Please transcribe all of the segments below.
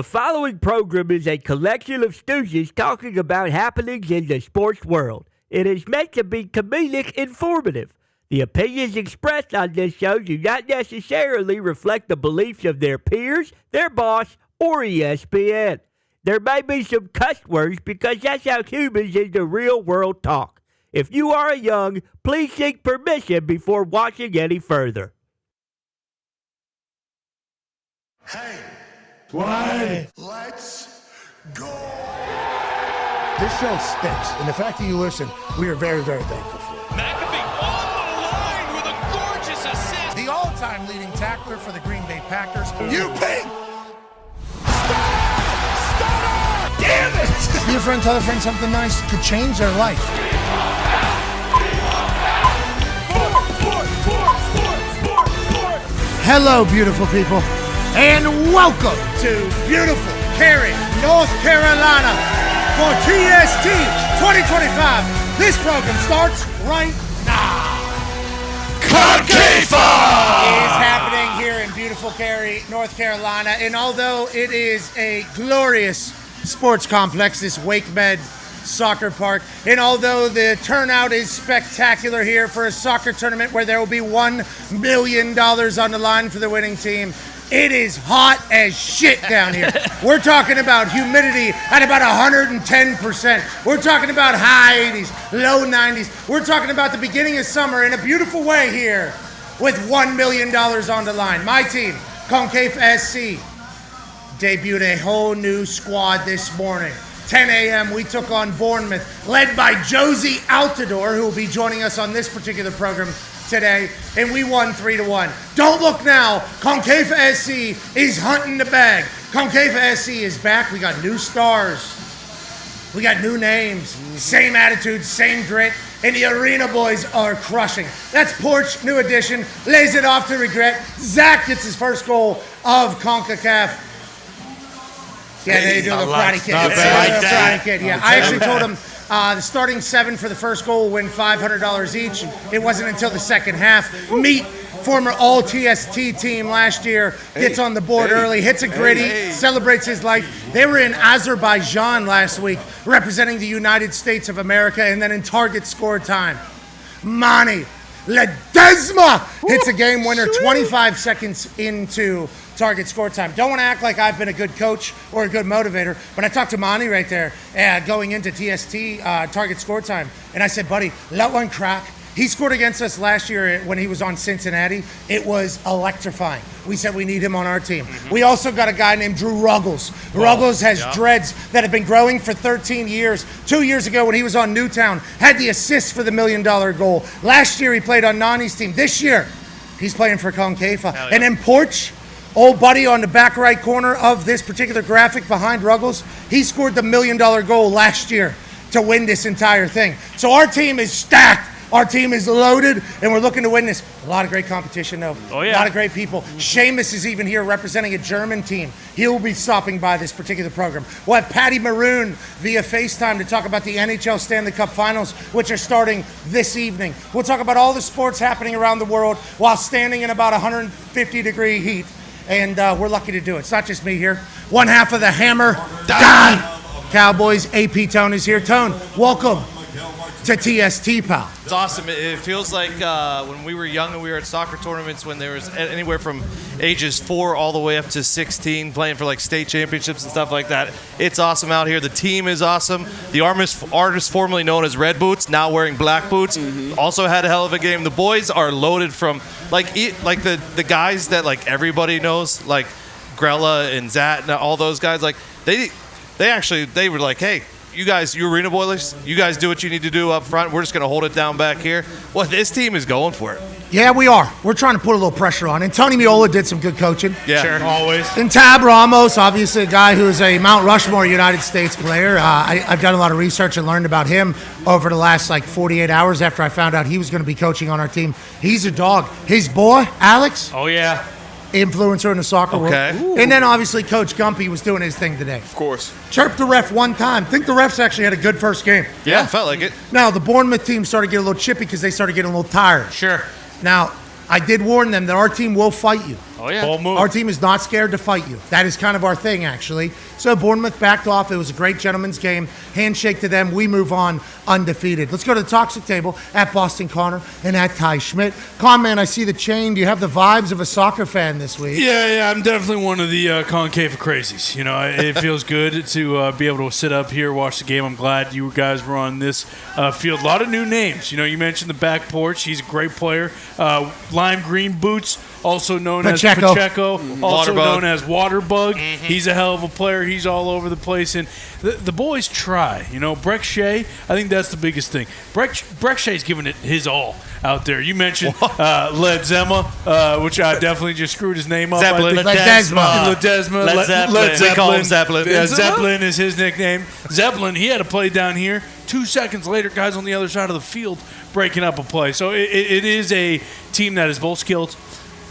The following program is a collection of stooges talking about happenings in the sports world. It is meant to be comedic informative. The opinions expressed on this show do not necessarily reflect the beliefs of their peers, their boss, or ESPN. There may be some cuss words because that's how humans in the real world talk. If you are young, please seek permission before watching any further. Hey, Why? let's go! This show stinks, and the fact that you listen, we are very, very thankful for it. McAfee on the line with a gorgeous assist. The all-time leading tackler for the Green Bay Packers. You ping! Damn it! Be a friend, tell a friend something nice could change their life. Hello, beautiful people, and welcome to beautiful Cary, North Carolina for TST 2025. This program starts right now. CONCAFA! Is happening here in beautiful Cary, North Carolina, and although it is a glorious sports complex, this WakeMed soccer park, and although the turnout is spectacular here for a soccer tournament where there will be $1 million on the line for the winning team, it is hot as shit down here. We're talking about humidity at about 110%. We're talking about high 80s, low 90s. We're talking about the beginning of summer in a beautiful way here with $1 million on the line. My team, Concave SC, debuted a whole new squad this morning. 10 a.m. we took on Bournemouth, led by Jozy Altidore, who will be joining us on this particular program today, and we won 3-1. Don't look now. CONCAFA SC is hunting the bag. CONCAFA SC is back. We got new stars. We got new names. Same attitude, same grit, and the Arena Boys are crushing. That's Porch, new addition, lays it off to regret. Zach gets his first goal of CONCACAF. Yeah, there you do, the karate kid. Karate kid. Yeah, I actually told him the starting seven for the first goal will win $500 each. It wasn't until the second half. Meet former all TST team last year, gets on the board early, hits a gritty, celebrates his life. They were in Azerbaijan last week, representing the United States of America, and then in target score time, Mani Ledesma hits a game winner 25 seconds into target score time. Don't want to act like I've been a good coach or a good motivator, but I talked to Monty right there going into TST target score time, and I said, buddy, let one crack. He scored against us last year when he was on Cincinnati. It was electrifying. We said we need him on our team. We also got a guy named Drew Ruggles. Ruggles has dreads that have been growing for 13 years. 2 years ago when he was on Newtown, had the assist for the $1 million goal. Last year he played on Nani's team. This year he's playing for CONCAFA. And then Porch, old buddy on the back right corner of this particular graphic behind Ruggles, he scored the $1 million goal last year to win this entire thing. So our team is stacked. Our team is loaded, and we're looking to win this. A lot of great competition, though. Oh, yeah. A lot of great people. Sheamus is even here representing a German team. He'll be stopping by this particular program. We'll have Patty Maroon via FaceTime to talk about the NHL Stanley Cup Finals, which are starting this evening. We'll talk about all the sports happening around the world while standing in about 150-degree heat, and we're lucky to do it. It's not just me here. One half of the Hammer, Dahn Cowboys, AP Tone is here. Tone, welcome to TST, pal. It's awesome. It feels like when we were young and we were at soccer tournaments when there was anywhere from ages 4 all the way up to 16 playing for like state championships and stuff like that. It's awesome out here. The team is awesome. The artist formerly known as Red Boots, now wearing black boots, also had a hell of a game. The boys are loaded from like the guys that like everybody knows, like Grella and Zat and all those guys. Like they were like, hey, you guys, you Arena Boilers, you guys do what you need to do up front. We're just going to hold it down back here. Well, this team is going for it. Yeah, we are. We're trying to put a little pressure on. And Tony Meola did some good coaching. Yeah, sure. Always. And Tab Ramos, obviously a guy who is a Mount Rushmore United States player. I've done a lot of research and learned about him over the last 48 hours after I found out he was going to be coaching on our team. He's a dog. His boy, Alex. Oh, yeah. Influencer in the soccer world. Ooh. And then obviously Coach Gumpy was doing his thing today. Of course. Chirped the ref one time. Think the refs actually had a good first game. Yeah, felt like it. Now, the Bournemouth team started getting a little chippy because they started getting a little tired. Sure. Now, I did warn them that our team will fight you. Oh, yeah. Bold move. Our team is not scared to fight you. That is kind of our thing, actually. So Bournemouth backed off. It was a great gentleman's game. Handshake to them. We move on undefeated. Let's go to the toxic table at Boston Connor and at Ty Schmidt. Con, man, I see the chain. Do you have the vibes of a soccer fan this week? Yeah, I'm definitely one of the CONCAFA crazies. You know, it feels good to be able to sit up here, watch the game. I'm glad you guys were on this field. A lot of new names. You know, you mentioned the back porch. He's a great player. Lime green boots, also known as Pacheco, also known as Waterbug. Mm-hmm. He's a hell of a player. He's all over the place. And the boys try. You know, Breck Shea, I think that's the biggest thing. Breck Shea's giving it his all out there. You mentioned Ledesma, which I definitely just screwed his name up. Ledesma. We call him Zeppelin. Zeppelin is his nickname. Zeppelin, he had to play down here. 2 seconds later, guys on the other side of the field breaking up a play. So it is a team that is both skilled,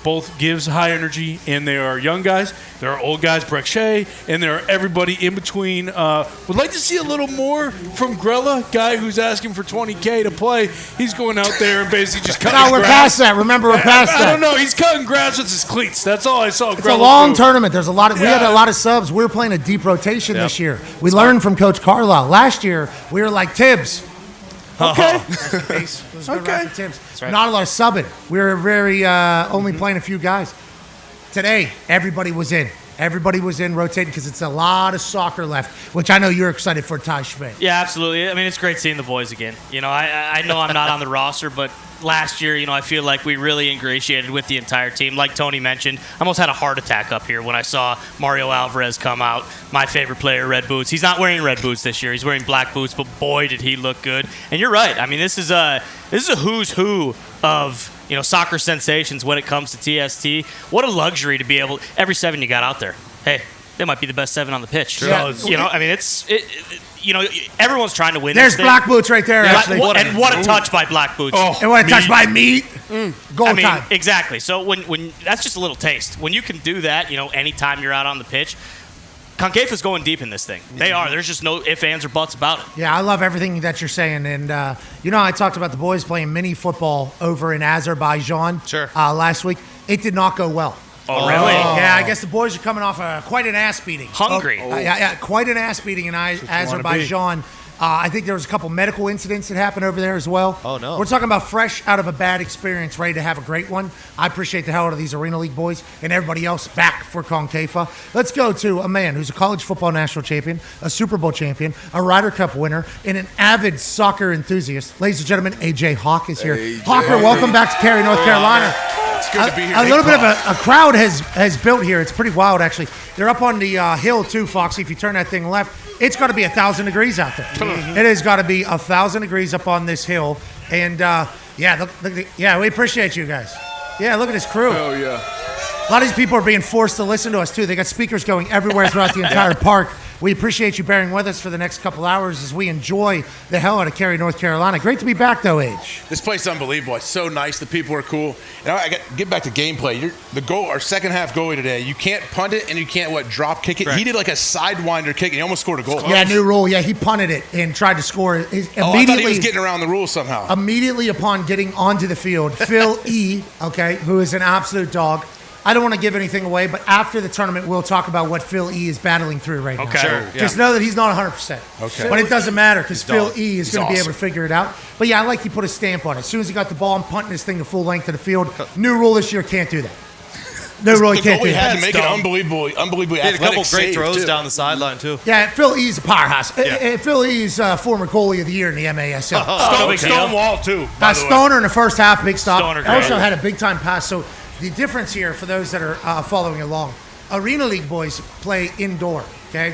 both gives high energy, and they are young guys. There are old guys, Breck Shea, and there are everybody in between. Would like to see a little more from Grella, guy who's asking for $20K to play. He's going out there and basically just cutting grass. We're past that. Remember, we're past that. I don't know. He's cutting grass with his cleats. That's all I saw. It's a long tournament. There's a lot of. We had a lot of subs. We were playing a deep rotation this year. We learned from Coach Carlisle. Last year, we were like Tibbs. Okay. It was a good round for Tibbs. Right. Not a lot of subbing. We were very only playing a few guys. Today, everybody was in. Everybody was in rotating because it's a lot of soccer left, which I know you're excited for, Ty Schmidt. Yeah, absolutely. I mean, it's great seeing the boys again. You know, I know I'm not on the roster, but last year, you know, I feel like we really ingratiated with the entire team. Like Tony mentioned, I almost had a heart attack up here when I saw Mario Alvarez come out, my favorite player, red boots. He's not wearing red boots this year. He's wearing black boots, but boy, did he look good. And you're right. I mean, this is a who's who of, you know, soccer sensations when it comes to TST. What a luxury to be able, every 7 you got out there. Hey, they might be the best 7 on the pitch. Yeah. You know, I mean, you know, everyone's trying to win. There's this black boots right there, actually. What a touch by Black Boots. And what a touch by Meat. Goal time. Exactly. So when that's just a little taste. When you can do that, you know, anytime you're out on the pitch, CONCAFA's going deep in this thing. They are. There's just no ifs, ands, or buts about it. Yeah, I love everything that you're saying. And, you know, I talked about the boys playing mini football over in Azerbaijan last week. It did not go well. Oh, really? Yeah, I guess the boys are coming off quite an ass beating. Hungry. Yeah, quite an ass beating in Azerbaijan. I think there was a couple medical incidents that happened over there as well. Oh, no. We're talking about fresh out of a bad experience, ready to have a great one. I appreciate the hell out of these Arena League boys and everybody else back for CONCAFA. Let's go to a man who's a college football national champion, a Super Bowl champion, a Ryder Cup winner, and an avid soccer enthusiast. Ladies and gentlemen, AJ Hawk is here. Hawker, welcome back to Cary, North Carolina. It's good to be here. A little bit of a crowd has built here. It's pretty wild, actually. They're up on the hill, too, Foxy. If you turn that thing left, it's got to be 1,000 degrees out there. It has got to be 1,000 degrees up on this hill. And, we appreciate you guys. Yeah, look at this crew. Oh, yeah. A lot of these people are being forced to listen to us, too. They got speakers going everywhere throughout the entire park. We appreciate you bearing with us for the next couple hours as we enjoy the hell out of Cary, North Carolina. Great to be back, though, Age. This place is unbelievable. It's so nice. The people are cool. And I got get back to gameplay. The goal, our second half goalie today, you can't punt it and you can't, drop kick it. Right. He did like a sidewinder kick and he almost scored a goal. Yeah, new rule. Yeah, he punted it and tried to score it. I thought he was getting around the rules somehow. Immediately upon getting onto the field, Phil E., who is an absolute dog. I don't want to give anything away, but after the tournament, we'll talk about what Phil E. is battling through right now. Okay. Sure, yeah. Just know that he's not 100%. Okay. But it doesn't matter because Phil E. is going to be able awesome. to figure it out. But yeah, I like he put a stamp on it. As soon as he got the ball, I'm punting this thing the full length of the field. New rule this year, can't do that. No rule, he can't do We had that. to make it unbelievably He had a couple great throws too. down the sideline, too. Yeah, Phil E. is a powerhouse. Phil E. is former goalie of the year in the MASL. Stonewall, too. Stoner in the first half, big stop. Stoner, Also great. had a big-time pass. So the difference here, for those that are following along, Arena League boys play indoor, okay?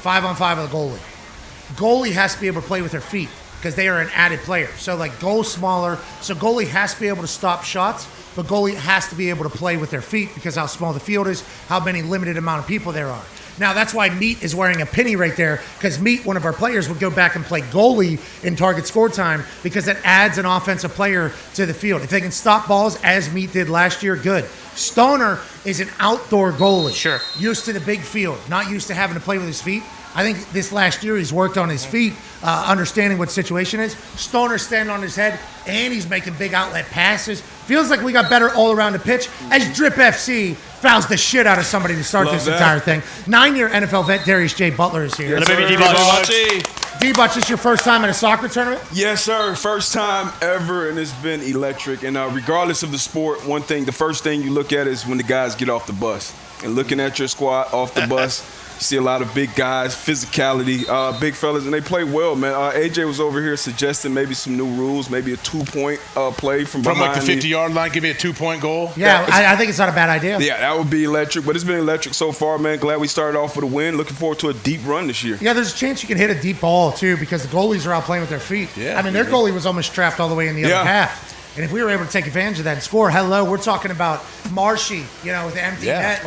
5-on-5 with a goalie. Goalie has to be able to play with their feet because they are an added player. So, goal smaller. So, goalie has to be able to stop shots, but goalie has to be able to play with their feet because how small the field is, how many limited amount of people there are. Now, that's why Meat is wearing a penny right there, because Meat, one of our players, would go back and play goalie in target score time because it adds an offensive player to the field. If they can stop balls, as Meat did last year, good. Stoner is an outdoor goalie. Sure. Used to the big field, not used to having to play with his feet. I think this last year he's worked on his feet, understanding what the situation is. Stoner's standing on his head, and he's making big outlet passes. Feels like we got better all around the pitch as Drip FC fouls the shit out of somebody to start this entire thing. 9-year NFL vet Darius J. Butler is here. D-Butch, this your first time at a soccer tournament? Yes, sir. First time ever, and it's been electric. And regardless of the sport, the first thing you look at is when the guys get off the bus. And looking at your squad off the bus, you see a lot of big guys, physicality, big fellas, and they play well, man. AJ was over here suggesting maybe some new rules, maybe a 2-point play from behind. Like the 50-yard line, give me a 2-point goal. Yeah, I think it's not a bad idea. Yeah, that would be electric. But it's been electric so far, man. Glad we started off with a win. Looking forward to a deep run this year. Yeah, there's a chance you can hit a deep ball, too, because the goalies are out playing with their feet. Yeah, I mean, their goalie was almost trapped all the way in the other half. And if we were able to take advantage of that and score, we're talking about Marshy, with the empty net,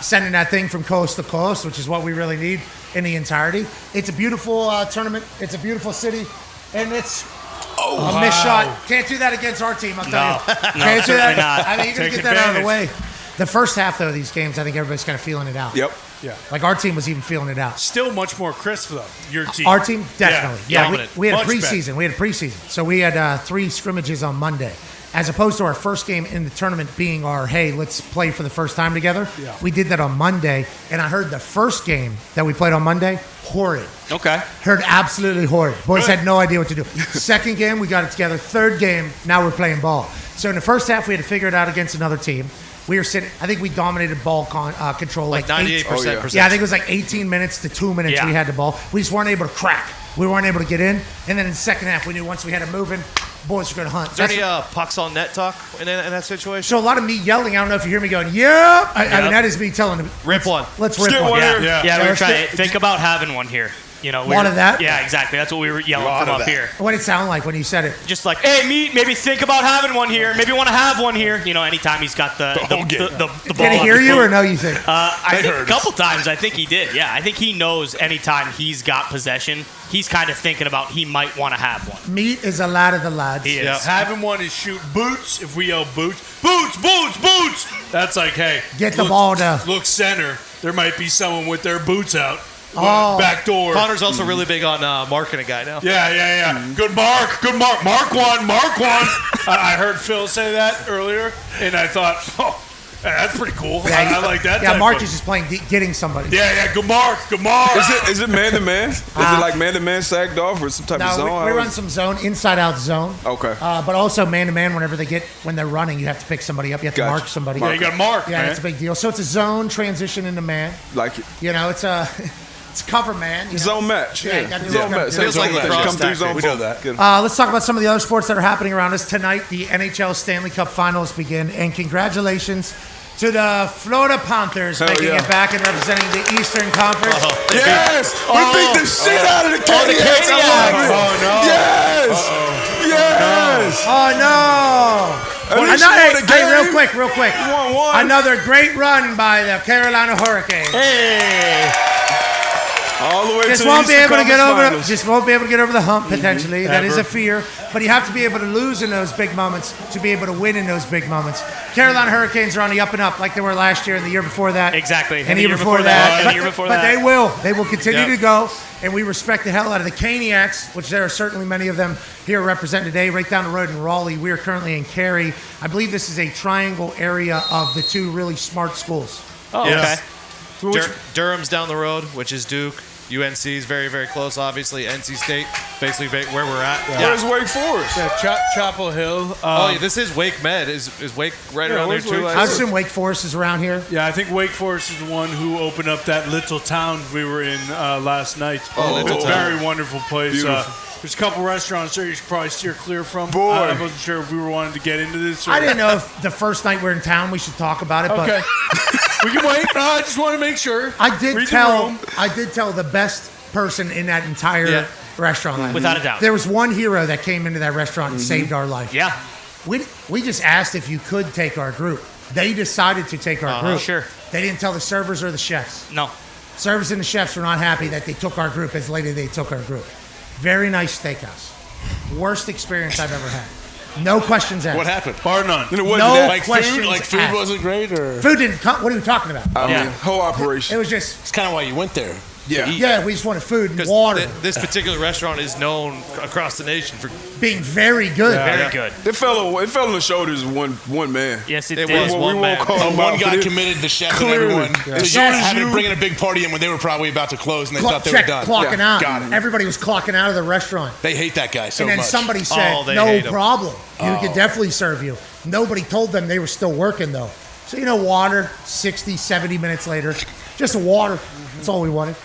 sending that thing from coast to coast, which is what we really need in the entirety. It's a beautiful tournament. It's a beautiful city. And it's a missed shot. Can't do that against our team, I'll tell you. Can't do that. Not. I mean, you're going to get that out of the way. The first half, though, of these games, I think everybody's kind of feeling it out. Yep. Yeah. Like our team was even feeling it out. Still much more crisp, though, your team. Our team, definitely. Yeah, we had a Much preseason. better. We had a preseason. So we had 3 scrimmages on Monday. As opposed to our first game in the tournament being our, hey, let's play for the first time together. Yeah. We did that on Monday, and I heard the first game that we played on Monday, horrid. Okay. Heard absolutely horrid. Boys had no idea what to do. Second game, we got it together. Third game, now we're playing ball. So in the first half, we had to figure it out against another team. We were sitting, I think we dominated ball control. Like 98%. Yeah, I think it was like 18 minutes to 2 minutes we had the ball. We just weren't able to crack. We weren't able to get in. And then in the second half, we knew once we had it moving, boys were going to hunt. Is there any pucks on net talk in that situation? So a lot of me yelling. I don't know if you hear me going, yeah. I mean, that is me telling them. Rip one. Let's rip one. Yeah, we were trying to think about having one here. One of that? Yeah, exactly. That's what we were yelling from up here. What did it sound like when you said it? Just like, hey, maybe think about having one here. Maybe want to have one here. Anytime he's got the ball. Did he hear you or no, you think? I think a couple times I think he did. Yeah, I think he knows anytime he's got possession, he's kind of thinking about he might want to have one. Meat is a lad of the lads. He is. Yeah. Having one is shoot boots. If we yell boots, boots. That's like, hey. Get the ball to. Look center. There might be someone with their boots out. Back door. Connor's also really big on marking a guy now. Yeah. Good mark. Mark one. I heard Phil say that earlier, and I thought, that's pretty cool. I like that. Yeah, Mark is just playing getting somebody. Yeah. Good mark. Is it man to man? Is it like man to man sagged off or some type of zone? We run some zone, inside out zone. Okay. But also man to man. When they're running, you have to pick somebody up. You have to mark somebody. Yeah, you got to mark. Yeah, it's a big deal. So it's a zone transition into man. Like it. It's cover man. Zone match. Yeah. Zone match. Feels like lacrosse tactic. We know that. Good. Let's talk about some of the other sports that are happening around us tonight. The NHL Stanley Cup Finals begin, and congratulations to the Florida Panthers making it back and representing the Eastern Conference. Yes! We beat the shit out of the Caniacs. Oh, no. Yes! Oh, no. Hey, real quick. 1-1. Another great run by the Carolina Hurricanes. Hey. All the way Just to won't the be able to get over. Finals. Just won't be able to get over the hump potentially. That is a fear. But you have to be able to lose in those big moments to be able to win in those big moments. Carolina Hurricanes are on the up and up like they were last year and the year before that. Exactly. And the year before that. And the year before that. But they will. They will continue to go. And we respect the hell out of the Caniacs, which there are certainly many of them here represented today, right down the road in Raleigh. We are currently in Cary. I believe this is a triangle area of the two really smart schools. Oh, Yes. okay. Durham's down the road, which is Duke. UNC is very, very close, obviously. NC State, basically where we're at. Where's Wake Forest? Chapel Hill. This is Wake Med. Is Wake right around there, too? I assume Wake Forest is around here. Yeah, I think Wake Forest is the one who opened up that little town we were in last night. Little town. Very wonderful place. There's a couple restaurants there you should probably steer clear from. Boy. I wasn't sure if we were wanting to get into this. I didn't know if the first night we're in town we should talk about it. Okay. But We can wait. No, I just want to make sure. I did tell the best person in that entire restaurant line. Without a doubt. There was one hero that came into that restaurant and saved our life. Yeah. We just asked if you could take our group. They decided to take our group. Sure. They didn't tell the servers or the chefs. No. Servers and the chefs were not happy that they took our group as late as they took our group. Very nice steakhouse. Worst experience I've ever had. No questions asked. What happened? Bar none. Food wasn't great, or Food didn't come. What are you talking about? I mean, whole operation. It was just. It's kind of why you went there. Yeah. to eat. Yeah, we just wanted food and 'Cause water. This particular restaurant is known across the nation for Being very good. Very good. It fell on the shoulders of one man. Yes, it It did. was We one won't man. call him One out, guy but committed the chef Clearly. and everyone. Yeah. They As soon as had you- to bring in a big party in when they were probably about to close and they thought they were Check done. clocking Yeah, out. got it. Everybody was clocking out of the restaurant. They hate that guy so And then much. somebody said, Oh, they no hate him. problem. You could definitely serve you. Nobody told them they were still working, though. So, water, 60, 70 minutes later. Just water. That's all we wanted.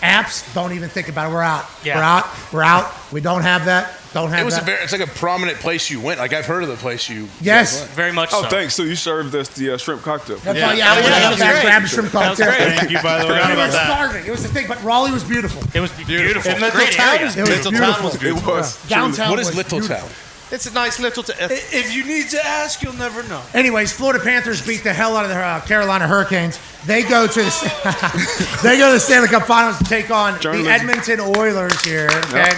Apps, don't even think about it. We're out. Yeah. We're out. We don't have that. Don't have It was that. it's like a prominent place you went. Like I've heard of the place you. Yes. Very much Oh, so. thanks. So you served us the shrimp cocktail. That's Yeah. why, I that was great. grabbed a shrimp That was cocktail. great. Thank you, by the way. Forgot We about were that. starving. It was the thing, but Raleigh was beautiful. It was beautiful. And Little Great Town area. was It was Little Town beautiful. was beautiful. It was. Downtown What is was Little beautiful. Town? It's a nice little. If you need to ask, you'll never know. Anyways, Florida Panthers beat the hell out of the Carolina Hurricanes. They go to the they go to the Stanley Cup Finals to take on the Journalism. Edmonton Oilers here. Okay,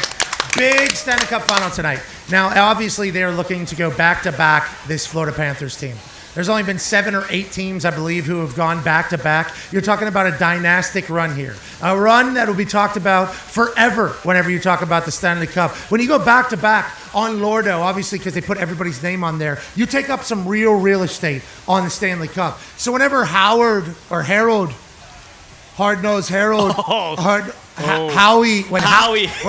big Stanley Cup Final tonight. Now, obviously, they are looking to go back to back. This Florida Panthers team. There's only been 7 or 8 teams, I believe, who have gone back to back. You're talking about a dynastic run here, a run that will be talked about forever. Whenever you talk about the Stanley Cup, when you go back to back on Lordo, obviously because they put everybody's name on there, you take up some real estate on the Stanley Cup. So whenever Howard or Harold, hard-nosed Harold, Howie, when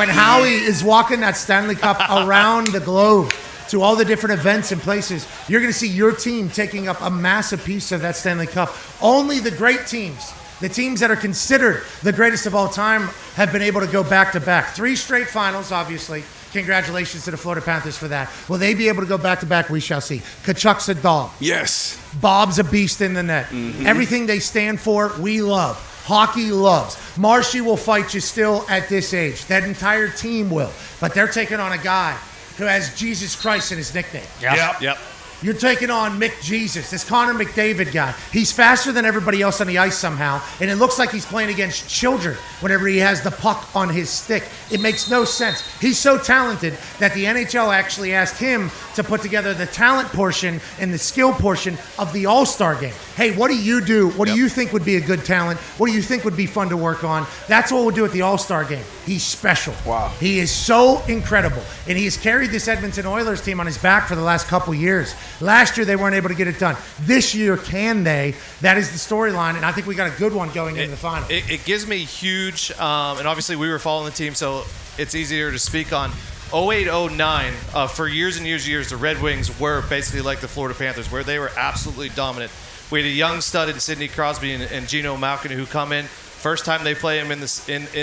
Howie is walking that Stanley Cup around the globe to all the different events and places, you're going to see your team taking up a massive piece of that Stanley Cup. Only the great teams, the teams that are considered the greatest of all time, have been able to go back to back. 3 straight finals, obviously. Congratulations to the Florida Panthers for that. Will they be able to go back to back? We shall see. Kachuk's a dog. Yes. Bob's a beast in the net. Everything they stand for, we love. Hockey loves. Marshy will fight you still at this age. That entire team will. But they're taking on a guy who has Jesus Christ in his nickname. Yep. You're taking on Mick Jesus, this Connor McDavid guy. He's faster than everybody else on the ice somehow, and it looks like he's playing against children whenever he has the puck on his stick. It makes no sense. He's so talented that the NHL actually asked him to put together the talent portion and the skill portion of the All-Star game. Hey, what do you do? What do you think would be a good talent? What do you think would be fun to work on? That's what we'll do at the All-Star game. He's special. Wow. He is so incredible, and he has carried this Edmonton Oilers team on his back for the last couple years. Last year, they weren't able to get it done. This year, can they? That is the storyline, and I think we got a good one going into the final. It gives me huge, and obviously we were following the team, so it's easier to speak on. 08-09, for years and years, the Red Wings were basically like the Florida Panthers, where they were absolutely dominant. We had a young stud in Sidney Crosby and Gino Malkin who come in. First time they play him in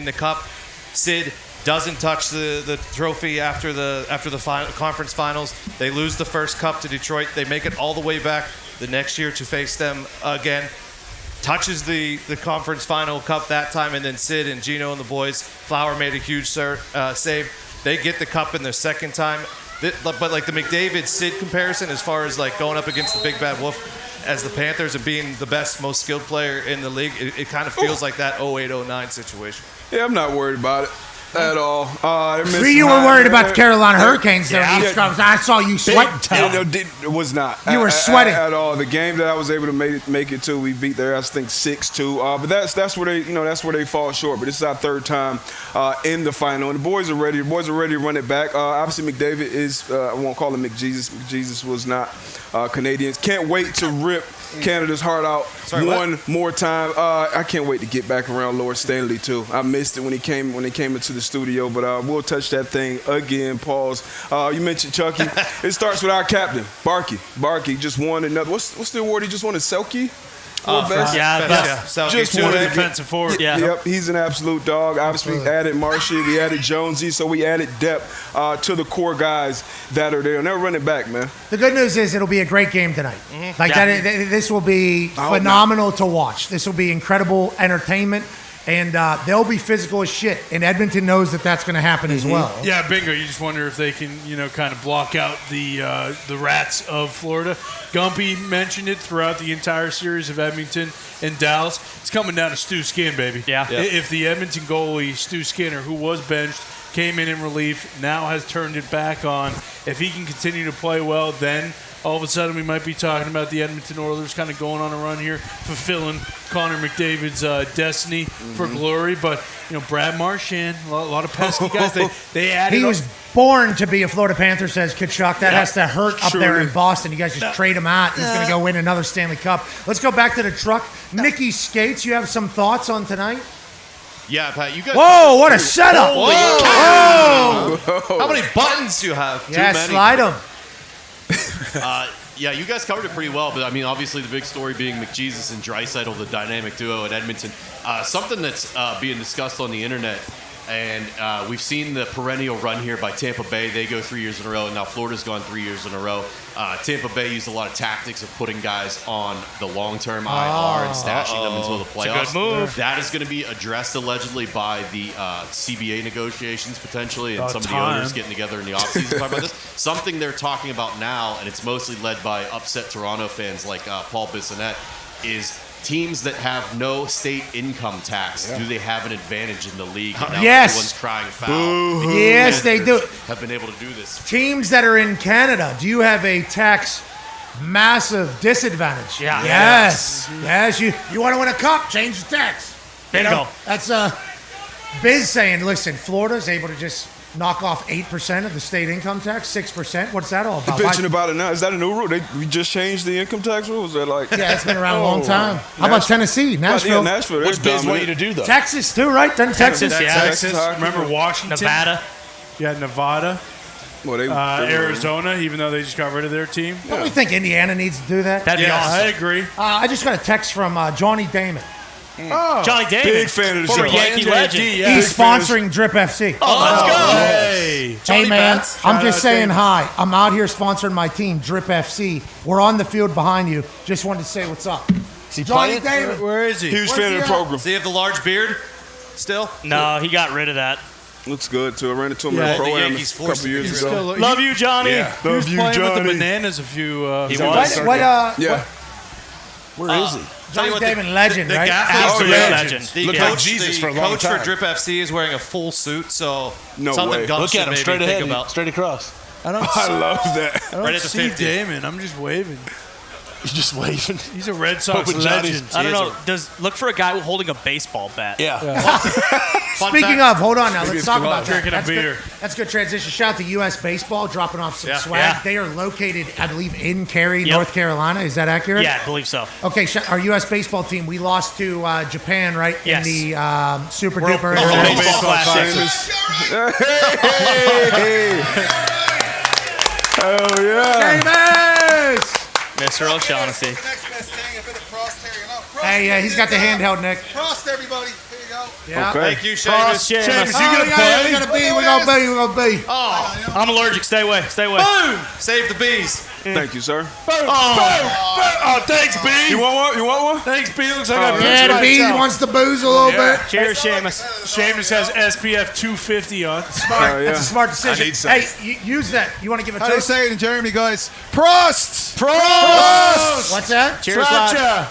the Cup, Sid doesn't touch the trophy after the conference finals. They lose the first Cup to Detroit. They make it all the way back the next year to face them again. Touches the conference final Cup that time, and then Sid and Gino and the boys. Flower made a huge save. They get the Cup in their second time. But like the McDavid-Sid comparison, as far as like going up against the Big Bad Wolf as the Panthers and being the best, most skilled player in the league, it kind of feels like that 08-09 situation. Yeah, I'm not worried about it at all. You were worried about the Carolina Hurricanes, though. I saw you sweating. It was not. You were sweating at all. The game that I was able to make it to, we beat their, I think 6-2. But that's where they fall short. But this is our third time in the final, and the boys are ready. The boys are ready to run it back. Obviously, McDavid is. I won't call him McJesus. McJesus was not Canadians. Can't wait to rip Canada's heart out one more time. I can't wait to get back around Lord Stanley too. I missed it when he came into the studio, but we'll touch that thing again. Pause. You mentioned Chucky. It starts with our captain, Barkley. Barkley just won another. What's the award he just won? A Selkie? Just one defensive forward. Yep, he's an absolute dog. Obviously, we added Marshy, we added Jonesy, so we added depth to the core guys that are there, and they're running back, man. The good news is it'll be a great game tonight. This will be phenomenal to watch. This will be incredible entertainment. And they'll be physical as shit. And Edmonton knows that that's going to happen as well. Yeah, bingo. You just wonder if they can, kind of block out the rats of Florida. Gumpy mentioned it throughout the entire series of Edmonton and Dallas. It's coming down to Stu Skin, baby. Yeah. If the Edmonton goalie, Stu Skinner, who was benched, came in relief, now has turned it back on. If he can continue to play well, then all of a sudden we might be talking about the Edmonton Oilers kind of going on a run here, fulfilling Connor McDavid's destiny for glory. But, Brad Marchand, a lot of pesky guys. They added. He was born to be a Florida Panther, says Kachuk. That has to hurt up there in Boston. You guys just trade him out. He's going to go win another Stanley Cup. Let's go back to the truck. Mickey Skates, you have some thoughts on tonight? Yeah, Pat, you guys. Whoa, what a setup! Whoa! How many buttons do you have? Yeah, Too many. slide them. Yeah, you guys covered it pretty well, but I mean, obviously the big story being McJesus and Draisaitl, the dynamic duo at Edmonton. Something that's being discussed on the internet, and we've seen the perennial run here by Tampa Bay. They go 3 years in a row, and now Florida's gone 3 years in a row. Tampa Bay used a lot of tactics of putting guys on the long-term IR and stashing them until the playoffs. It's a good move. That is going to be addressed allegedly by the CBA negotiations potentially, and some of the owners getting together in the offseason to talk about this. Something they're talking about now, and it's mostly led by upset Toronto fans like Paul Bissonnette, is teams that have no state income tax, do they have an advantage in the league? Now Yes. Everyone's crying foul. Yes, they do. Have been able to do this. Teams that are in Canada, do you have a tax massive disadvantage? Yeah. Yes. Yes. You want to win a cup? Change the tax. Bingo. That's Biz saying, listen, Florida's able to just knock off 8% of the state income tax, 6%. What's that all about? They're bitching about it now. Is that a new rule? We just changed the income tax rules? They're like, Yeah, it's been around a long time. How about Tennessee, Nashville? Yeah, Nashville. What's they're Biz want you dominant. to do, though? Texas too, right? Doesn't Texas? Texas. Remember Washington? Nevada. Yeah, Nevada. Well, they Arizona, even though they just got rid of their team. Don't we think Indiana needs to do that? That'd be Yeah, awesome. I agree. I just got a text from Johnny Damon. Johnny Damon. Big fan of the Former show. Yankee legend. He's sponsoring Drip FC. Oh, let's go. Hey. Hey, man, Bats. I'm Shout just out saying Damon. hi. I'm out here sponsoring my team, Drip FC. We're on the field behind you. Just wanted to say what's up. Is he Johnny playing? Damon. Where is he? Huge Where's fan he of the at? program. Does he have the large beard still? No, he got rid of that. Looks good, too. I ran into him Yeah, at the Pro-Am a Yankees forced couple him to years get ago. Still- Love you, Johnny. Yeah. He was Love you, playing with the Johnny. Bananas a few. He What? was. Yeah. Where is he? Johnny what, Damon, legend, the right? Absolute yeah. legend. The Looked coach, like Jesus the for a long coach time. for Drip FC is wearing a full suit, so No something way. Gus Look should at him maybe straight ahead, think about. straight across. I don't I love that. I don't Right at the see 50. Damon. I'm just waving. He's just waving. He's a Red Sox Hoping Johnny's- legend. I don't know. Look for a guy holding a baseball bat. Yeah. Fun Speaking fact- of, hold on now. Let's talk about that. Drinking a That's beer. good. That's good transition. Shout out to U.S. Baseball dropping off some swag. Yeah. They are located, I believe, in Cary, Yep. North Carolina. Is that accurate? Yeah, I believe so. Okay, our U.S. baseball team, we lost to Japan, right? Yes. In the Super World- Duper. World World Baseball Classic. Hey! Hell yeah. Famous! Mr. O'Shaughnessy. Hey, he's got the handheld, Nick. Frost, everybody. Here you go. Yeah. Okay. Thank you, Sheamus. Seamus. Seamus, Oh, you gonna play? we gotta be. We gonna be. I'm allergic. Stay away. Stay away. Boom! Save the bees. Thank you, sir. Oh, thanks, B. You want one? You want one? Thanks, B. Looks like I Yeah, the bee wants to booze a little bit. Cheers, Sheamus. Seamus has SPF 250 on. Smart. yeah. That's a smart decision. need some. Hey, use that. You want to give a How do you toast? say it in Jeremy, guys? Prost! What's that? Cheers, lad.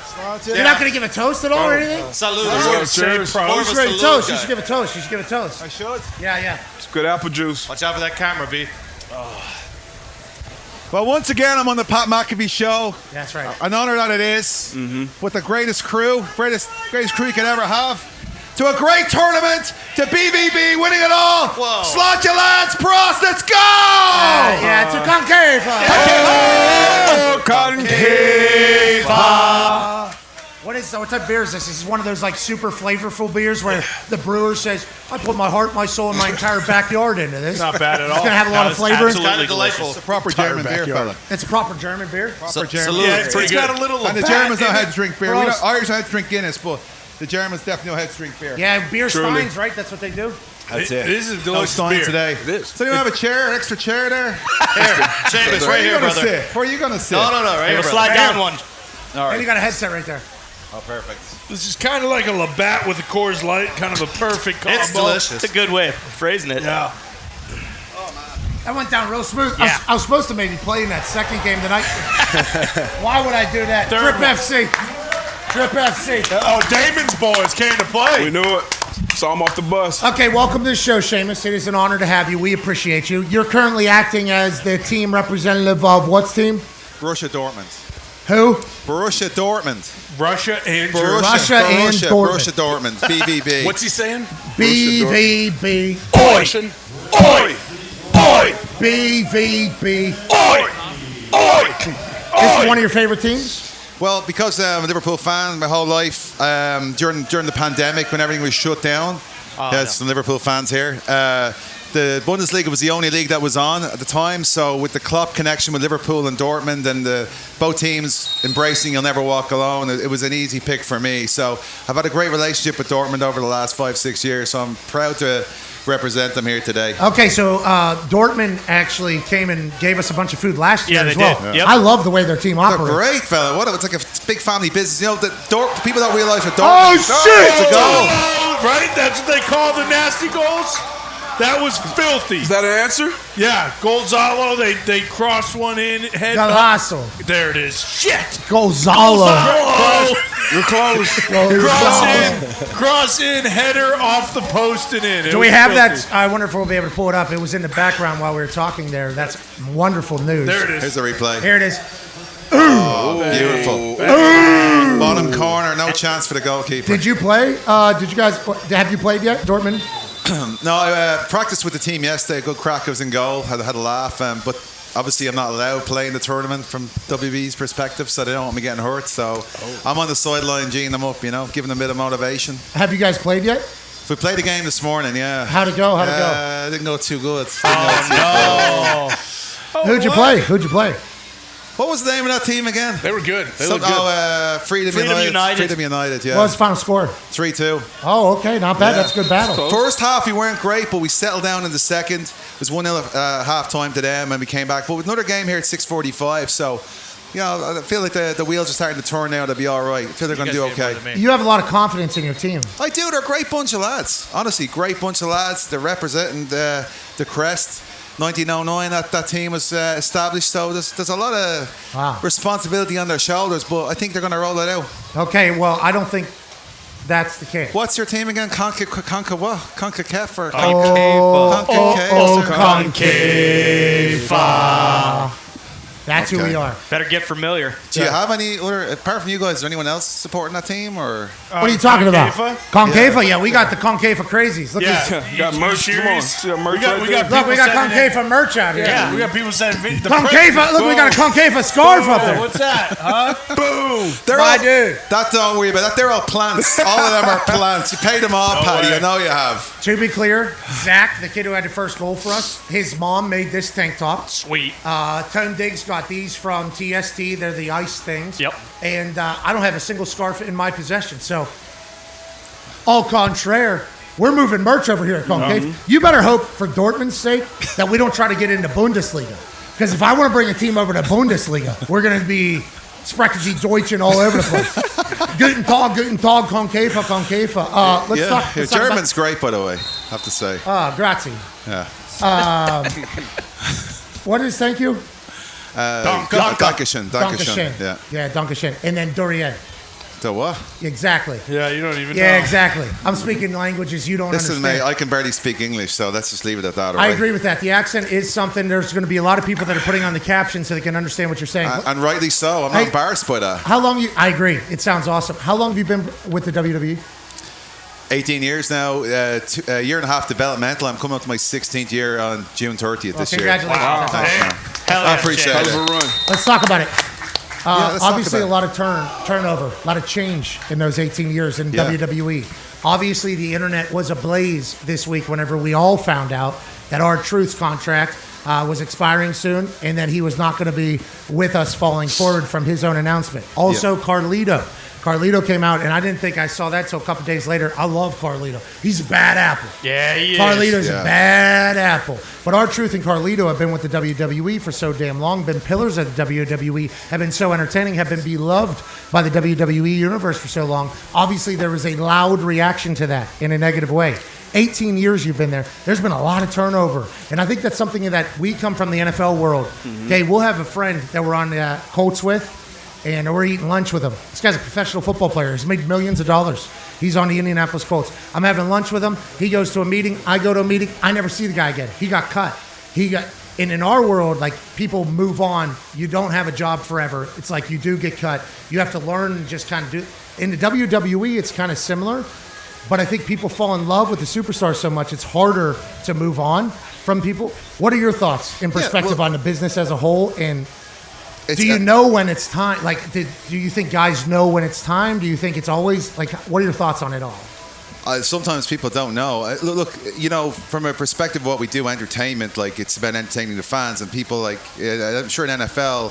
You're not going to give a toast at all or anything? Salute. Cheers. More of a You should give a salute toast. guy. You should give a toast. You should give a toast. I should. Yeah. It's good apple juice. Watch out for that camera, B. Well, once again, I'm on the Pat McAfee Show. That's right. An honor that it is. With the greatest crew, greatest crew you could ever have. To a great tournament, to BVB winning it all. Whoa. Slot your lads, Prost, let's go! Yeah, it's a concave. Oh, Concave. What type of beer is this? This is one of those like super flavorful beers where the brewer says, I put my heart, my soul, and my entire backyard into this. Not bad at all. It's going to have a lot of flavor. It's kind of delightful. It's a proper German beer, fella. It's a proper German beer. Proper German Salute. beer. Pretty It's good. got a little And the Labatt Germans know in how it. to drink beer. Prost. Irish know how to drink Guinness, but the Germans definitely know how to drink beer. Yeah, beer Truly. steins, right? That's what they do. That's This is a No delicious Stein beer. today. It is. So you have a chair, an extra chair there? Here, Sheamus, Where right are you here, gonna brother. sit? Where are you gonna sit? No, right Hey, here, we'll brother. slide down one. And you got a headset right there. Oh, perfect. This is kind of like a Labatt with a Coors Light, kind of a perfect combo. It's delicious. It's a good way of phrasing it. Yeah. That went down real smooth. Yeah. I was supposed to maybe play in that second game tonight. Why would I do that? Third Trip one. FC. Trip FC. Oh, Damon's boys came to play. We knew it. Saw him off the bus. Okay, welcome to the show, Sheamus. It is an honor to have you. We appreciate you. You're currently acting as the team representative of what team? Borussia Dortmund. Who? Borussia Dortmund. Russia and Russia and Borussia Dortmund. BVB. What's he saying? BVB. Oi! Oi! Oi! BVB. Oi! Oi! This is one of your favorite teams? Well, because I'm a Liverpool fan my whole life, during the pandemic when everything was shut down, there's some Liverpool fans here. The Bundesliga was the only league that was on at the time, so with the Klopp connection with Liverpool and Dortmund and both teams embracing You'll Never Walk Alone, it was an easy pick for me. So I've had a great relationship with Dortmund over the last 5-6 years, so I'm proud to represent them here today. Okay, so Dortmund actually came and gave us a bunch of food last year as well. Did. Yep. I love the way their team operates. They're great, fella. It's like a big family business. You know, people don't realize that Oh, Dortmund. shit! It's a goal. Right? That's what they call the nasty goals? That was filthy. Is that an answer? Yeah, Gonzalo, they crossed one in. Head Golazo. There it is. Shit! Gonzalo. You're close. Cross in, header off the post and in. Do we have that? I wonder if we'll be able to pull it up. It was in the background while we were talking there. That's wonderful news. There it is. Here's the replay. Here it is. Oh, beautiful. Bottom corner, no chance for the goalkeeper. Did you play? Did you guys? Have you played yet, Dortmund? No, I practiced with the team yesterday. Good crack. I was in goal. Had a laugh. But obviously, I'm not allowed playing the tournament from WB's perspective, so they don't want me getting hurt. So I'm on the sideline, geeing them up, giving them a bit of motivation. Have you guys played yet? We played a game this morning, yeah. How'd it go? It didn't go too good. Who'd you play? What was the name of that team again? They were good. They looked good. Freedom United. Freedom United, yeah. What was the final score? 3-2. Oh, okay. Not bad. Yeah. That's a good battle. First half, we weren't great, but we settled down in the second. It was 1-0 half time to them, and we came back. But with another game here at 6:45, so, I feel like the wheels are starting to turn now. They'll be all right. I feel they're going to do okay. You have a lot of confidence in your team. I do. They're a great bunch of lads. Honestly, great bunch of lads. They're representing the crest. 1909, that team was established, so there's a lot of responsibility on their shoulders, but I think they're going to roll it out. Okay, well, I don't think that's the case. What's your team again? CONCAFA or CONCAFA. CONCAFA. That's who we are. Better get familiar. Do you have any other, apart from you guys, is there anyone else supporting that team? Or what are you talking about? CONCAFA? Yeah, we got the CONCAFA crazies. Look You got merch. Come on. See that merch we got CONCAFA merch out here. Yeah, we got people saying CONCAFA. Look, we got a CONCAFA scarf up there. What's that? Huh? Boom. Dude. Don't worry about that. They're all plants. All of them are plants. You paid them off, Paddy. I know you have. To be clear, Zach, the kid who had the first goal for us, his mom made this tank top. Sweet. Tone Diggs got these from TST. They're the ice things. Yep. And I don't have a single scarf in my possession. So, au contraire, we're moving merch over here at Concave. You better hope, for Dortmund's sake, that we don't try to get into Bundesliga. Because if I want to bring a team over to Bundesliga, we're going to be sprechen Sie Deutschen all over the place. Guten Tag, CONCAFA. Let's talk. Your German's great, by the way, I have to say. Grazie. Yeah. What is thank you? Dankeschön. Yeah, Dankeschön. And then Durian. The what? Exactly. Yeah, you don't even know. Yeah, exactly. I'm speaking languages you don't understand. Listen, mate, I can barely speak English, so let's just leave it at that. I agree with that. The accent is something. There's going to be a lot of people that are putting on the caption so they can understand what you're saying. And rightly so. I'm not embarrassed by that. How long I agree. It sounds awesome. How long have you been with the WWE? 18 years now, a year and a half developmental. I'm coming up to my 16th year on June 30th this year. Congratulations. Wow. I appreciate it. Let's talk about it. Obviously, a lot of turnover, a lot of change in those 18 years in WWE. Obviously, the internet was ablaze this week whenever we all found out that R-Truth's contract was expiring soon and that he was not going to be with us falling forward from his own announcement. Also, Carlito. Carlito came out, and I didn't think I saw that till a couple days later. I love Carlito. He's a bad apple. Yeah, he is. Carlito's a bad apple. But R-Truth and Carlito have been with the WWE for so damn long, been pillars of the WWE, have been so entertaining, have been beloved by the WWE universe for so long. Obviously, there was a loud reaction to that in a negative way. 18 years you've been there. There's been a lot of turnover. And I think that's something that we come from the NFL world. Okay, we'll have a friend that we're on Colts with, and we're eating lunch with him. This guy's a professional football player. He's made millions of dollars. He's on the Indianapolis Colts. I'm having lunch with him. He goes to a meeting. I go to a meeting. I never see the guy again. He got cut. in our world, like, people move on. You don't have a job forever. It's like you do get cut. You have to learn and just kind of do. In the WWE, it's kind of similar, but I think people fall in love with the superstars so much, it's harder to move on from people. What are your thoughts in perspective on the business as a whole? And do you know when it's time? Like, do you think guys know when it's time? Do you think it's always, like, what are your thoughts on it all? Sometimes people don't know. Look, from a perspective of what we do, entertainment, like, it's about entertaining the fans, and people, like, I'm sure in NFL,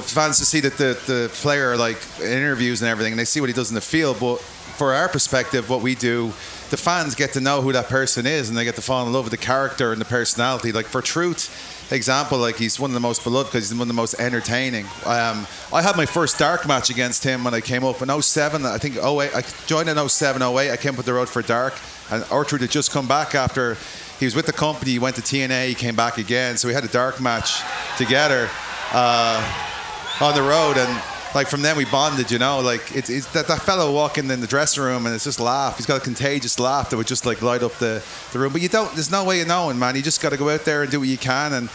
fans to see that the player, like, in interviews and everything, and they see what he does in the field. But for our perspective, what we do, the fans get to know who that person is, and they get to fall in love with the character and the personality. Like, for Truth example, like, he's one of the most beloved because he's one of the most entertaining. I had my first dark match against him when I came up in 07. I think 08. I joined in 07, 08. I came up the road for dark, and Truth had just come back after he was with the company. He went to TNA. He came back again, so we had a dark match together on the road, and like, from then we bonded. Like, it's that fellow walking in the dressing room and it's just laugh. He's got a contagious laugh that would just, like, light up the room. But there's no way of knowing, man. You just got to go out there and do what you can, and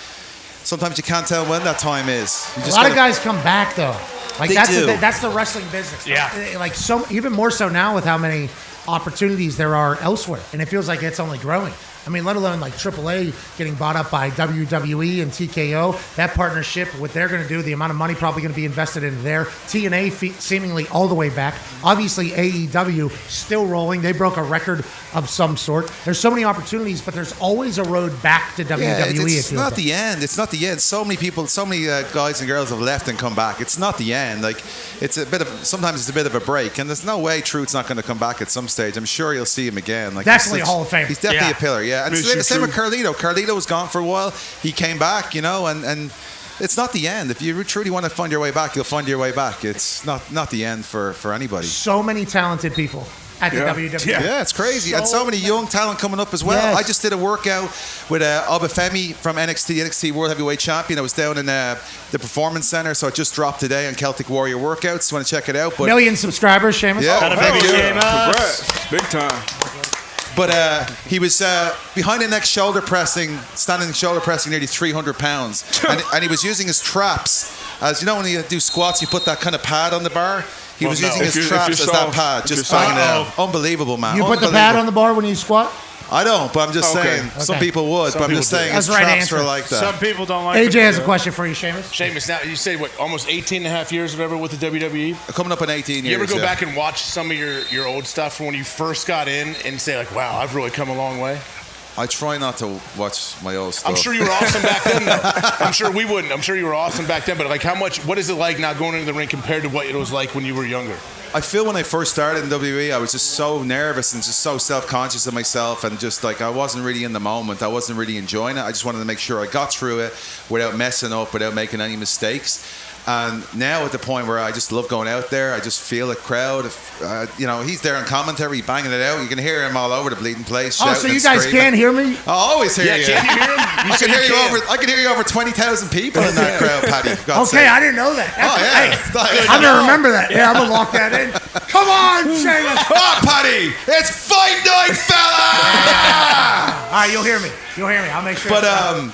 sometimes you can't tell when that time is. A lot of guys come back, though. Like, that's the wrestling business. Yeah. Like, so even more so now with how many opportunities there are elsewhere, and it feels like it's only growing. I mean, let alone like AAA getting bought up by WWE and TKO. That partnership, what they're going to do, the amount of money probably going to be invested in there. TNA seemingly all the way back. Obviously, AEW still rolling. They broke a record of some sort. There's so many opportunities, but there's always a road back to WWE. Yeah, it's not the end. It's not the end. So many people, so many guys and girls have left and come back. It's not the end. Like, sometimes it's a bit of a break, and there's no way Truth's not going to come back at some stage. I'm sure you'll see him again. Like, definitely a Hall of Fame. He's definitely a pillar. Yeah, and the same with Carlito. Carlito was gone for a while. He came back, and it's not the end. If you truly want to find your way back, you'll find your way back. It's not the end for anybody. So many talented people at the WWE. Yeah, it's crazy. And so many young talent coming up as well. Yes. I just did a workout with Obafemi from NXT World Heavyweight Champion. I was down in the Performance Center, so it just dropped today on Celtic Warrior Workouts. Want to check it out? But 1 million subscribers, Sheamus. Yeah, thank you. Congrats. Big time. But he was behind the neck standing shoulder pressing nearly 300 pounds. and he was using his traps. As you know, when you do squats, you put that kind of pad on the bar. He was using his traps as that pad, just banging it out. Unbelievable, man. You put the pad on the bar when you squat? I don't, but I'm just saying. Some people would, but I'm just saying his traps are like that. Some people don't like AJ has a question for you, Sheamus. Sheamus, now you say, what, almost 18 and a half years or whatever with the WWE? Coming up in 18 years. You ever go back and watch some of your old stuff from when you first got in and say, like, wow, I've really come a long way? I try not to watch my old stuff. I'm sure you were awesome back then, though. I'm sure we wouldn't. I'm sure you were awesome back then, but, like, what is it like now going into the ring compared to what it was like when you were younger? I feel when I first started in WWE, I was just so nervous and just so self-conscious of myself, and just like I wasn't really in the moment. I wasn't really enjoying it. I just wanted to make sure I got through it without messing up, without making any mistakes. And now at the point where I just love going out there, I just feel a crowd. He's there on commentary, banging it out. You can hear him all over the bleeding place. Oh, so you guys can't hear me? I always hear you. Can you hear him? I can hear you over 20,000 people in that crowd, Paddy. Okay, I didn't know that. I'm going to remember that. Yeah, I'm going to lock that in. Come on, Sheamus. Come on, Paddy. It's fight night, fella. All right, you'll hear me. I'll make sure. But I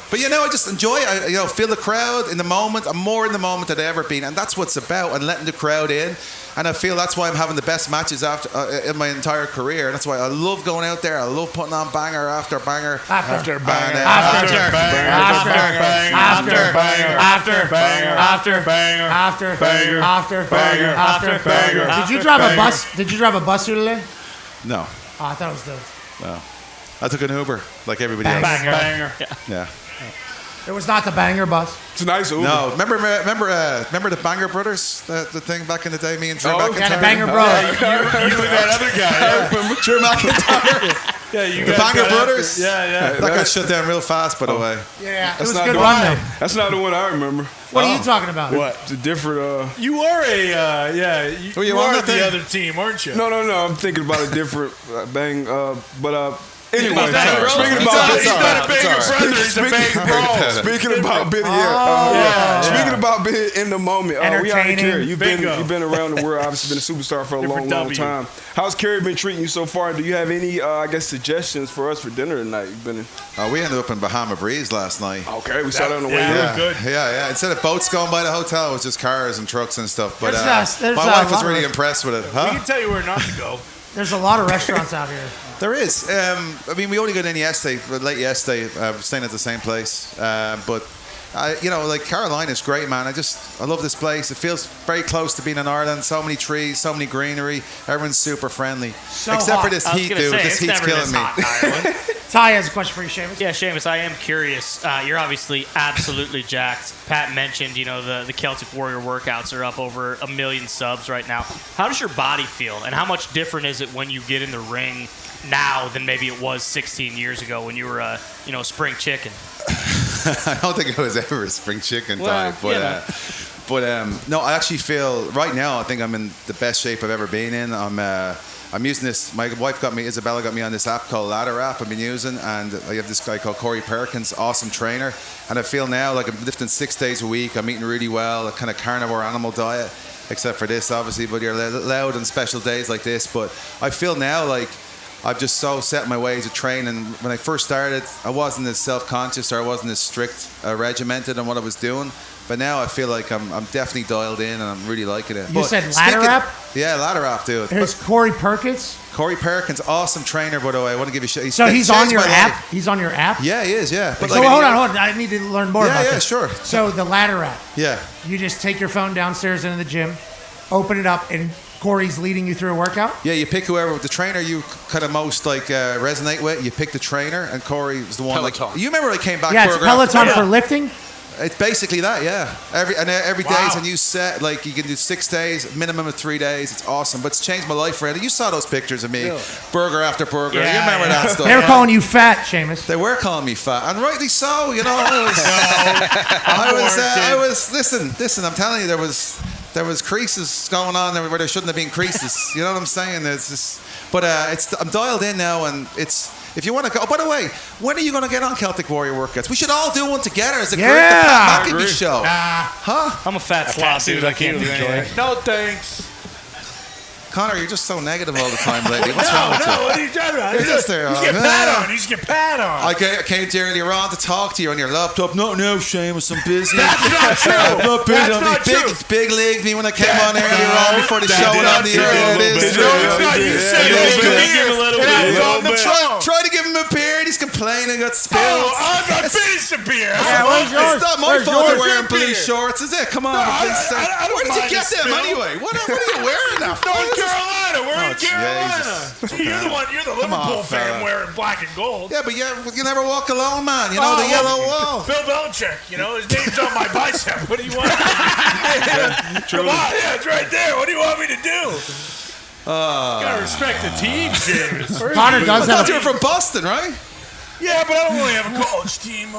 just enjoy it. Feel the crowd in the moment. I'm more in the moment than I've ever been, and that's what it's about. And letting the crowd in. And I feel that's why I'm having the best matches in my entire career. And that's why I love going out there. I love putting on banger after banger after banger after banger after banger after banger after banger after banger after banger after banger. Did you drive a bus? Did you drive a bus here today? No. Oh, I thought it was dope. No. I took an Uber like everybody else. Banger. Yeah. It was not the Banger bus. It's a nice Uber. No, remember the Banger Brothers, the thing back in the day, me and Drew McIntyre. Yeah, the Banger Brothers. You and that other guy. Remember Drew McIntyre? Yeah, you the Banger Brothers. Yeah. That got shut down real fast, by the way. Yeah, it was a good run though. That's not the one I remember. What are you talking about? What? It's a different. You are you on are that thing? the other team, aren't you? No. I'm thinking about a different bang. But Anyway, speaking about being in the moment, we already care. You've been around the world, obviously been a superstar for a long time. How's Kerry been treating you so far? Do you have any, suggestions for us for dinner tonight? We ended up in Bahama Breeze last night. Okay, we saw that on the way here. Good. Yeah. Instead of boats going by the hotel, it was just cars and trucks and stuff. But there's my wife was really impressed with it. We can tell you where not to go. There's a lot of restaurants out here. There is. We only got in yesterday, late yesterday, staying at the same place. But Carolina's great, man. I love this place. It feels very close to being in Ireland. So many trees, so many greenery. Everyone's super friendly. Except for this heat, dude. This heat's killing me. Ty has a question for you, Sheamus. Yeah, Sheamus, I am curious. You're obviously absolutely jacked. Pat mentioned, the Celtic Warrior workouts are up over 1 million subs right now. How does your body feel, and how much different is it when you get in the ring now than maybe it was 16 years ago when you were a spring chicken? I don't think it was ever a spring chicken type, no, I actually feel right now. I think I'm in the best shape I've ever been in. I'm using this. My wife Isabella got me on this app called Ladder App I've been using, and I have this guy called Corey Perkins, awesome trainer, and I feel now like I'm lifting 6 days a week. I'm eating really well, a kind of carnivore animal diet, except for this obviously, but you're allowed on special days like this. But I feel now like I've just so set in my ways of training. When I first started, I wasn't as self-conscious, or I wasn't as strict, regimented on what I was doing. But now I feel like I'm definitely dialed in, and I'm really liking it. You said Ladder App? Yeah, Ladder App, dude. Here's Corey Perkins. Corey Perkins, awesome trainer, by the way. I want to give you a shout. So he's on your app? He's on your app? Yeah, he is, yeah. But hold on. I need to learn more about this. Yeah, sure. So the Ladder App. Yeah. You just take your phone downstairs into the gym, open it up, and Corey's leading you through a workout? Yeah, you pick whoever the trainer you kind of most resonate with. You pick the trainer, and Corey was the one. Peloton. You remember I came back? Yeah, it's Peloton for lifting. It's basically that, yeah. Every day is a new set. Like you can do 6 days, minimum of 3 days. It's awesome, but it's changed my life forever. You saw those pictures of me, burger after burger. You remember that stuff? They were calling you fat, Sheamus. They were calling me fat, and rightly so. Listen. I'm telling you, there was creases going on there where there shouldn't have been creases. You know what I'm saying? I'm dialed in now, and it's. If you want to go, by the way, when are you going to get on Celtic Warrior workouts? We should all do one together as a group. The McAfee Show. I'm a fat sloth, dude. I can't do anything. No thanks. Connor, you're just so negative all the time lately. What's wrong with you? What are you talking about? You're just there. You get pat on. I came to you earlier on to talk to you on your laptop. No, Seamus, I'm busy. That's not true. I'm not busy. That's not true. Big league me when I came on earlier on before the show went on the air. It is true. No, it's not. You said it. Try to give him a beer. He's complaining. Got spilled. Oh, I'm not finished the beer. It's not my fault you're wearing blue shorts, is it? Come on, please. Where did you get them anyway? What are you wearing now? Carolina. We're in Carolina. You're the Liverpool fan wearing black and gold. Yeah, but you never walk alone, man. You know the yellow wall. Bill Belichick. His name's on my bicep. What do you want? Come on, it's right there. What do you want me to do? Gotta respect the team, James. Connor does have. You're from Boston, right? Yeah, but I don't really have a college team.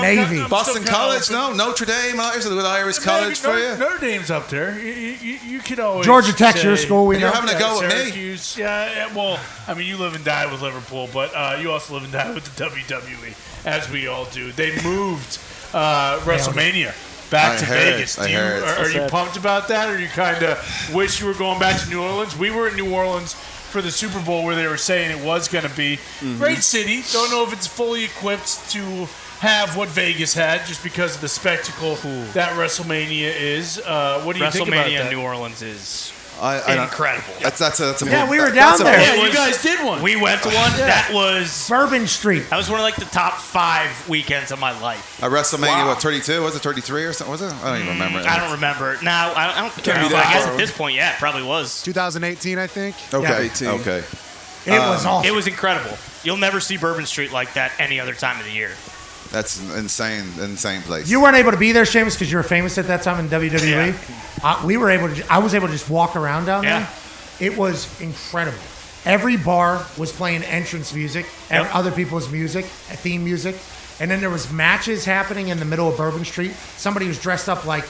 Navy. Boston College, no? Notre Dame, is it with Irish college for you? Notre Dame's up there. You could always Georgia Tech's your school. You're having a go with Syracuse. me. Yeah, well, I mean, you live and die with Liverpool, but you also live and die with the WWE, as we all do. They moved WrestleMania back to Vegas. Are you pumped about that, or you kind of wish you were going back to New Orleans? We were in New Orleans for the Super Bowl where they were saying it was going to be. Great city. Don't know if it's fully equipped to have what Vegas had just because of the spectacle that WrestleMania is. What do you think about that? WrestleMania in New Orleans is incredible. That's a we were down there. Yeah, you guys did one. We went to one. Yeah. That was Bourbon Street. That was one of the top 5 weekends of my life. A WrestleMania, what, 32? Was it 33 or something? Was it? I don't even remember. I don't remember. Now, I don't think I guess at this point, yeah, it probably was. 2018, I think. Okay. Yeah. Okay. It was awesome. It was incredible. You'll never see Bourbon Street like that any other time of the year. That's an insane place. You weren't able to be there, Sheamus, because you were famous at that time in WWE. Yeah. I was able to just walk around down there. It was incredible. Every bar was playing entrance music, other people's music, theme music, and then there was matches happening in the middle of Bourbon Street. Somebody was dressed up like,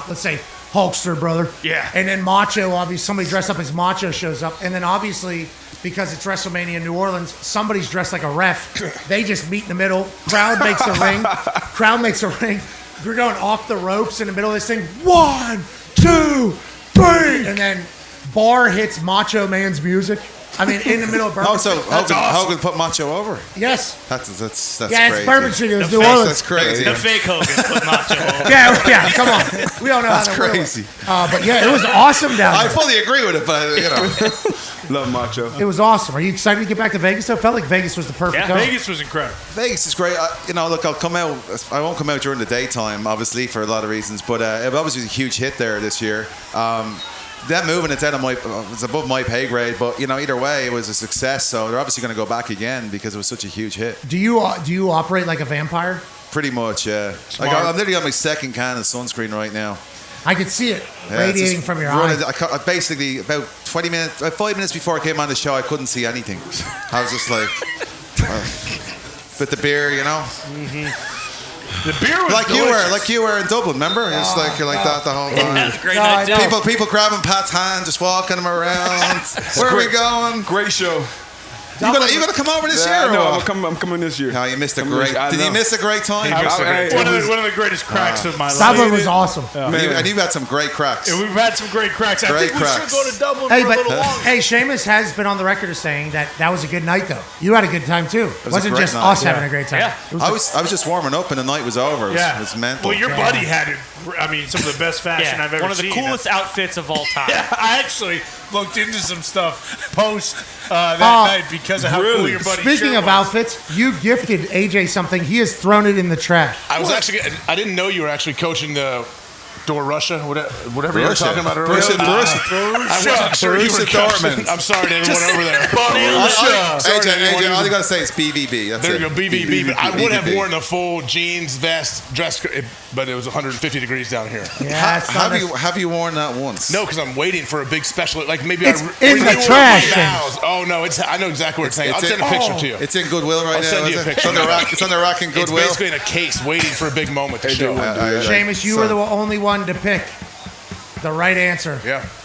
let's say, Hulkster, brother. Yeah. And then Macho, obviously, somebody dressed up as Macho shows up, and then obviously because it's WrestleMania in New Orleans. Somebody's dressed like a ref. They just meet in the middle. Crowd makes a ring. We're going off the ropes in the middle of this thing. 1, 2, 3, and then bar hits Macho Man's music. I mean, in the middle of Bourbon. So Hogan put Macho over. Yes. That's crazy. It's Bourbon Street. It was New Orleans. That's crazy. The fake Hogan put Macho over. Yeah. Come on. We all know that's how that crazy. But yeah, it was awesome down there. I fully agree with it, but Love Macho. It was awesome. Are you excited to get back to Vegas? Though, felt like Vegas was the perfect. Yeah, Vegas was incredible. Vegas is great. Look, I'll come out. I won't come out during the daytime, obviously, for a lot of reasons. But it obviously was a huge hit there this year. That moving it down was above my pay grade, but either way, it was a success. So they're obviously going to go back again because it was such a huge hit. Do you operate like a vampire? Pretty much, yeah. Like I'm literally on my second can of sunscreen right now. I could see it radiating from your eyes. I basically about 5 minutes before I came on the show, I couldn't see anything. I was just like, with the beer, Mm-hmm. The beer was like you were in Dublin, remember? It's like you're like that the whole time. That's a great night. People grabbing Pat's hand, just walking him around. Where are we going? Great show. You gonna come over this year? No, I'm coming this year. No, you missed a great. Did you miss a great time? One of the greatest cracks of my life. Dublin was awesome. And you've had some great cracks. We've had some great cracks. I think we should go to Dublin for a little longer. Hey, Sheamus has been on the record as saying that was a good night, though. You had a good time too. It wasn't just us having a great time. Yeah. I was just warming up and the night was over. It was mental. Well, your buddy had it. I mean, some of the best fashion I've ever seen. One of the coolest outfits of all time. Yeah, I actually looked into some stuff post that night because of how cool your buddy. Speaking of outfits, you gifted AJ something. He has thrown it in the trash. I didn't know you were actually coaching the Russia, whatever you were talking about earlier. Borussia Dortmund. I'm sorry to everyone over there. AJ, all you gotta say is BVB. That's there it. you go, BVB. But I would have worn the full jeans, vest, dress, but it was 150 degrees down here. Yeah, have you worn that once? No, because I'm waiting for a big special. Like maybe it's in the trash. Oh no, I know exactly what it's saying. I'll send a picture to you. It's in Goodwill right now. I'll send you a picture. It's on the rack in Goodwill. It's basically in a case, waiting for a big moment to show. Sheamus, you were the only one to pick the right answer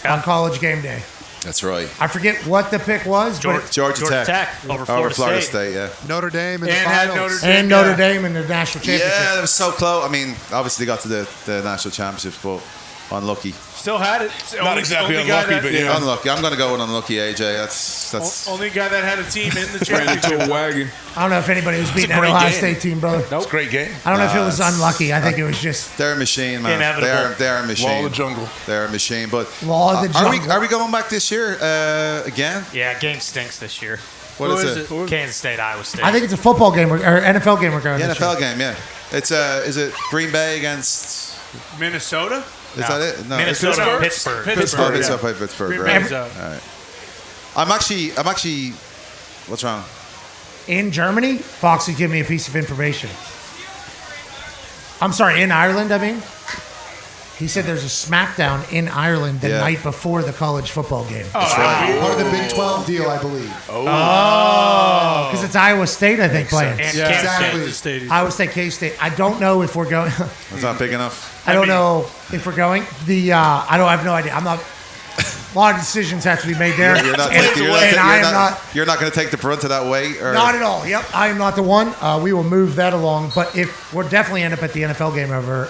on College Game Day. That's right. I forget what the pick was. Georgia Tech. Over Florida State. Yeah. Notre Dame in the finals. Notre Dame in the national championship. Yeah, that was so close. I mean, obviously got to the national championships, but unlucky. Still had it. Not exactly unlucky, but yeah. Unlucky. I'm going to go with unlucky, AJ. That's only guy that had a team in the championship. Wagon. I don't know if anybody was beating that Ohio State team, brother. Nope. It's a great game. I don't know if it was unlucky. I think it was just... They're a machine, man. Inevitable. They're a machine. Law of the jungle. They're a machine. But Law of the jungle. Are we going back this year again? Yeah, game stinks this year. What is it? Kansas State, Iowa State. I think it's a football game or NFL game we're going to. The NFL game, yeah. It's is it Green Bay against Minnesota? Is that it? No, Minnesota, Pittsburgh. Pittsburgh. It's up by Pittsburgh, right? All right. I'm actually. What's wrong? In Germany, Foxy gave me a piece of information. I'm sorry, in Ireland, I mean. He said there's a SmackDown in Ireland the night before the college football game. That's right. Part of the Big 12 deal, I believe. Because it's Iowa State, I think, playing. And Exactly. Iowa State, K-State. I don't know if we're going. It's not big enough. I don't know if we're going. I have no idea. I'm not. A lot of decisions have to be made there. You're not going to take the brunt of that weight? Or? Not at all. Yep, I am not the one. We will move that along. But if we'll definitely end up at the NFL game over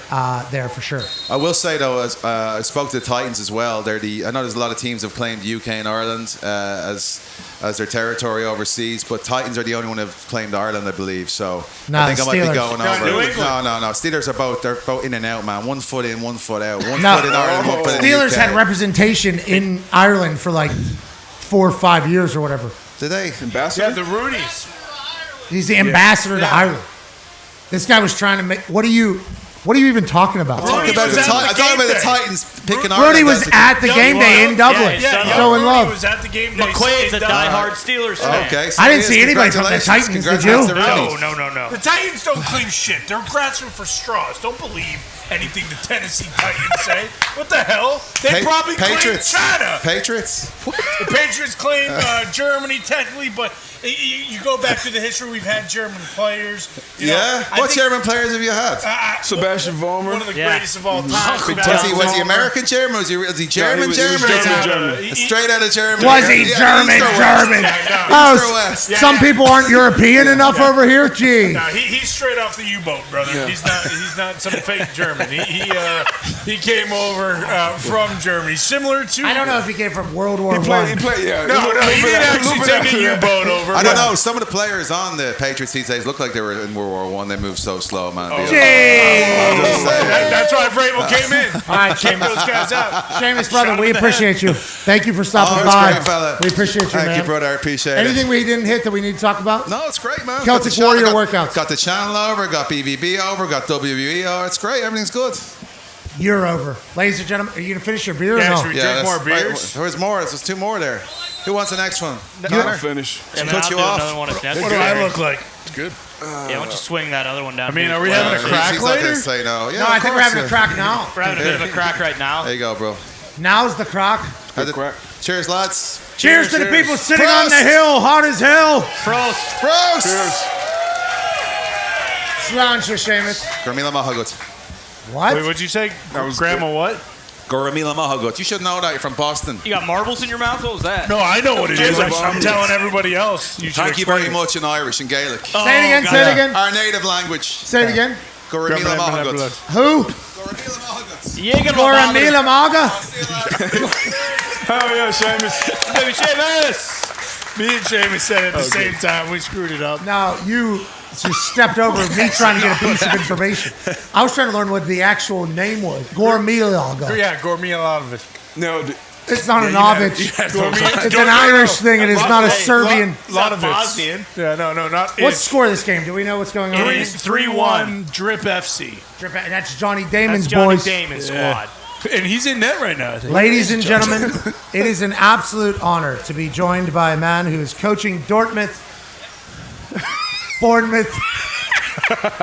there for sure. I will say, though, I spoke to the Titans as well. I know there's a lot of teams that have claimed the UK and Ireland as their territory overseas, but Titans are the only one who have claimed Ireland, I believe. So I think I might be going over. No. Steelers they're both in and out, man. 1 foot in, 1 foot out. One foot in Ireland, 1 foot in the UK. Steelers had representation in Ireland for like 4 or 5 years or whatever. Did they? Ambassador? Yeah, the Roonies. He's the ambassador to Ireland. This guy was trying to make. What are you even talking about? I'm talking about the Titans picking Ireland. Rooney was at the game day in Dublin. Showing love. Was at the game day. McQuaid's a diehard Steelers fan. Okay. I didn't see anybody from the Titans. Did you? No. The Titans don't clean shit. They're grasping for straws. Don't believe anything the Tennessee Titans say. What the hell? They probably Patriots. claim China. Patriots. The Patriots claim Germany technically, but you go back to the history. We've had German players. What German players have you had? Sebastian Vollmer. One of the greatest of all time. Was he American German? Was he German? German. Straight out of Germany. Was he German? Oh, some people aren't European enough over here. Gee. No, he's straight off the U-boat, brother. Yeah. He's not some fake German. He came over from Germany, similar to. I don't know if he came from World War I. No, he didn't actually take a U-boat over. I don't know. Some of the players on the Patriots these days look like they were in World War I. They moved so slow, man. That's why Vrabel came in. All right, Came those guys out. Sheamus, brother, we appreciate you. Thank you for stopping by. Great, fella. We appreciate you, man. Thank you, brother. I appreciate Anything we didn't hit that we need to talk about? No, it's great, man. Celtic Warrior workouts. Got the channel over, got BVB over, got WWE over. It's great. Everything's good. You're over. Ladies and gentlemen, are you going to finish your beer or no? Should we drink more beers? Right, there's more. There's 2 more there. Who wants the next one? I'll finish. And cut you off. What do I look like? It's good. Why don't you swing that other one down? I mean, are we having a crack He's later? not gonna say no. Yeah, No, I think we're having a crack now. We're having a bit of a crack right now. There you go, bro. Now's the crack. Cheers, lads. Cheers to the people sitting on the hill, hot as hell. Prost. Sláinte, Sheamus. Gormila Mahagut. What? Wait, what'd you say? Grandma what? Gormila Mahagut. You should know that. You're from Boston. You got marbles in your mouth? What was that? No, I know what it is. I'm telling everybody else. Thank you very much in Irish and Gaelic. Say it again, say it again. Our native language. Say it again. Gormila Mahagut. Who? Gormila Mahagut. Gormila Maga? Hell yeah, Sheamus. Baby Sheamus. Me and Sheamus said it at the same time. We screwed it up. Now, you just stepped over me trying to get a piece of information. I was trying to learn what the actual name was. Gormilaga. Yeah, Gormilaga. No, it's not an Ovic. It's an Irish thing. It is not a Serbian. Bosnian. Yeah, no, not. What's the score of this game? Do we know what's going on? 3-1 Drip FC. That's Johnny Damon's Johnny boys. Damon's squad. And he's in net right now, I think. Ladies and gentlemen, it is an absolute honor to be joined by a man who is coaching Bournemouth.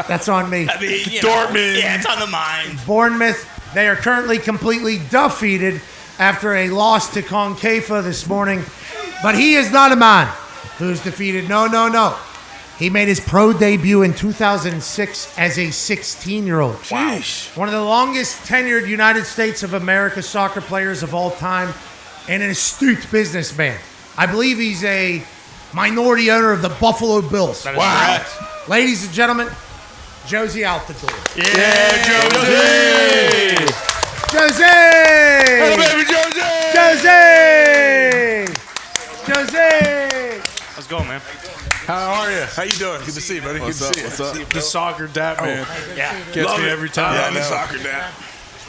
That's on me. I mean, Dortmund. Yeah, it's on the mind. Bournemouth, they are currently completely defeated after a loss to CONCAFA this morning. But he is not a man who's defeated. No. He made his pro debut in 2006 as a 16-year-old. Wow. One of the longest tenured United States of America soccer players of all time and an astute businessman. I believe he's a minority owner of the Buffalo Bills. That is correct. Ladies and gentlemen, Jozy Altidore. Yeah, Jozy! Jozy! Hello, baby Jozy! Jozy! Let's go, man. How are you? How you doing? Good to see you, buddy. What's Good up? to see What's you. up? The soccer dap, man. Yeah. Gets me every time. Yeah, I'm a soccer dad.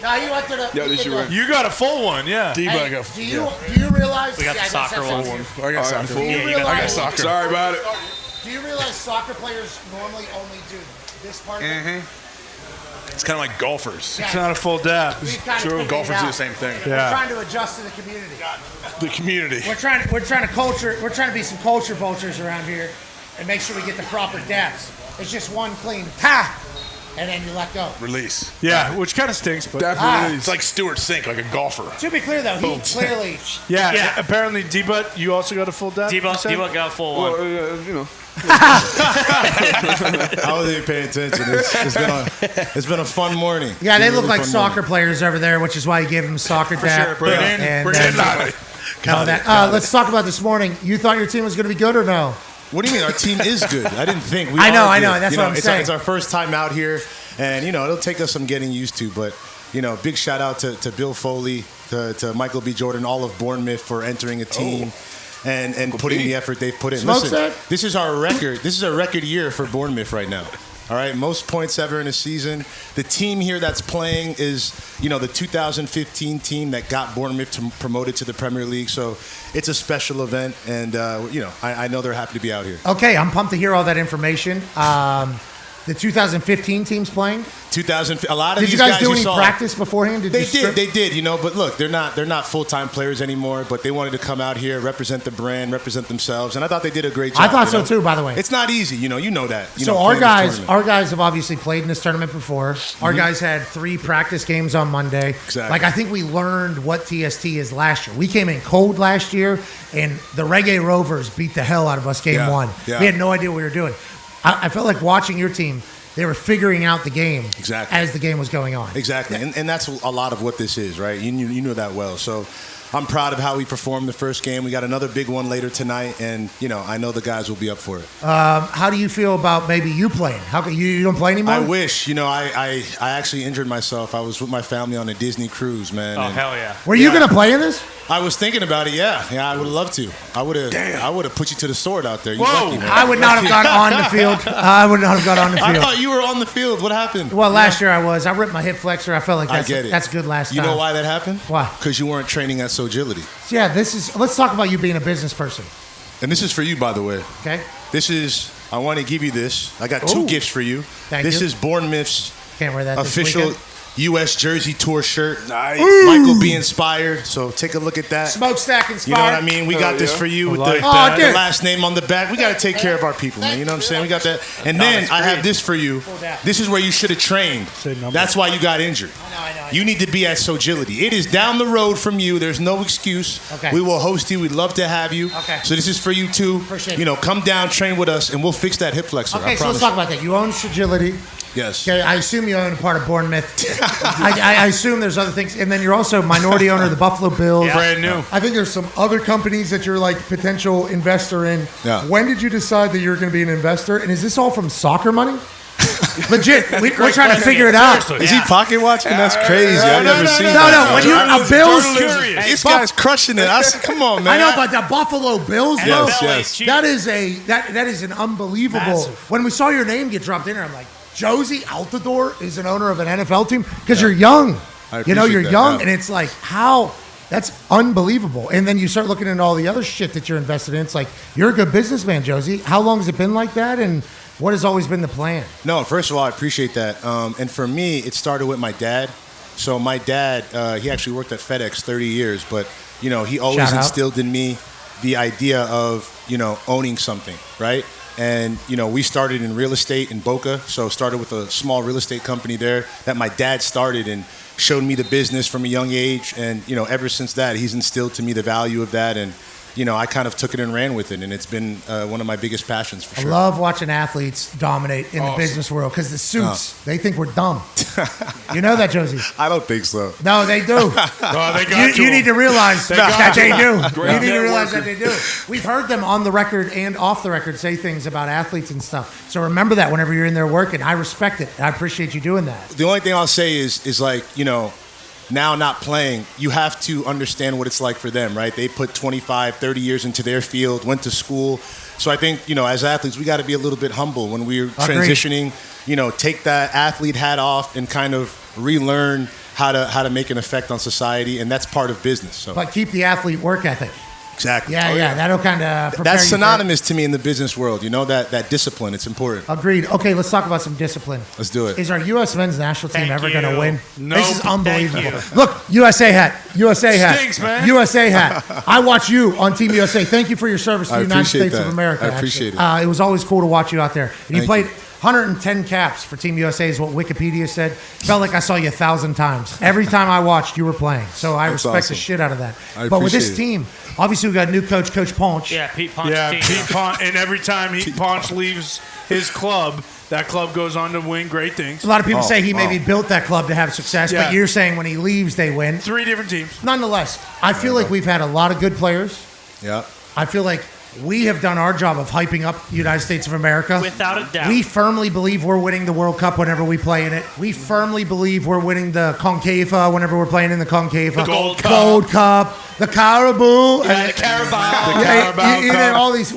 Now you went to the. Yeah, this your You got a full one, yeah. Hey, do you realize? We got the soccer one. I got soccer. Do you you realize, I got soccer. Sorry about it. Do you realize soccer players normally only do this part of it? It's kind of like golfers. Yeah. It's not a full dap. We've kind of True, figured golfers it do out. the same thing. We're Yeah. trying to adjust to the community. The community. We're trying to culture. We're trying to be some culture vultures around here, and make sure we get the proper daps. It's just one clean pa, and then you let go. Release. Yeah, which kind of stinks, but Definitely. It's like Stuart Sink, like a golfer. To be clear though, he clearly. yeah. Apparently, D-Butt, you also got a full dap. D-Buck got a full one. Well, you know. I wasn't even paying attention. It's been a fun morning. Yeah, they It's been a look really like fun soccer morning. players over there, which is why you gave them soccer dap. Bring it in. And, Bring it in. let's talk about this morning. You thought your team was going to be good or no? What do you mean? Our team is good. I didn't think. I know. Good. That's what I'm saying. It's our first time out here, and it'll take us some getting used to. But big shout out to Bill Foley, to Michael B. Jordan, all of Bournemouth for entering a team. And putting the effort they've put in. Listen, this is our record. This is a record year for Bournemouth right now. All right, most points ever in a season. The team here that's playing is, the 2015 team that got Bournemouth promoted to the Premier League. So it's a special event, and I know they're happy to be out here. Okay, I'm pumped to hear all that information. the 2015 teams playing? 2000. A lot of Did these you guys guys do any saw, practice beforehand? They did. You know, but look, they're not full-time players anymore. But they wanted to come out here, represent the brand, represent themselves, and I thought they did a great job. I thought so too. By the way, it's not easy. You know that. So our guys have obviously played in this tournament before. Our guys had 3 practice games on Monday. Exactly. Like I think we learned what TST is last year. We came in cold last year, and the Reggae Rovers beat the hell out of us game 1. Yeah. We had no idea what we were doing. I felt like watching your team. They were figuring out the game as the game was going on. Exactly, and that's a lot of what this is, right? You know that well. So I'm proud of how we performed the first game. We got another big one later tonight, and I know the guys will be up for it. How do you feel about maybe you playing? How can you don't play anymore? I wish. I actually injured myself. I was with my family on a Disney cruise, man. Oh, hell yeah. Were you going to play in this? I was thinking about it. Yeah, I would love to. I would have put you to the sword out there. You lucky, man. I would not have gone on the field. I would not have gone on the field. I thought you were on the field. What happened? Well, last year I was. I ripped my hip flexor. I felt like that's good last time. You know why that happened? Why? Because you weren't training at Agility. Yeah, let's talk about you being a business person. And this is for you, by the way. Okay. I want to give you this. I got 2 gifts for you. Thank you. This is Bournemouth's Can't wear that official this U.S. Jersey Tour shirt. Nice. Michael B. inspired. So take a look at that. Smokestack inspired. You know what I mean? We got this for you with the last name on the back. We got to take care of our people, man. You know what I'm saying? We got that. And then I have this for you. This is where you should have trained. That's why you got injured. I know. You need to be at Agility. It is down the road from you. There's no excuse. Okay. We will host you. We'd love to have you. Okay. So this is for you too. Appreciate it. Come down, train with us, and we'll fix that hip flexor. Okay, so let's talk about that. You own Agility. Yes. Okay, I assume you own a part of Bournemouth. I assume there's other things. And then you're also minority owner of the Buffalo Bills. Yeah. Brand new. I think there's some other companies that you're like potential investor in. Yeah. When did you decide that you're going to be an investor? And is this all from soccer money? Legit. We're trying to figure it out. Is he pocket watching? That's crazy. I've never seen that. No. When you're a Bills, this guy's crushing it. Come on, man. I know, but the Buffalo Bills, bro. Yes. That is an unbelievable. Massive. When we saw your name get dropped in there, I'm like, Jozy Altidore is an owner of an NFL team because you're young. You're young, and it's like how. That's unbelievable. And then you start looking at all the other shit that you're invested in. It's like you're a good businessman, Jozy. How long has it been like that? And what has always been the plan? No, first of all, I appreciate that. And for me, it started with my dad. So my dad, he actually worked at FedEx 30 years, but he always instilled in me the idea of owning something, right? And we started in real estate in Boca. So started with a small real estate company there that my dad started and showed me the business from a young age. And ever since that, he's instilled to me the value of that. And I kind of took it and ran with it, and it's been one of my biggest passions for sure. I love watching athletes dominate in the business world because the suits, they think we're dumb. You know that, Jozy? I don't think so. No, they do. You need to realize that they do. You need to realize that they do. We've heard them on the record and off the record say things about athletes and stuff. So remember that whenever you're in there working. I respect it. I appreciate you doing that. The only thing I'll say is like, now not playing, you have to understand what it's like for them, right? They put 25, 30 years into their field, went to school. So I think, as athletes, we got to be a little bit humble when we're transitioning, take that athlete hat off and kind of relearn how to make an effect on society. And that's part of business. So. But keep the athlete work ethic. Exactly. Yeah. That'll kind of prepare That's you synonymous to me in the business world. That discipline. It's important. Agreed. Okay, let's talk about some discipline. Let's do it. Is our U.S. men's national team ever going to win? Nope. This is unbelievable. Look, USA hat. Stinks, man. USA hat. I watch you on Team USA. Thank you for your service to the United States of America. I appreciate it. It was always cool to watch you out there. And you played 110 caps for Team USA is what Wikipedia said. Felt like I saw you 1,000 times. Every time I watched, you were playing. So I respect the shit out of that. But with this team, obviously we got a new coach, Coach Ponch. Yeah, Pete Ponch. Pete Ponch. And every time Ponch leaves his club, that club goes on to win great things. A lot of people say he maybe built that club to have success, but you're saying when he leaves, they win. 3 different teams. Nonetheless, I feel like we've had a lot of good players. Yeah. I feel like we have done our job of hyping up the United States of America. Without a doubt. We firmly believe we're winning the World Cup whenever we play in it. We firmly believe we're winning the CONCAFA whenever we're playing in the CONCAFA. The Gold Cup. The Caribou. Yeah, the Carabao. The Carabao Cup. All these.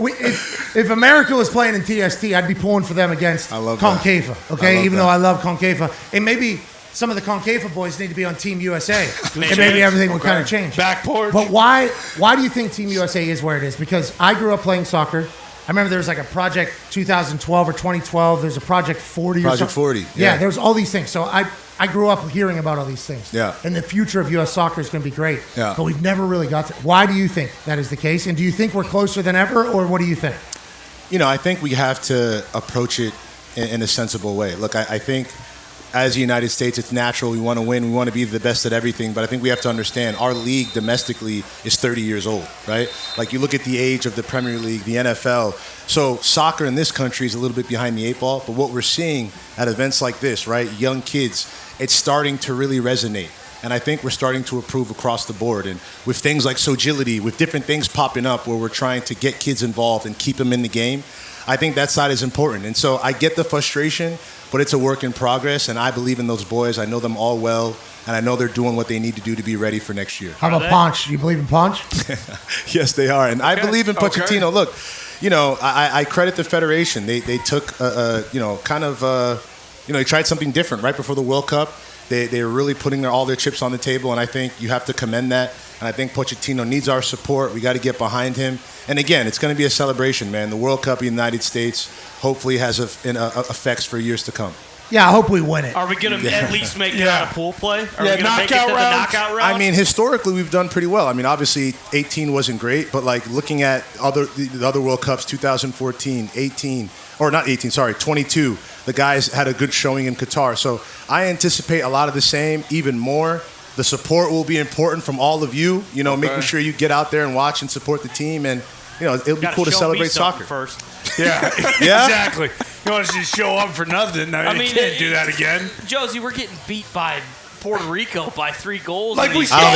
If America was playing in TST, I'd be pulling for them against CONCAFA. Okay, even though I love CONCAFA. And maybe some of the CONCAFA boys need to be on Team USA. And maybe everything would kind of change. Back porch. But why do you think Team USA is where it is? Because I grew up playing soccer. I remember there was like a Project 2012 or 2012. There's a Project 40 or something. Project 40. Yeah, there was all these things. So I grew up hearing about all these things. Yeah. And the future of U.S. soccer is going to be great. Yeah. But we've never really got to. Why do you think that is the case? And do you think we're closer than ever, or what do you think? I think we have to approach it in a sensible way. Look, I think as the United States, it's natural. We want to win. We want to be the best at everything. But I think we have to understand our league domestically is 30 years old, right? Like you look at the age of the Premier League, the NFL. So soccer in this country is a little bit behind the eight ball. But what we're seeing at events like this, right, young kids, it's starting to really resonate. And I think we're starting to improve across the board. And with things like Sogility, with different things popping up where we're trying to get kids involved and keep them in the game, I think that side is important. And so I get the frustration, but it's a work in progress. And I believe in those boys. I know them all well. And I know they're doing what they need to do to be ready for next year. How about Ponch? Do you believe in Ponch? Yes, they are. And I believe in Pochettino. Look, I credit the Federation. They took, they tried something different right before the World Cup. They're really putting all their chips on the table, and I think you have to commend that. And I think Pochettino needs our support. We got to get behind him. And again, it's going to be a celebration, man. The World Cup in the United States hopefully has effects for years to come. Yeah, I hope we win it. Are we going to at least make it out of pool play? Are we going to knockout make it to the rounds. knockout round? I mean, historically, we've done pretty well. I mean, obviously, 18 wasn't great, but like looking at the other World Cups, 2014, 18, or not 18, sorry, 22, the guys had a good showing in Qatar. So I anticipate a lot of the same, even more. The support will be important from all of you, making sure you get out there and watch and support the team. And, it'll be cool to celebrate soccer. First. Yeah, Yeah? exactly. You want to just show up for nothing? I mean, you can't do that again. Jozy, we're getting beat by Puerto Rico by 3 goals. Like we I don't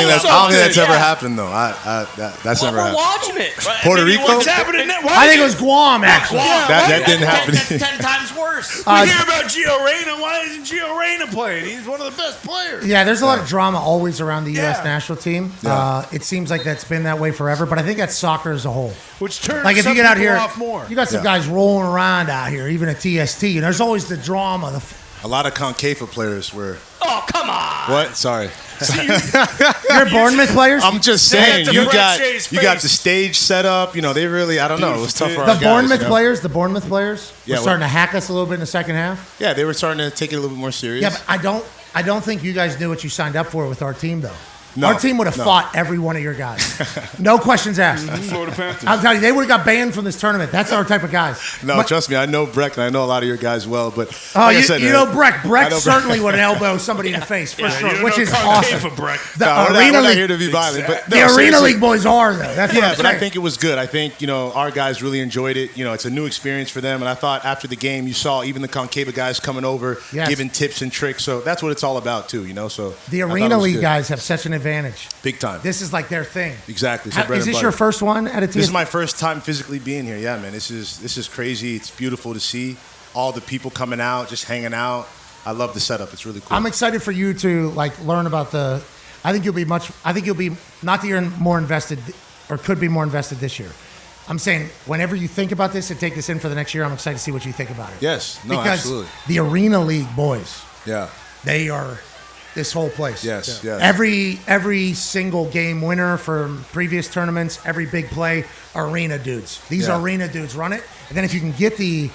think that's ever happened, though. That's never happened. We're watching it. Puerto Rico? What's happening? I think it was Guam, actually. That didn't happen. That's 10 times worse. We hear about Gio Reyna. Why isn't Gio Reyna playing? He's one of the best players. Yeah, there's a lot of drama always around the U.S. national team. Yeah. It seems like that's been that way forever, but I think that's soccer as a whole. Which turns Like if you some get out people here, off more. you got some guys rolling around out here, even at TST, and there's always the drama. A lot of CONCAFA players were. Oh, come on. What? Sorry. You're Bournemouth players? I'm just saying, you got the stage set up. They really, I don't know. It was tough for our guys. The Bournemouth players were starting to hack us a little bit in the second half. Yeah, they were starting to take it a little bit more serious. Yeah, but I don't think you guys knew what you signed up for with our team, though. No, our team would have fought every one of your guys. No questions asked. Florida Panthers. I'll tell you, they would have got banned from this tournament. That's our type of guys. No, trust me, I know Breck, and I know a lot of your guys well. But you know Breck. Breck certainly would elbow somebody in the face for sure, which is awesome. The Arena League, not here to be violent, but the Arena League boys are though. That's what I'm but saying. I think it was good. I think our guys really enjoyed it. It's a new experience for them, and I thought after the game, you saw even the Concava guys coming over, giving tips and tricks. So that's what it's all about too. So the Arena League guys have such an advantage. Big time. This is like their thing. Exactly. Is this your first one at a TST? This is my first time physically being here. Yeah, man. This is crazy. It's beautiful to see all the people coming out, just hanging out. I love the setup. It's really cool. I'm excited for you to learn about I think you'll be not that you're more invested or could be more invested this year. I'm saying whenever you think about this and take this in for the next year, I'm excited to see what you think about it. Yes. No, because absolutely. The Arena League boys. Yeah. They are this whole place. Yes. Every single game winner from previous tournaments, every big play, Arena dudes. These Arena dudes run it. And then if you can get the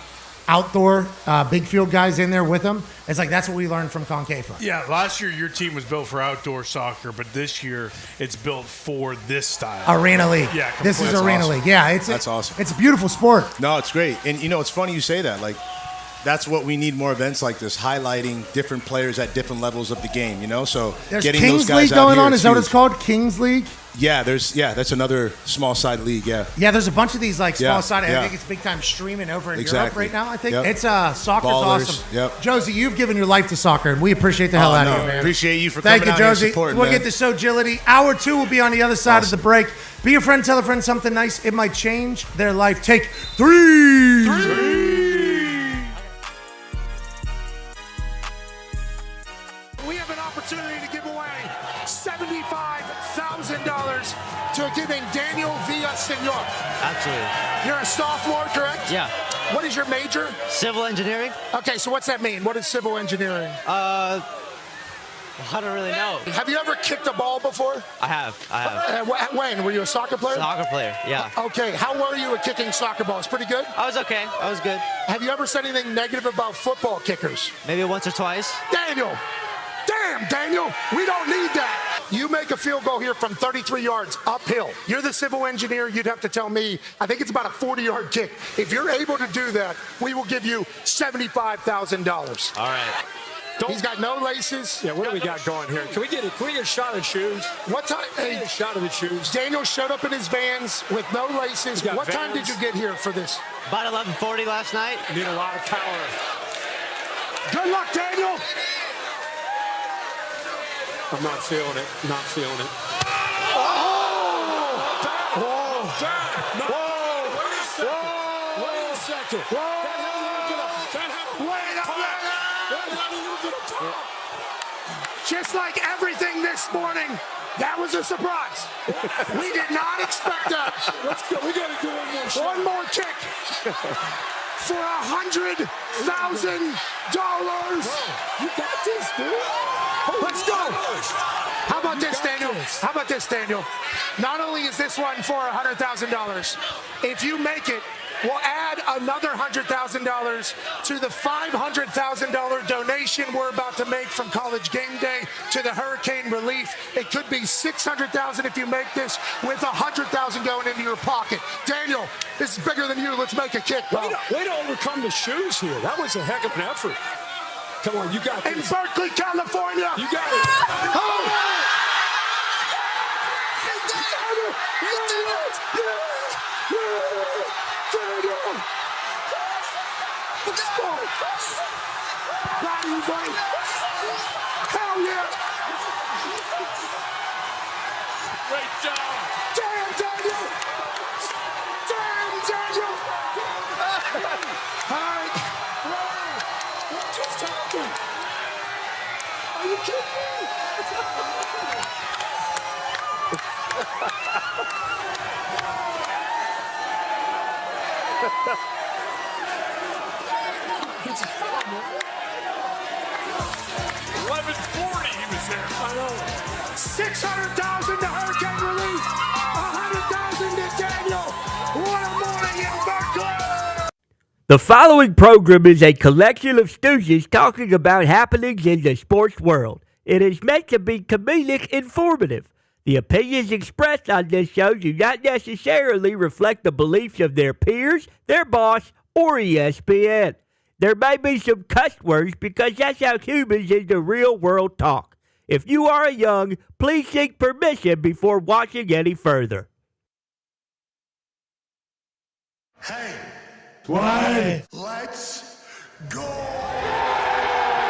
outdoor big field guys in there with them, it's like that's what we learned from CONCAFA. Yeah, last year your team was built for outdoor soccer, but this year it's built for this style. Arena League. Yeah, this is That's Arena awesome. League. Yeah, that's awesome. It's a beautiful sport. No, it's great. And it's funny you say that. That's what we need, more events like this, highlighting different players at different levels of the game, So there's getting Kings those guys League out going here on. Is that what it's huge. called? Kings League? Yeah, that's another small side league, yeah. Yeah, there's a bunch of these small side. Yeah. I think it's big time streaming over in Europe Exactly. right now. I think Yep. it's soccer's Ballers. awesome. Yep. Jozy, you've given your life to soccer, and we appreciate the hell out of you, man. Appreciate you for Thank coming you, out Jozy. here and supporting, We'll man. get to Sogility. Hour 2 will be on the other side of the break. Be a friend, tell a friend something nice. It might change their life. Take 3. We have an opportunity to give away $75,000 to a kid named Daniel Villasenor. Absolutely. You're a sophomore, correct? Yeah. What is your major? Civil engineering. Okay, so what's that mean? What is civil engineering? I don't really know. Have you ever kicked a ball before? I have. When? Were you a soccer player? Soccer player, yeah. Okay, how were you at kicking soccer balls? Pretty good? I was okay. I was good. Have you ever said anything negative about football kickers? Maybe once or twice. Daniel! Damn, Daniel! We don't need that! You make a field goal here from 33 yards uphill. You're the civil engineer. You'd have to tell me, I think it's about a 40-yard kick. If you're able to do that, we will give you $75,000. All right. He's got no laces. Yeah, what do we got going here? Can we get a shot of shoes? What time? Hey, a shot of the shoes. Daniel showed up in his Vans with no laces. What time did you get here for this? About 11:40 last night. Need a lot of power. Good luck, Daniel. I'm not feeling it. Not feeling it. Wait a second. Just like everything this morning, that was a surprise. We did not expect that. Let's go. We got to do one more shot. One more kick for $100,000. You got this, dude. Let's go. How about this, Daniel? How about this, Daniel? Not only is this one for $100,000, if you make it, we'll add another $100,000 to the $500,000 donation we're about to make from College Game Day to the hurricane relief. It could be $600,000 if you make this, with $100,000 going into your pocket. Daniel, this is bigger than you. Let's make a kick, bro. Way to overcome the shoes here. That was a heck of an effort. Come on, you got this. In Berkeley, California. You got it. Oh! Hell yeah! Great job! Damn, Daniel! Damn, Daniel! All right. What just happened? Are you kidding me? It's fun, man. 11:40 he was there. I know. $600,000 to hurricane relief. $100,000 to Daniel. What a morning in Berkeley. The following program is a collection of stooges talking about happenings in the sports world. It is meant to be comedic informative. The opinions expressed on this show do not necessarily reflect the beliefs of their peers, their boss, or ESPN. There may be some cuss words because that's how humans in the real world talk. If you are young, please seek permission before watching any further. Hey. Why? Let's go.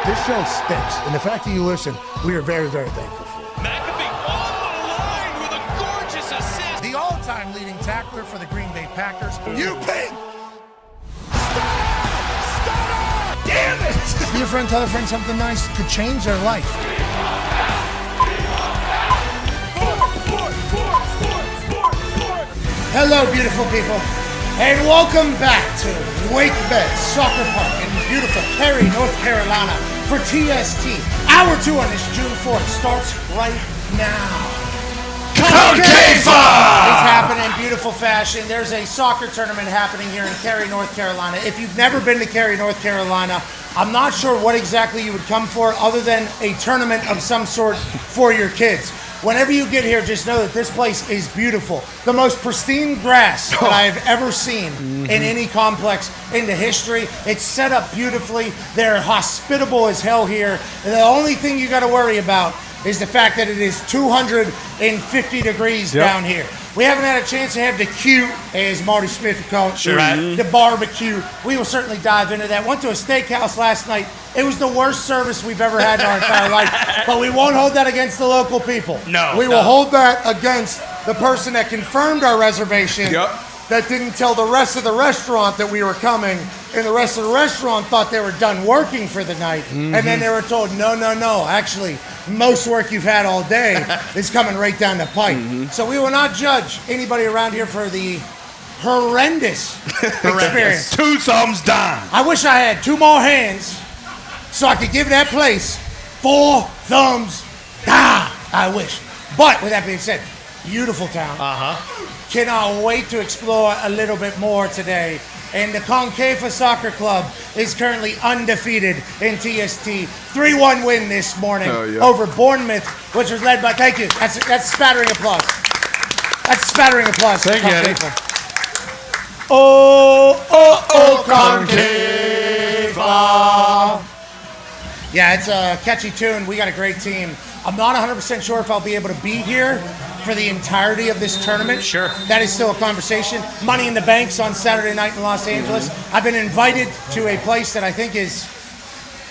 This show stinks, and the fact that you listen, we are very, very thankful for. McAfee on the line with a gorgeous assist. The all-time leading tackler for the Green Bay Packers. You pig! Damn it! Be a friend, tell a friend something nice could change their life. Hello, beautiful people, and welcome back to WakeBed Soccer Park in beautiful Cary, North Carolina for TST. Hour 2 on this June 4th starts right now. CONCAFA! It's happening in beautiful fashion. There's a soccer tournament happening here in Cary, North Carolina. If you've never been to Cary, North Carolina, I'm not sure what exactly you would come for other than a tournament of some sort for your kids. Whenever you get here, just know that this place is beautiful. The most pristine grass that I have ever seen in any complex in the history. It's set up beautifully. They're hospitable as hell here. And the only thing you got to worry about is the fact that it is 250 degrees down here. We haven't had a chance to have the Q, as Marty Smith would call it, the barbecue. We will certainly dive into that. Went to a steakhouse last night. It was the worst service we've ever had in our entire life. But we won't hold that against the local people. We will hold that against the person that confirmed our reservation that didn't tell the rest of the restaurant that we were coming, and the rest of the restaurant thought they were done working for the night. And then they were told, no. Actually, most work you've had all day is coming right down the pipe. So we will not judge anybody around here for the horrendous experience. 2 thumbs down. I wish I had 2 more hands so I could give that place 4 thumbs down. I wish. But with that being said, beautiful town. Cannot wait to explore a little bit more today. And the CONCAFA Soccer Club is currently undefeated in TST. 3-1 win this morning over Bournemouth, which was led by, thank you, that's spattering applause. That's spattering applause. Thank you, Eddie. CONCAFA. Yeah, it's a catchy tune. We got a great team. I'm not 100% sure if I'll be able to be here for the entirety of this tournament. Sure. That is still a conversation. Money in the Bank's on Saturday night in Los Angeles. I've been invited to a place that I think is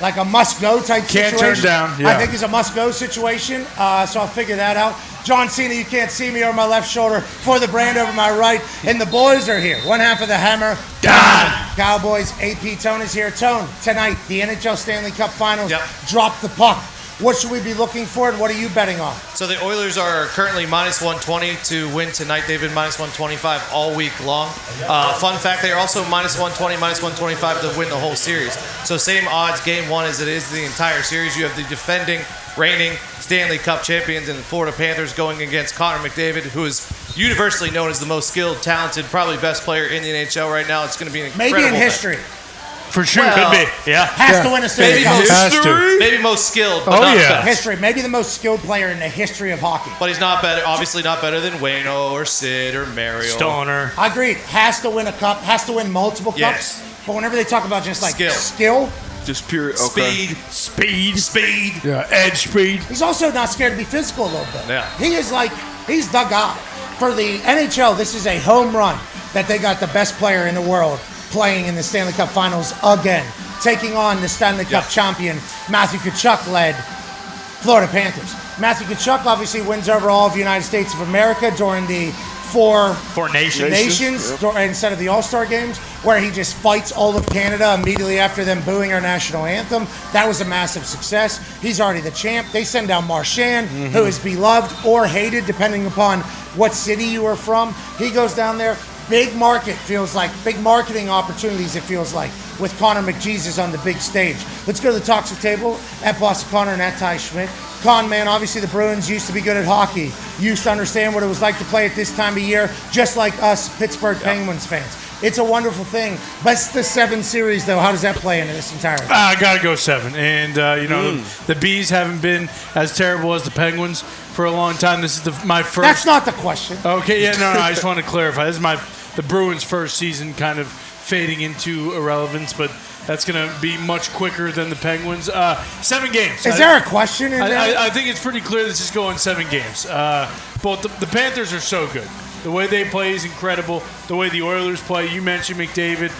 like a must-go type situation. Can't turn down, yeah. I think it's a must-go situation, so I'll figure that out. John Cena, you can't see me over my left shoulder. For the Brand over my right. And the boys are here. One half of the Hammer, Dahn. Cowboys, AP Tone is here. Tone, tonight, the NHL Stanley Cup Finals. Drop the puck. What should we be looking for, and what are you betting on? So the Oilers are currently minus 120 to win tonight. They've been minus 125 all week long. Fun fact, they are also minus 120, minus 125 to win the whole series. So same odds game one as it is the entire series. You have the defending, reigning Stanley Cup champions and the Florida Panthers going against Connor McDavid, who is universally known as the most skilled, talented, probably best player in the NHL right now. It's going to be an incredible Maybe in history. For sure. Well, could be. Yeah. Has to win a Stanley Cup. Maybe most skilled, but not best. History. Maybe the most skilled player in the history of hockey. But he's not better. Obviously not better than Wayno or Sid or Mario. Stoner. I agree. Has to win a cup. Has to win multiple cups. Yes. But whenever they talk about just like skill just pure speed. Yeah, edge speed. He's also not scared to be physical a little bit. Yeah. He is like, he's the guy. For the NHL, this is a home run that they got the best player in the world playing in the Stanley Cup Finals again, taking on the Stanley Cup champion, Matthew Tkachuk-led Florida Panthers. Matthew Tkachuk obviously wins over all of the United States of America during the four nations instead of the All-Star games, where he just fights all of Canada immediately after them booing our national anthem. That was a massive success. He's already the champ. They send down Marchand, who is beloved or hated depending upon what city you are from. He goes down there. Big market feels like, big marketing opportunities it feels like, with Connor McJesus on the big stage. Let's go to the toxic table at Boston Connor and at Ty Schmidt. Con, man, obviously the Bruins used to be good at hockey, used to understand what it was like to play at this time of year, just like us Pittsburgh Penguins fans. It's a wonderful thing. Best of 7 series, though. How does that play into this entire thing? I got to go 7. And, the Bees haven't been as terrible as the Penguins for a long time. This is my first. That's not the question. Okay, yeah, no, I just want to clarify. This is the Bruins' first season kind of fading into irrelevance, but that's going to be much quicker than the Penguins. 7 games. Is there a question in there? I think it's pretty clear this is going 7 games. Both the Panthers are so good. The way they play is incredible. The way the Oilers play, you mentioned McDavid,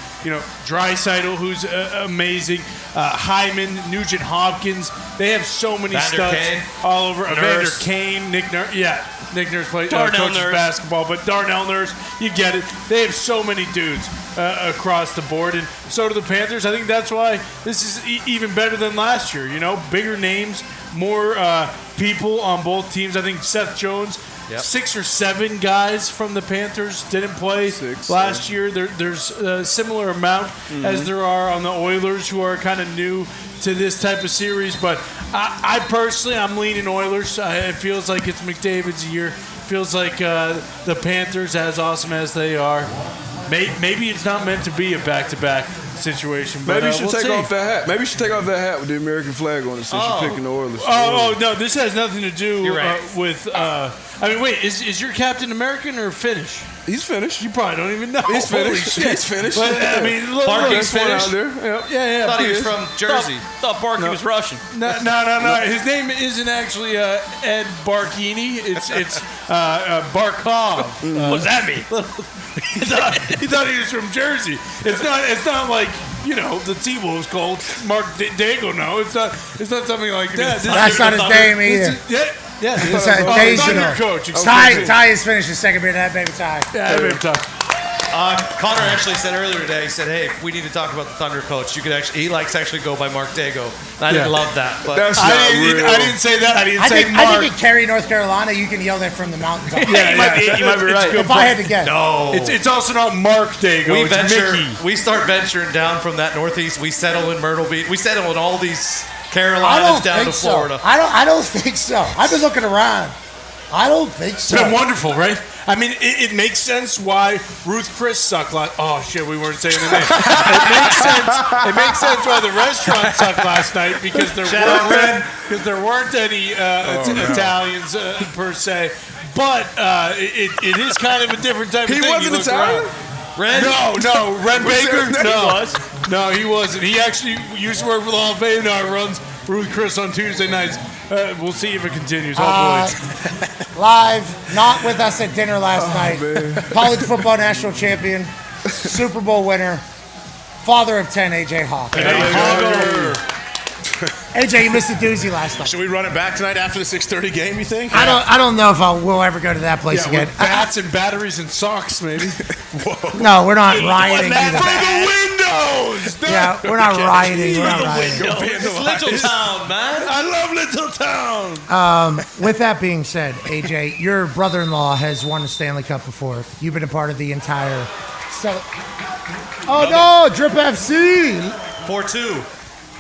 Draisaitl, who's amazing. Hyman, Nugent Hopkins. They have so many studs all over. Evander Kane, Nick Nurse. Yeah, Nick Nurse coaches basketball, but Darnell Nurse, you get it. They have so many dudes across the board, and so do the Panthers. I think that's why this is even better than last year. Bigger names, more people on both teams. I think Seth Jones. 6 or 7 guys from the Panthers didn't play last year. There's a similar amount as there are on the Oilers, who are kind of new to this type of series. But I personally, I'm leaning Oilers. It feels like it's McDavid's year. Feels like the Panthers, as awesome as they are, maybe it's not meant to be a back-to-back situation. But maybe you should take off that hat. Maybe you should take off that hat with the American flag on it since you're picking the Oilers. Oh, no, this has nothing to do with... wait, is your captain American or Finnish? He's Finnish. You probably don't even know. He's Finnish. He's Finnish. But, Barkley's Finnish. out there. Yeah. Thought he was from Jersey. Thought Barkley was Russian. No. His name isn't actually Ed Barkini. It's Barkov. What does that mean? He thought he was from Jersey. It's not like the T-Wolves called Mark Dago. No, it's not something like that. That's not his name either. It's Thunder coach. Ty is finished his second beer. That baby Ty. Yeah, baby Ty. Connor actually said earlier today, he said, hey, if we need to talk about the Thunder coach, he likes to actually go by Mark Dago. And I didn't love that. But That's not real. I didn't say that. I didn't say Mark. I think in Cary, North Carolina, you can yell that from the mountaintop. You might be right. If I had to guess. No. It's also not Mark Dago. It's Mickey. We start venturing down from that northeast. We settle in Myrtle Beach. We settle in all these Carolina's down to Florida. I don't think so. I've been looking around. I don't think so. It's been wonderful, right? I mean, it makes sense why Ruth Chris sucked last. Oh shit, we weren't saying the name. It makes sense why the restaurant sucked last night because there weren't any Italians per se. But it is kind of a different type of thing. He wasn't Italian? Ren? No. Ren Baker? No, he wasn't. He actually used to work for the Hall of Fame. Now he runs Ruth Chris on Tuesday nights. We'll see if it continues. Hopefully. Live, not with us at dinner last night. Man. College football national champion, Super Bowl winner, father of 10, AJ Hawk. AJ, you missed a doozy last night. Should we run it back tonight after the 6:30 game, you think? I don't know if we'll ever go to that place again. With bats and batteries and socks, maybe. No, we're not rioting. For the windows! Yeah, we're not rioting. We're not rioting. It's Little Town, man. I love Little Town. With that being said, AJ, your brother-in-law has won the Stanley Cup before. You've been a part of the entire... Oh, no! Drip FC! 4-2.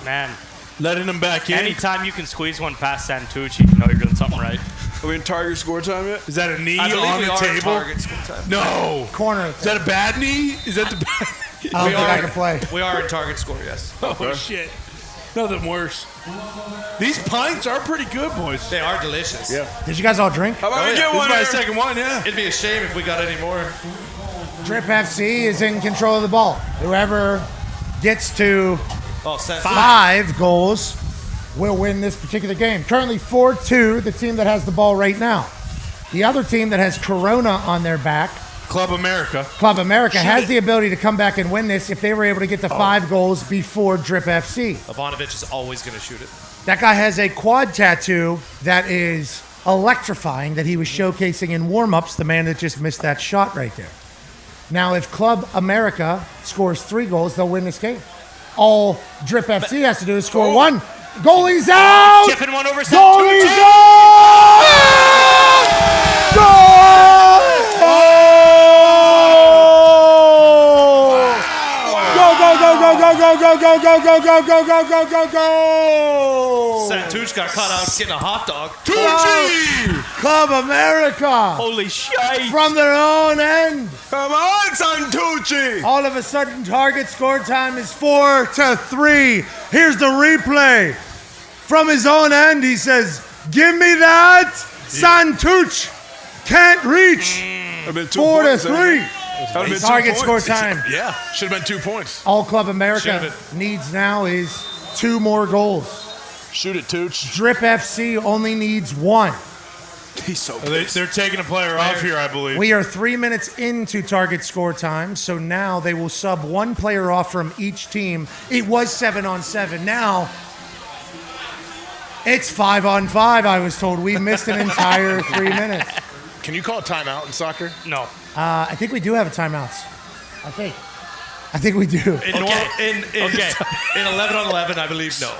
Man. Letting them back in. Anytime you can squeeze one past Santucci, you know you're doing something right. Are we in target score time yet? Is that a knee I believe on we the are in table? target score time. No. Corner. Is that a bad knee? Is that the bad? I don't think I can play. We are in target score, yes. Oh, shit. Nothing worse. These pints are pretty good, boys. They are delicious. Yeah. Did you guys all drink? How about we get This one is my here? second one, yeah. It'd be a shame if we got any more. Drip FC is in control of the ball. Whoever gets to 5 goals will win this particular game. Currently 4-2, the team that has the ball right now. The other team that has Corona on their back, Club America, has the ability to come back and win this if they were able to get to 5 goals before Drip FC. Ivanovic is always going to shoot it. That guy has a quad tattoo that is electrifying that he was showcasing in warm-ups, the man that just missed that shot right there. Now, if Club America scores 3 goals, they'll win this game. All Drip FC has to do is score 1. Goalie's out! Chipping one over Goalie's out! Goal! Go! Santucci got caught out getting a hot dog. Club America! Holy shit! From their own end. Come on, Santucci! All of a sudden, target score time is 4-3. Here's the replay. From his own end, he says, "Give me that." Santucci can't reach. 4-3. Target score time. Yeah, should have been 2 points. All Club America needs now is 2 more goals. Shoot it, Tooch. Drip FC only needs 1. He's so They're taking a player off here, I believe. We are 3 minutes into target score time, so now they will sub 1 player off from each team. It was 7-on-7. Now it's 5-on-5, I was told. We missed an entire 3 minutes. Can you call a timeout in soccer? No. I think we do have a timeouts. I think we do. In 11-on-11, I believe no.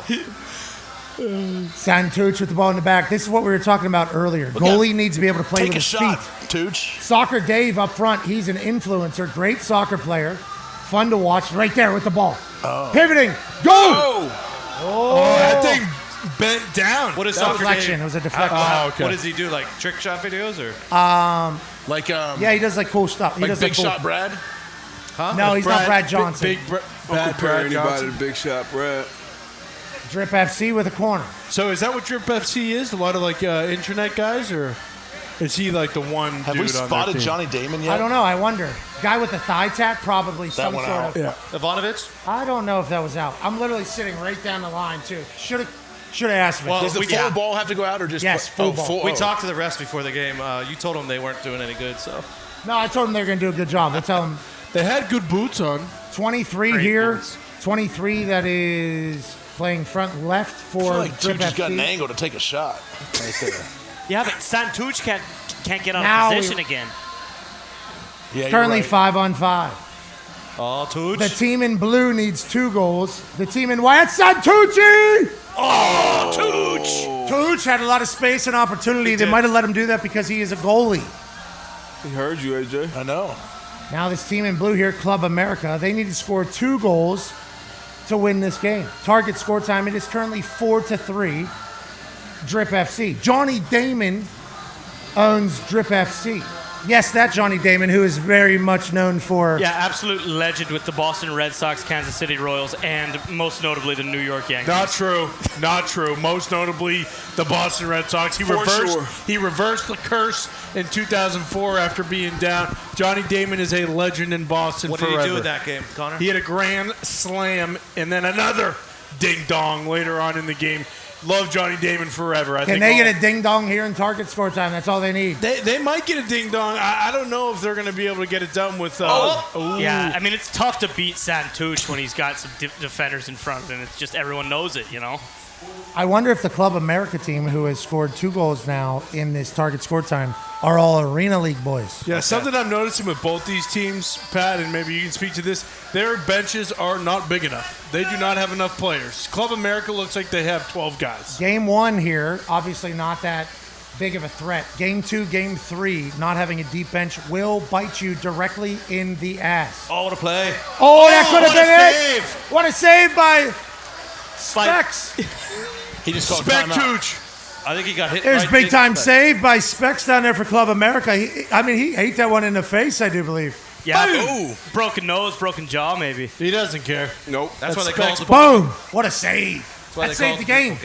Santucci with the ball in the back. This is what we were talking about earlier. Goalie needs to be able to play with his feet. Tooch. Soccer Dave up front. He's an influencer. Great soccer player. Fun to watch. Right there with the ball. Pivoting. Go! Oh, that thing bent down. What is That soccer deflection. Dave? It was a deflection. What does he do? Like trick shot videos or? Yeah, he does like cool stuff. He Like does Big cool. Shot Brad? Huh? No, he's not Brad Johnson. Big Bad anybody to Big Shot Brad. Drip FC with a corner. So is that what Drip FC is? A lot of like internet guys, or is he like the one Have dude we on their spotted team? Johnny Damon yet? I don't know. I wonder. Guy with the thigh tap, probably some went sort out. of. Yeah. Ivanovic? I don't know if that was out. I'm literally sitting right down the line too. Should have asked me. Well, Does the full ball have to go out or just Yes, full ball. We talked to the refs before the game. You told them they weren't doing any good, so. No, I told them they were going to do a good job. I tell them They had good boots on. 23 Great here. boots. 23 that is playing front left I for feel like Drip Tooch got an FC. angle to take a shot. Right there. Yeah, but Santucci can't get out Now of we- position again. Yeah, you're Currently right. 5-on-5. Oh, Tooch. The team in blue needs 2 goals. The team in white, Santucci! Oh, Tooch! Tooch had a lot of space and opportunity. They might have let him do that because he is a goalie. He heard you, AJ. I know. Now this team in blue here, Club America, they need to score 2 goals to win this game. Target score time, it is currently 4-3. Drip FC. Johnny Damon owns Drip FC. Yes, that Johnny Damon, who is very much known for... Yeah, absolute legend with the Boston Red Sox, Kansas City Royals, and most notably the New York Yankees. Not true. Not true. Most notably the Boston Red Sox. He reversed the curse in 2004 after being down. Johnny Damon is a legend in Boston forever. What did he do in that game, Connor? He had a grand slam and then another ding-dong later on in the game. Love Johnny Damon forever. Can they get a ding-dong here in target score time? That's all they need. They might get a ding-dong. I don't know if they're going to be able to get it done with... Yeah, I mean, it's tough to beat Santucci when he's got some defenders in front of him. It's just everyone knows it, you know? I wonder if the Club America team, who has scored 2 goals now in this target score time, are all Arena League boys. Yeah, something I'm noticing with both these teams, Pat, and maybe you can speak to this, their benches are not big enough. They do not have enough players. Club America looks like they have 12 guys. Game 1 here, obviously not that big of a threat. Game 2, Game 3, not having a deep bench will bite you directly in the ass. Oh, what a play. Oh, that could have been it. What a save by Specs. He just called Spectooch. I think he got hit. There's right big time save by Specs down there for Club America. He ate that one in the face, I do believe. Yeah, broken nose, broken jaw, maybe. He doesn't care. Nope. That's why they call it the boom. What a save. That saved the game.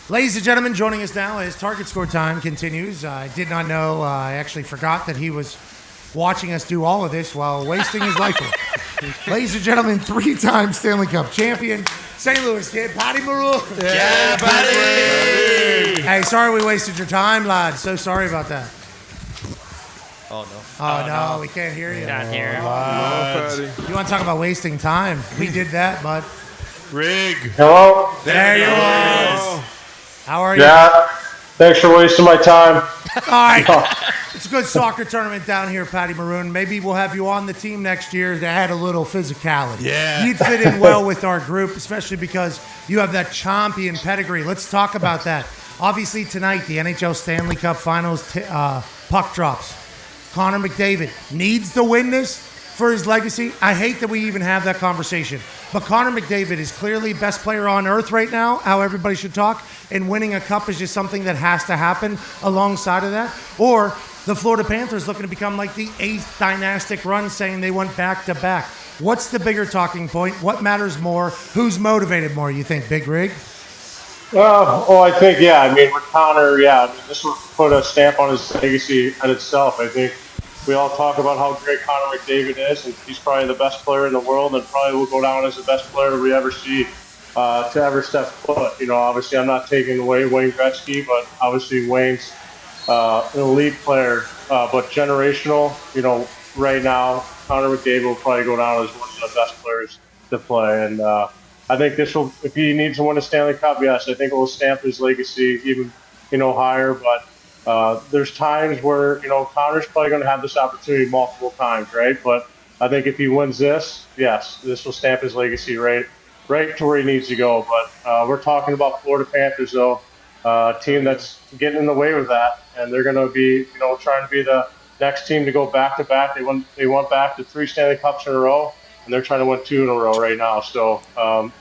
Ladies and gentlemen, joining us now as target score time continues. I did not know. I actually forgot that he was watching us do all of this while wasting his life away. Ladies and gentlemen, 3-time Stanley Cup champion, St. Louis kid, Patty Maroon. Yeah, Patty. Hey, sorry we wasted your time, lads. So sorry about that. Oh, no. Oh, no, we can't hear you. Not here. You want to talk about wasting time? We did that, bud. Rig. Hello? There you are. How are you? Yeah. Thanks for wasting my time. All right. It's a good soccer tournament down here, Patty Maroon. Maybe we'll have you on the team next year to add a little physicality. Yeah. You'd fit in well with our group, especially because you have that champion pedigree. Let's talk about that. Obviously, tonight, the NHL Stanley Cup Finals puck drops. Connor McDavid needs to win this for his legacy. I hate that we even have that conversation. But Connor McDavid is clearly best player on earth right now, how everybody should talk, and winning a cup is just something that has to happen alongside of that. Or the Florida Panthers looking to become like the 8th dynastic run, saying they went back-to-back. What's the bigger talking point? What matters more? Who's motivated more, you think, Big Rig? I think, with Connor, this will put a stamp on his legacy in itself. I think we all talk about how great Connor McDavid is, and he's probably the best player in the world and probably will go down as the best player we ever see to ever step foot. Obviously I'm not taking away Wayne Gretzky, but obviously Wayne's an elite player, but generational. Right now, Connor McDavid will probably go down as one of the best players to play. And I think this will, if he needs to win a Stanley Cup, yes, I think it will stamp his legacy even, higher. But there's times where, Connor's probably going to have this opportunity multiple times, right? But I think if he wins this, yes, this will stamp his legacy right to where he needs to go. But we're talking about Florida Panthers, though, a team that's getting in the way with that. And they're going to be, trying to be the next team to go back-to-back. They went back to 3 Stanley Cups in a row, and they're trying to win 2 in a row right now. So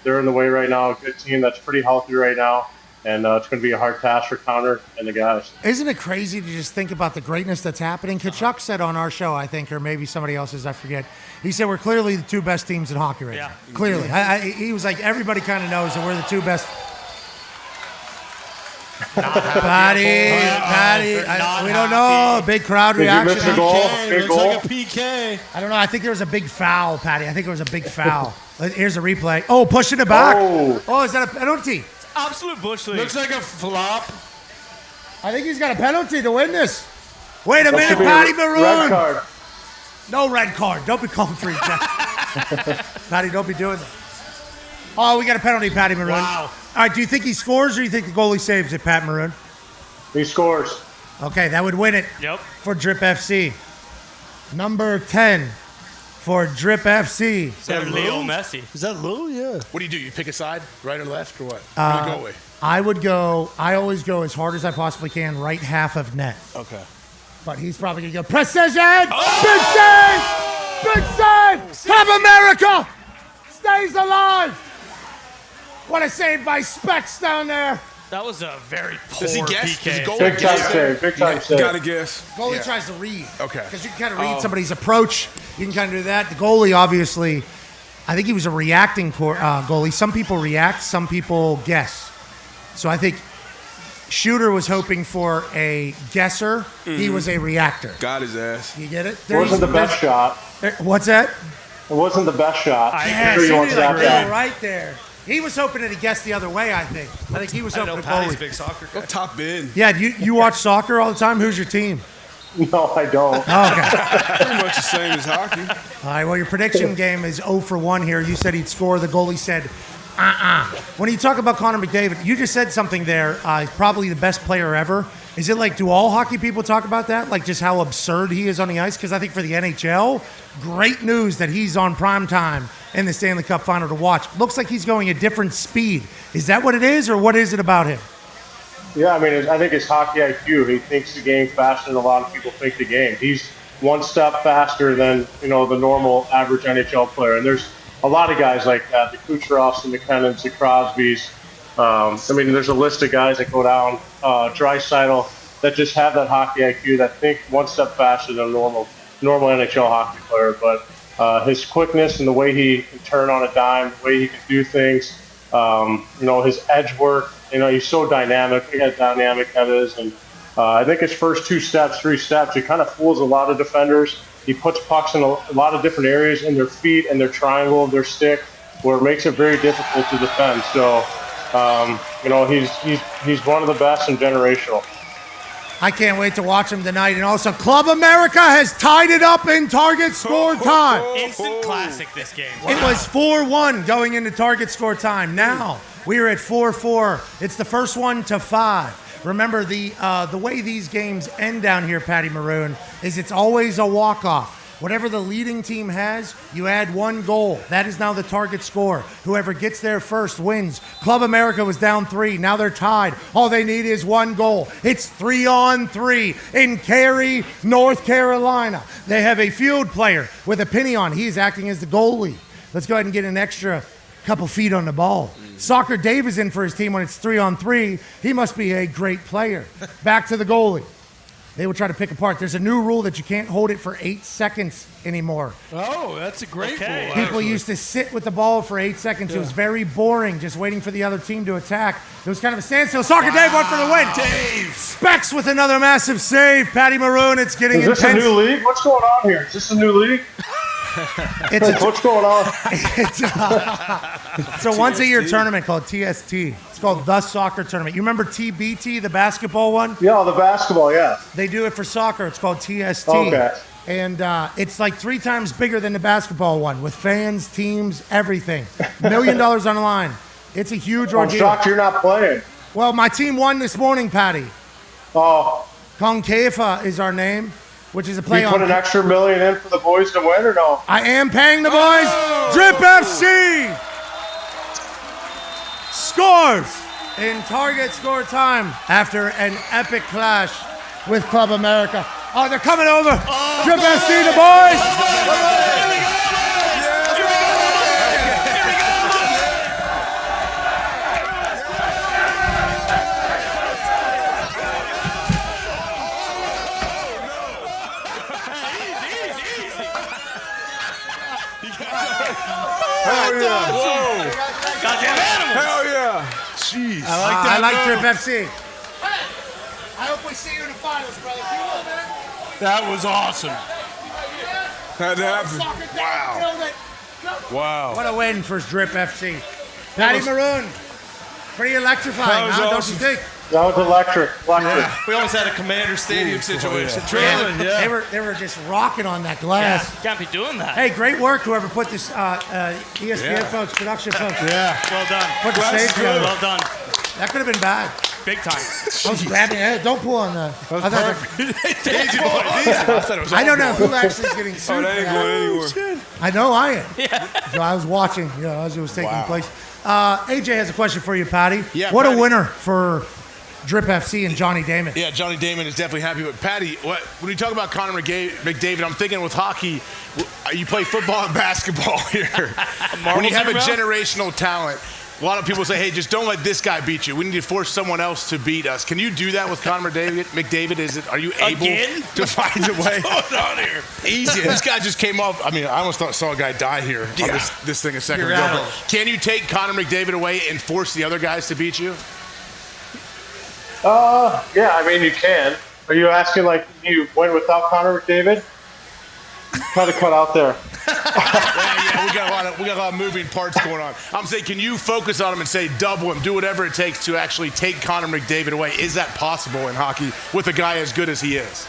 they're in the way right now. A good team that's pretty healthy right now. And it's going to be a hard task for Connor and the guys. Isn't it crazy to just think about the greatness that's happening? Kachuk said on our show, I think, or maybe somebody else's, I forget. He said we're clearly the 2 best teams in hockey right now. Clearly. He was like, everybody kind of knows that we're the 2 best. Patty, we don't know. Big crowd reaction. Did you miss the goal? Big goal? Like a PK. I don't know. I think there was a big foul, Patty. I think it was a big foul. Here's a replay. Oh, pushing it back. Oh, is that a penalty? Absolute bush league. Looks like a flop. I think he's got a penalty to win this. Wait a minute, Patty Maroon. Red card. No red card. Don't be calling for each other. Patty, don't be doing that. Oh, we got a penalty, Patty Maroon. Wow. All right, do you think he scores or do you think the goalie saves it, Pat Maroon? He scores. Okay, that would win it for Drip FC. Number 10 for Drip FC. Is that Leo Messi? Is that Lou? Yeah. What do? You pick a side, right or left, or what? Where do you go away? I always go as hard as I possibly can, right half of net. Okay. But he's probably going to go precision! Big save! Big save! Club America! stays alive. What a save by Specs down there. That was a very poor Does he guess? PK. Does he go Big time save. Big time save. Gotta guess. Goalie tries to read. Okay. Because you can kind of read somebody's approach. You can kind of do that. The goalie, obviously, I think he was a reacting goalie. Some people react, some people guess. So I think Shooter was hoping for a guesser. He was a reactor. Got his ass. You get it? It wasn't the best shot. What's that? It wasn't the best shot. Yeah, Sure you want Shooter that. right there. He was hoping to guess the other way, I think. I think he was hoping to Patty's a goalie. big soccer guy. Go top in. Yeah, you watch soccer all the time? Who's your team? No, I don't. Okay. Pretty much the same as hockey. All right, well, your prediction game is 0 for 1 here. You said he'd score. The goalie said, When you talk about Connor McDavid, you just said something there. He's probably the best player ever. Is it like, do all hockey people talk about that? Like just how absurd he is on the ice? Because I think for the NHL, great news that he's on prime time in the Stanley Cup final to watch. Looks like he's going a different speed. Is that what it is, or what is it about him? Yeah, I mean, I think it's hockey IQ. He thinks the game faster than a lot of people think the game. He's one step faster than, the normal average NHL player. And there's a lot of guys like that, the Kucherovs, the McKinnons, the Crosbys. There's a list of guys that go down, Draisaitl, that just have that hockey IQ, that think one step faster than a normal NHL hockey player. But his quickness and the way he can turn on a dime, the way he can do things, his edge work, he's so dynamic. Look how dynamic that is. And I think his first 3 steps, it kind of fools a lot of defenders. He puts pucks in a lot of different areas in their feet and their triangle, their stick, where it makes it very difficult to defend. So, he's one of the best and generational. I can't wait to watch him tonight. And also, Club America has tied it up in target score time. Instant classic this game. It was 4-1 going into target score time. Now we are at 4-4. It's the first one to 5. Remember, the way these games end down here, Patty Maroon, is it's always a walk-off. Whatever the leading team has, you add 1 goal. That is now the target score. Whoever gets there first wins. Club America was down 3. Now they're tied. All they need is 1 goal. It's 3-on-3 in Cary, North Carolina. They have a field player with a penny on. He's acting as the goalie. Let's go ahead and get an extra couple feet on the ball. Soccer Dave is in for his team when it's 3-on-3. He must be a great player. Back to the goalie. They will try to pick apart. There's a new rule that you can't hold it for 8 seconds anymore. Oh, that's a great rule. People used to sit with the ball for 8 seconds. Yeah. It was very boring, just waiting for the other team to attack. It was kind of a standstill. Soccer Dave went for the win. Dave! Specs with another massive save. Patty Maroon, it's getting intense. Is this a new league? What's going on here? Is this a new league? What's going on? It's a once-a-year tournament called TST. It's called the Soccer Tournament. You remember TBT, the basketball one? Yeah, the basketball, yeah. They do it for soccer. It's called TST. Okay. And it's like 3 times bigger than the basketball one, with fans, teams, everything. $1 million on the line. It's a huge ordeal. I'm shocked you're not playing. Well, my team won this morning, Patty. Oh. CONCAFA is our name, which is a play you on. put an extra $1 million in for the boys to win, or no? I am paying the boys. Drip FC scores in target score time after an epic clash with Club America. Oh, they're coming over. Drip FC, the boys. Hell yeah. Whoa. Goddamn animals. Hell yeah. Jeez. I like Drip FC. I hope we see you in the finals, brother. You will, man. That was awesome. Had to happen. Wow. What a win for Drip FC. Patty Maroon. Pretty electrifying, That was huh? awesome. Don't you think? That was electric. Yeah. We almost had a Commander Stadium situation. They were just rocking on that glass. Yeah, can't be doing that. Hey, great work, whoever put this, ESPN folks, production folks. Yeah. Well done. Put the stage together. Well done. That could have been bad. Big time. I was grabbing it. Don't pull on the. Easy, boys, easy. I don't know who actually is getting sued. That ain't going anywhere. I know I am. Yeah. So I was watching, as it was taking place. AJ has a question for you, Patty. Yeah, what Patty. a winner for Drip FC and Johnny Damon. Yeah, Johnny Damon is definitely happy. But Patty, when you talk about Connor McDavid, I'm thinking with hockey, you play football and basketball here. When you have a generational talent, a lot of people say, hey, just don't let this guy beat you. We need to force someone else to beat us. Can you do that with Connor McDavid? Are you able to find a way? What's going on here? Easy. This guy just came off. I mean, I almost saw a guy die here on this thing a second ago. But can you take Connor McDavid away and force the other guys to beat you? Yeah, I mean, you can. Are you asking, like, you win without Connor McDavid? Kind of cut out there. Yeah, we got a lot of moving parts going on. I'm saying, can you focus on him and say double him, do whatever it takes to actually take Connor McDavid away? Is that possible in hockey with a guy as good as he is?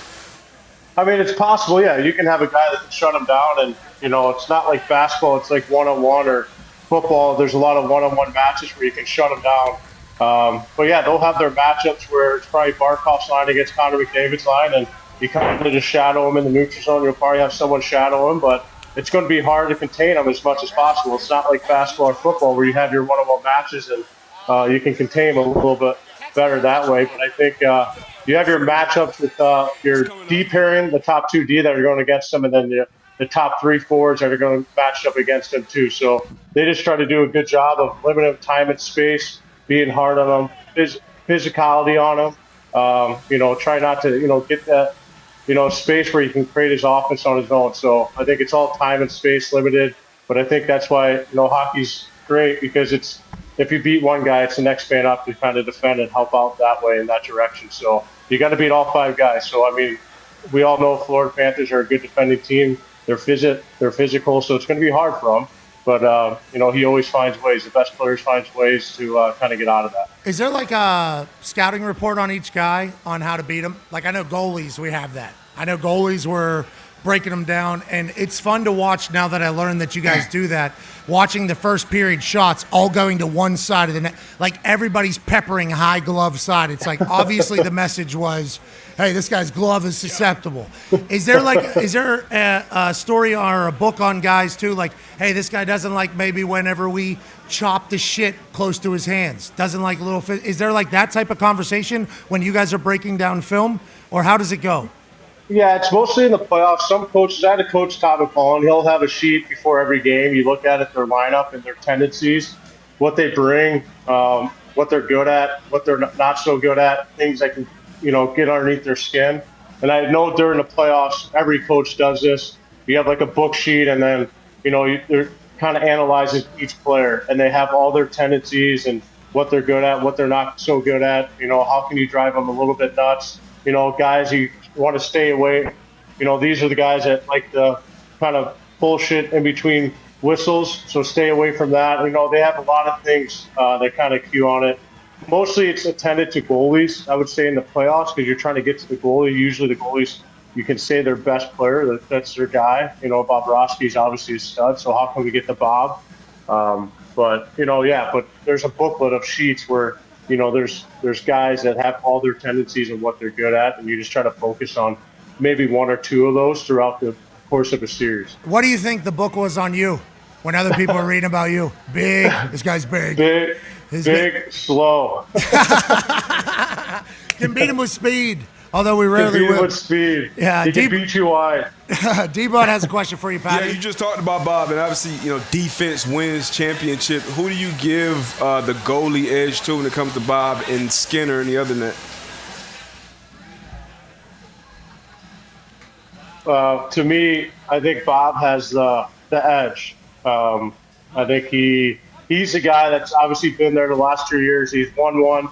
I mean, it's possible, yeah. You can have a guy that can shut him down, and, you know, it's not like basketball. It's like one-on-one, or football. There's a lot of one-on-one matches where you can shut him down. But, yeah, they'll have their matchups where it's probably Barkov's line against Connor McDavid's line, and you kind of just shadow him in the neutral zone. You'll probably have someone shadow him, but it's going to be hard to contain him as much as possible. It's not like basketball or football where you have your one-on-one matches and you can contain him a little bit better that way. But I think you have your matchups with your D pairing, the top 2D that are going against him, and then the top 3 forwards that are going to match up against him too. So they just try to do a good job of limiting time and space, being hard on him, physicality on him. You know, try not to, you know, get that, you know, space where he can create his offense on his own. So I think it's all time and space limited. But I think that's why, you know, hockey's great, because it's, if you beat one guy, it's the next man up to kind of defend and help out that way in that direction. So you got to beat all 5 guys. So, I mean, we all know Florida Panthers are a good defending team. They're physical, so it's going to be hard for them. But, you know, he always finds ways. The best players finds ways to kind of get out of that. Is there like a scouting report on each guy on how to beat him? Like, I know goalies, we have that. I know goalies were breaking them down, and it's fun to watch now that I learned that you guys do that, watching the first period shots all going to one side of the net. Like, everybody's peppering high glove side. It's like, obviously the message was, hey, this guy's glove is susceptible. Is there a story or a book on guys too? Like, hey, this guy doesn't like maybe whenever we chop the shit close to his hands. Doesn't like little. Is there like that type of conversation when you guys are breaking down film, or how does it go? Yeah, it's mostly in the playoffs. Some coaches, I had a coach, Todd McCullen, he'll have a sheet before every game. You look at it, their lineup and their tendencies, what they bring, what they're good at, what they're not so good at, things that can, you know, get underneath their skin. And I know during the playoffs, every coach does this. You have like a book sheet, and then, you know, they're kind of analyzes each player, and they have all their tendencies and what they're good at, what they're not so good at. You know, how can you drive them a little bit nuts? You know, guys you want to stay away. You know, these are the guys that like the kind of bullshit in between whistles, so stay away from that. You know, they have a lot of things that kind of cue on it. Mostly it's attended to goalies, I would say, in the playoffs, because you're trying to get to the goalie. Usually the goalies, you can say their best player, that's their guy. You know, Bobrovsky's obviously a stud, so how can we get to Bob? But, you know, yeah, but there's a booklet of sheets where, you know, there's guys that have all their tendencies and what they're good at, and you just try to focus on maybe 1 or 2 of those throughout the course of a series. What do you think the book was on you when other people are reading about you? Big. This guy's big. Big, slow. Can beat him with speed, although we rarely will. Beat him with speed. Yeah, he can beat you wide. D-Bud has a question for you, Patty. Yeah, you just talked about Bob, and obviously, you know, defense wins championship. Who do you give the goalie edge to when it comes to Bob and Skinner and the other net? To me, I think Bob has the edge. I think he's the guy that's obviously been there the last 2 years. He's won one.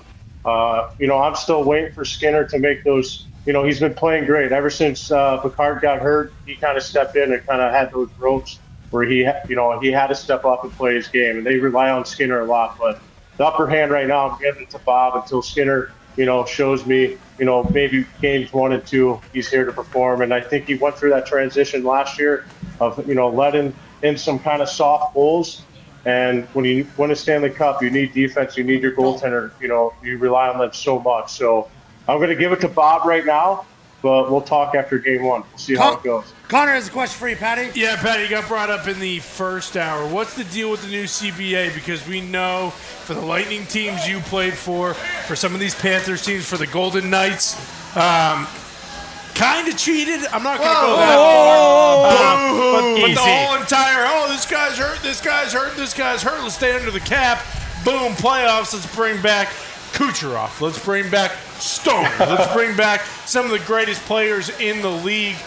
You know, I'm still waiting for Skinner to make those. You know, he's been playing great ever since Picard got hurt. He kind of stepped in and kind of had those ropes where he had to step up and play his game. And they rely on Skinner a lot. But the upper hand right now, I'm giving it to Bob until Skinner, you know, shows me, you know, maybe games 1 and 2, he's here to perform. And I think he went through that transition last year of, you know, letting in some kind of soft goals. And when you win a Stanley Cup, you need defense, you need your goaltender. You know, you rely on them so much. So I'm going to give it to Bob right now, but we'll talk after game 1. We'll see how it goes. Connor has a question for you, Patty. Yeah, Patty, you got brought up in the first hour. What's the deal with the new CBA? Because we know for the Lightning teams you played for some of these Panthers teams, for the Golden Knights, kind of cheated. I'm not going to go that far. But the whole entire, this guy's hurt, this guy's hurt, this guy's hurt. Let's stay under the cap. Boom, playoffs. Let's bring back Kucherov. Let's bring back Stone. Let's bring back some of the greatest players in the league.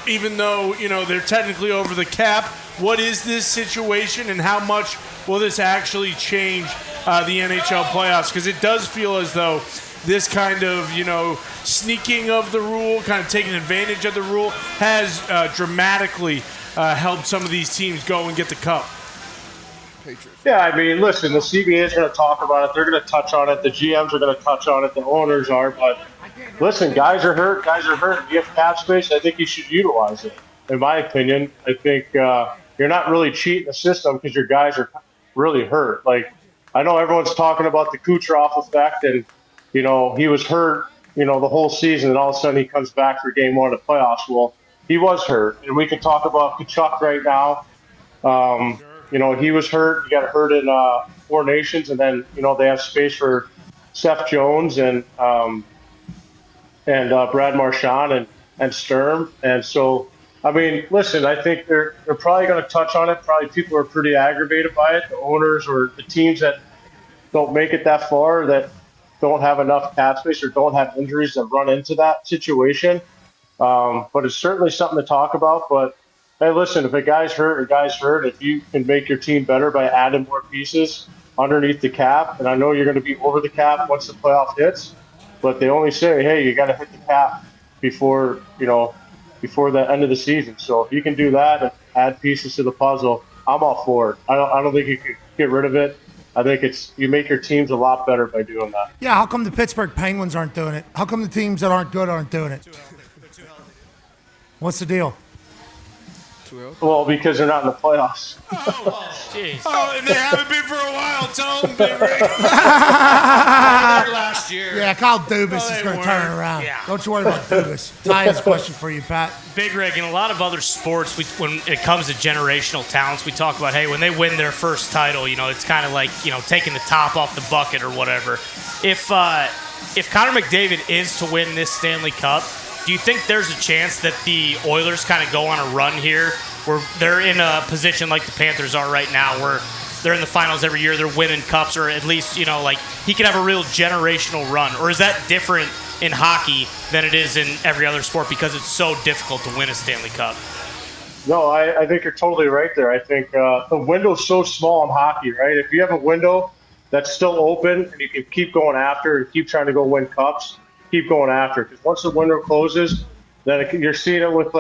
Even though, they're technically over the cap, what is this situation and how much will this actually change the NHL playoffs? Because it does feel as though this kind of, sneaking of the rule, kind of taking advantage of the rule, has dramatically helped some of these teams go and get the cup. Yeah, I mean, listen, the CBA is going to talk about it. They're going to touch on it. The GMs are going to touch on it. The owners are. But listen, guys are hurt. If you have cap space, I think you should utilize it. In my opinion, I think you're not really cheating the system because your guys are really hurt. Like, I know everyone's talking about the Kucherov effect, and, he was hurt, the whole season, and all of a sudden he comes back for game one of the playoffs. Well, he was hurt. And we can talk about Kachuk right now. He was hurt. He got hurt in Four Nations, and then, they have space for Seth Jones and Brad Marchand and Sturm. And so, I mean, listen, I think they're probably going to touch on it. Probably people are pretty aggravated by it, the owners or the teams that don't make it that far, that don't have enough cap space or don't have injuries that run into that situation. But it's certainly something to talk about. But, hey, listen, if a guy's hurt, if you can make your team better by adding more pieces underneath the cap, and I know you're going to be over the cap once the playoff hits, but they only say, hey, you got to hit the cap before the end of the season. So if you can do that and add pieces to the puzzle, I'm all for it. I don't think you can get rid of it. I think you make your teams a lot better by doing that. Yeah, how come the Pittsburgh Penguins aren't doing it? How come the teams that aren't good aren't doing it? What's the deal? Well, because they're not in the playoffs. Jeez. And they haven't been for a while. Tell them, Big Rig. Last year. Yeah, Kyle Dubas is going to turn it around. Yeah. Don't you worry about Dubas. Ty has a question for you, Pat. Big Rig, in a lot of other sports, when it comes to generational talents, we talk about, hey, when they win their first title, it's kind of like, taking the top off the bucket or whatever. If Connor McDavid is to win this Stanley Cup, do you think there's a chance that the Oilers kind of go on a run here where they're in a position like the Panthers are right now where they're in the finals every year, they're winning cups, or at least, like he could have a real generational run? Or is that different in hockey than it is in every other sport because it's so difficult to win a Stanley Cup? No, I think you're totally right there. I think the window's so small in hockey, right? If you have a window that's still open and you can keep going after and keep trying to go win cups, keep going after, because once the window closes, then you're seeing it with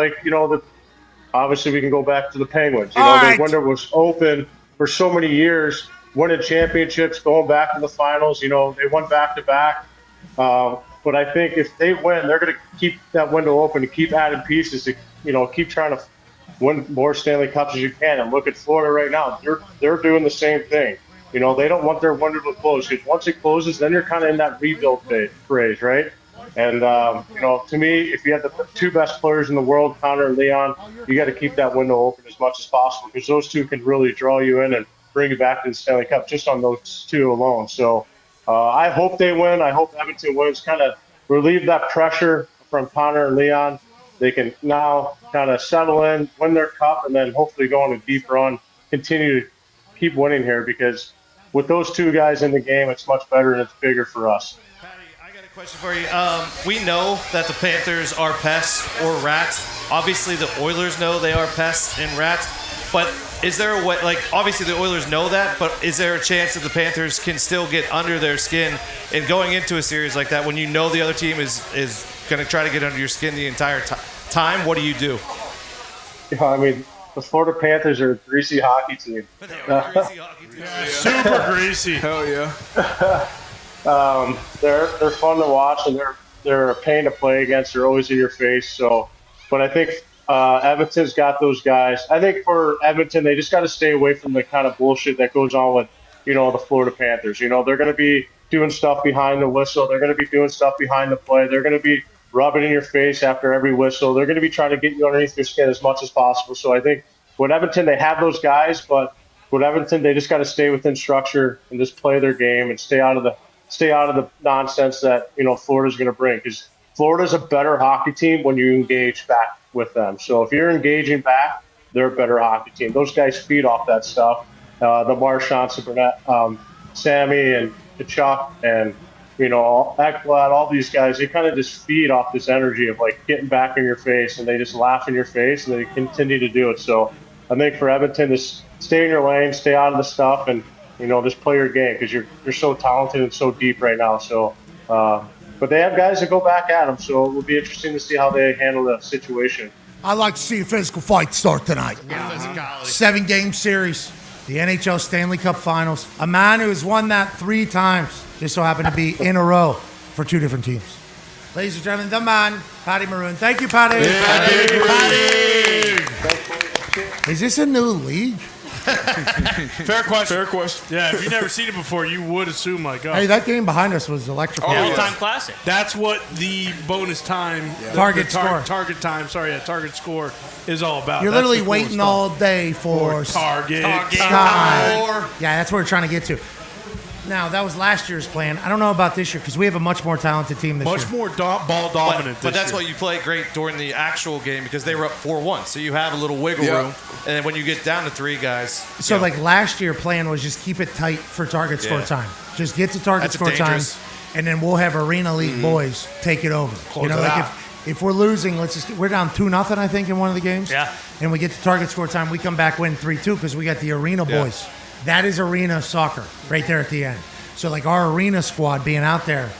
obviously we can go back to the Penguins. The window was open for so many years, winning championships, going back to the finals. They won back-to-back. But I think if they win, they're going to keep that window open and keep adding pieces to, keep trying to win more Stanley Cups as you can. And look at Florida right now. They're doing the same thing. They don't want their window to close, because once it closes, then you're kind of in that rebuild phase, right? And, to me, if you have the two best players in the world, Connor and Leon, you got to keep that window open as much as possible, because those two can really draw you in and bring you back to the Stanley Cup just on those two alone. So I hope they win. I hope Edmonton wins, kind of relieve that pressure from Connor and Leon. They can now kind of settle in, win their cup, and then hopefully go on a deep run, continue to keep winning here, because with those two guys in the game, it's much better and it's bigger for us. Question for you. We know that the Panthers are pests or rats. Obviously, the Oilers know they are pests and rats. But is there a way, obviously the Oilers know that, but is there a chance that the Panthers can still get under their skin in going into a series like that when you know the other team is going to try to get under your skin the entire time? What do you do? I mean, the Florida Panthers are a greasy hockey team. Super greasy. Hell yeah. They're fun to watch, and they're a pain to play against. They're always in your face. So, but I think Edmonton's got those guys. I think for Edmonton, they just got to stay away from the kind of bullshit that goes on with the Florida Panthers. They're going to be doing stuff behind the whistle. They're going to be doing stuff behind the play. They're going to be rub it in your face after every whistle. They're going to be trying to get you underneath your skin as much as possible. So I think with Edmonton, they have those guys, but with Edmonton, they just got to stay within structure and just play their game and stay out of the nonsense that Florida's going to bring. Because Florida's a better hockey team when you engage back with them. So if you're engaging back, they're a better hockey team. Those guys feed off that stuff. The Marchands, Burnett, Sammy, and Chuck, and Ekblad, all these guys, they kind of just feed off this energy of like getting back in your face, and they just laugh in your face, and they continue to do it. So I think for Edmonton, just stay in your lane, stay out of the stuff, and just play your game because you're so talented and so deep right now. So, but they have guys that go back at them, so it will be interesting to see how they handle the situation. I'd like to see a physical fight start tonight. 7-game series, the NHL Stanley Cup Finals. A man who has won that 3 times just so happened to be in a row for 2 different teams. Ladies and gentlemen, the man, Patty Maroon. Thank you, Patty. Patty. Is this a new league? Fair question. Yeah, if you've never seen it before, you would assume like, oh. Hey, that game behind us was electrifying. All-time classic. That's what the bonus time, Target score is all about. You're literally waiting all day for target time. Yeah, that's what we're trying to get to. Now, that was last year's plan. I don't know about this year because we have a much more talented team this year. Much more ball dominant But that's why you play great during the actual game because they were up 4-1. So you have a little wiggle room. And then when you get down to 3 guys. So, like last year, plan was just keep it tight for target score time. Just get to target score time, and then we'll have Arena League boys take it over. If we're losing, we're down 2-0, I think, in one of the games. Yeah. And we get to target score time, we come back win 3-2 because we got the Arena boys. That is arena soccer right there at the end. So, like, our arena squad being out there,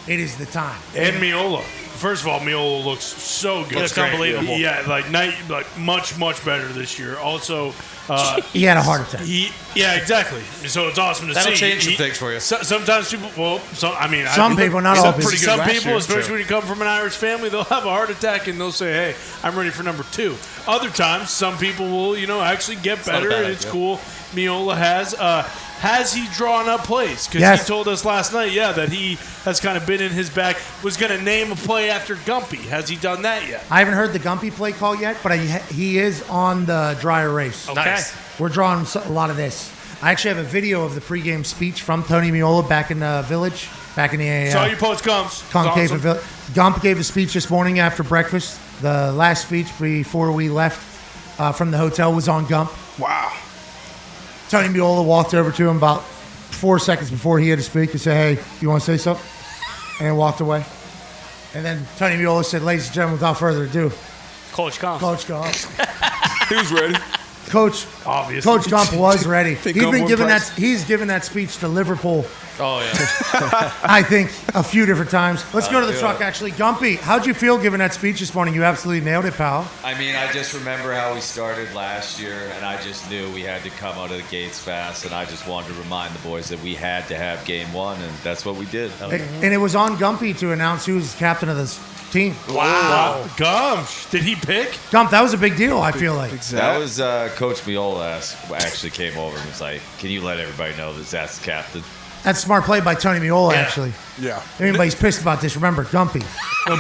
it is the time. And Miola. First of all, Miola looks so good. Looks unbelievable. Yeah, much better this year. Also, he had a heart attack. Yeah, exactly. So it's awesome to see. That'll change some things for you. Sometimes people, some people, not all people. Some people, especially when you come from an Irish family, they'll have a heart attack and they'll say, "Hey, I'm ready for number 2." Other times, some people will, actually get better. It's cool. Miola has he drawn up plays? Because he told us last night, that he has kind of been in his back. Was going to name a play after Gumpy. Has he done that yet? I haven't heard the Gumpy play call yet, but he is on the dry erase. Okay. Nice. We're drawing a lot of this. I actually have a video of the pregame speech from Tony Miola back in the village, back in the Saw you post Gumps. CONCAFA Village. Gump gave a speech this morning after breakfast. The last speech before we left from the hotel was on Gump. Wow. Tony Miola walked over to him about 4 seconds before he had to speak and said, "Hey, you want to say something?" And then walked away. And then Tony Miola said, "Ladies and gentlemen, without further ado, Coach Gump." Coach Gump. He was ready. Coach Gump was ready. He's given that speech to Liverpool. Oh, yeah. I think a few different times. Let's go to the truck, actually. Gumpy, how'd you feel giving that speech this morning? You absolutely nailed it, pal. I mean, I just remember how we started last year, and I just knew we had to come out of the gates fast, and I just wanted to remind the boys that we had to have game 1, and that's what we did. And it was on Gumpy to announce who was captain of this team. Wow. Gump. Did he pick? Gump, that was a big deal, I feel like. That was Coach Miola actually came over and was like, "Can you let everybody know that that's the captain?" That's a smart play by Tony Miola, actually. Yeah. If anybody's pissed about this, remember, Gumpy.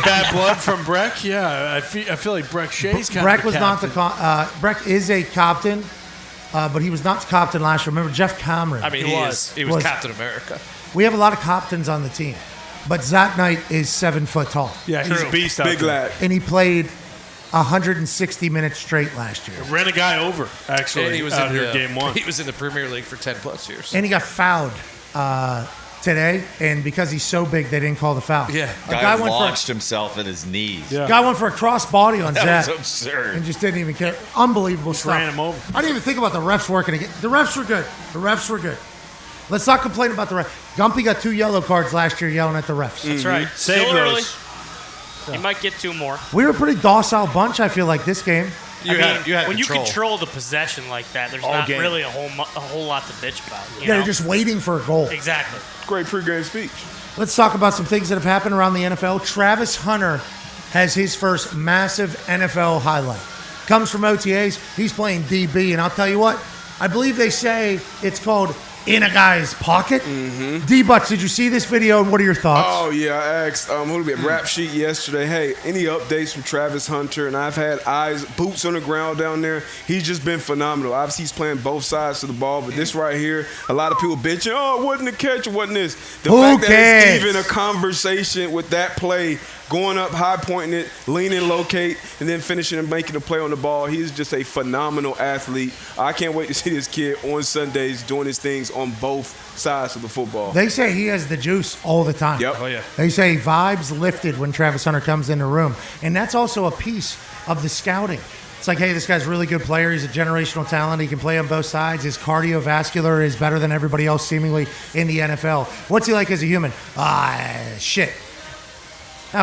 Bad blood from Breck? Yeah, I feel like Breck Shea's kind Breck of was not the Breck is a captain, but he was not the captain last year. Remember, Jeff Cameron. I mean, he was Captain America. We have a lot of captains on the team, but Zach Knight is 7 foot tall. Yeah, he's a beast out there. Big lad. And he played 160 minutes straight last year. Ran a guy over, actually, And he was out in here game 1. He was in the Premier League for 10+ years. And he got fouled today, and because he's so big, they didn't call the foul. Yeah, A guy launched himself at his knees. Yeah. Guy went for a cross body on That Zach. was absurd. And just didn't even care. Unbelievable stuff. Ran him over. I didn't even think about the refs working again. The refs were good. Let's not complain about the refs. Gumpy got 2 yellow cards last year yelling at the refs. That's right. Save Still early. those. You might get 2 more. We were a pretty docile bunch, I feel like, this game. You had when you control. control the possession like that, there's All not game. really a whole lot to bitch about. You They're know? just waiting for a goal. Exactly. Great pregame speech. Let's talk about some things that have happened around the NFL. Travis Hunter has his first massive NFL highlight. Comes from OTAs. He's playing DB, and I'll tell you what, I believe they say it's called in a guy's pocket. D-Butts, did you see this video, and what are your thoughts? Oh, yeah. I asked who did we Rap Sheet yesterday, hey, any updates from Travis Hunter? And I've had boots on the ground down there. He's just been phenomenal. Obviously, he's playing both sides of the ball, but this right here, a lot of people bitching, oh, it wasn't a catch, it wasn't this. The fact that it's even a conversation with that play, going up, high pointing it, leaning, locate, and then finishing and making a play on the ball. He's just a phenomenal athlete. I can't wait to see this kid on Sundays doing his things on both sides of the football. They say he has the juice all the time. Yep. Oh, yeah. They say vibes lifted when Travis Hunter comes in the room. And that's also a piece of the scouting. It's like, hey, this guy's a really good player. He's a generational talent. He can play on both sides. His cardiovascular is better than everybody else seemingly in the NFL. What's he like as a human? Shit.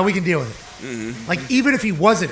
We can deal with it. Like, even if he wasn't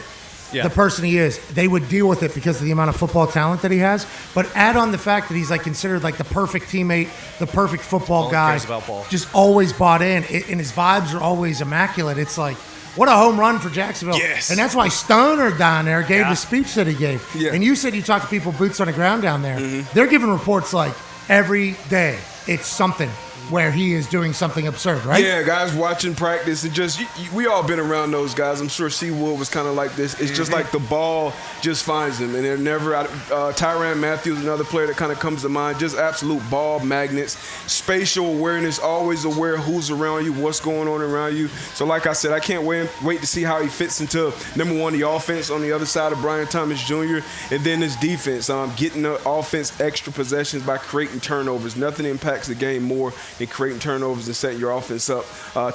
the person he is, they would deal with it because of the amount of football talent that he has. But add on the fact that he's like considered like the perfect teammate, the perfect football guy, cares about ball. Just always bought in, and his vibes are always immaculate. It's like, what a home run for Jacksonville. Yes. And that's why Stoner down there gave the speech that he gave. Yeah. And you said you talked to people boots on the ground down there. They're giving reports like every day. It's something where he is doing something absurd, right? Yeah, guys watching practice and just we all been around those guys. I'm sure Seawood was kind of like this. It's just like the ball just finds him, and they're never out. Tyrann Matthews, another player that kind of comes to mind. Just absolute ball magnets, spatial awareness, always aware who's around you, what's going on around you. So, like I said, I can't wait to see how he fits into number one, the offense on the other side of Brian Thomas Jr. and then this defense. Getting the offense extra possessions by creating turnovers. Nothing impacts the game more and creating turnovers and setting your offense up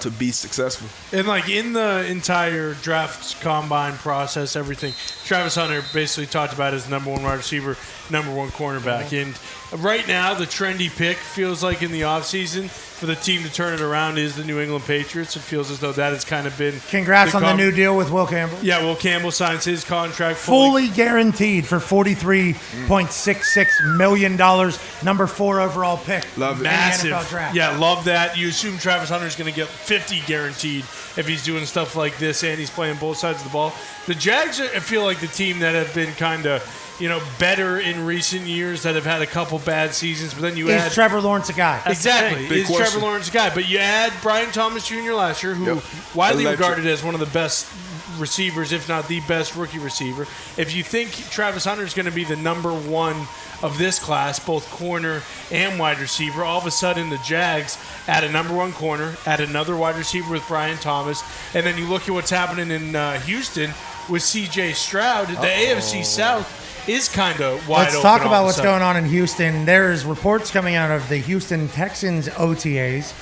to be successful. And like in the entire draft combine process, everything, Travis Hunter basically talked about his number one wide receiver, number one cornerback. And right now, the trendy pick feels like in the offseason for the team to turn it around is the New England Patriots. It feels as though that has kind of been. Congrats on the new deal with Will Campbell. Yeah, Will Campbell signs his contract fully guaranteed for $43.66 million, number 4 overall pick. Love it. Massive. In the NFL draft. Yeah, love that. You assume Travis Hunter is going to get 50 guaranteed if he's doing stuff like this and he's playing both sides of the ball. The Jags, I feel like the team that have been kind of, better in recent years, that have had a couple bad seasons, but then you add... Is Trevor Lawrence a guy? Exactly. Is Trevor Lawrence a guy? But you add Brian Thomas Jr. last year, who widely regarded as one of the best receivers, if not the best rookie receiver. If you think Travis Hunter is going to be the number one of this class, both corner and wide receiver, all of a sudden the Jags add a number one corner, add another wide receiver with Brian Thomas, and then you look at what's happening in Houston with C.J. Stroud. The AFC South is kind of wide open. Let's talk about what's going on in Houston. There's reports coming out of the Houston Texans OTAs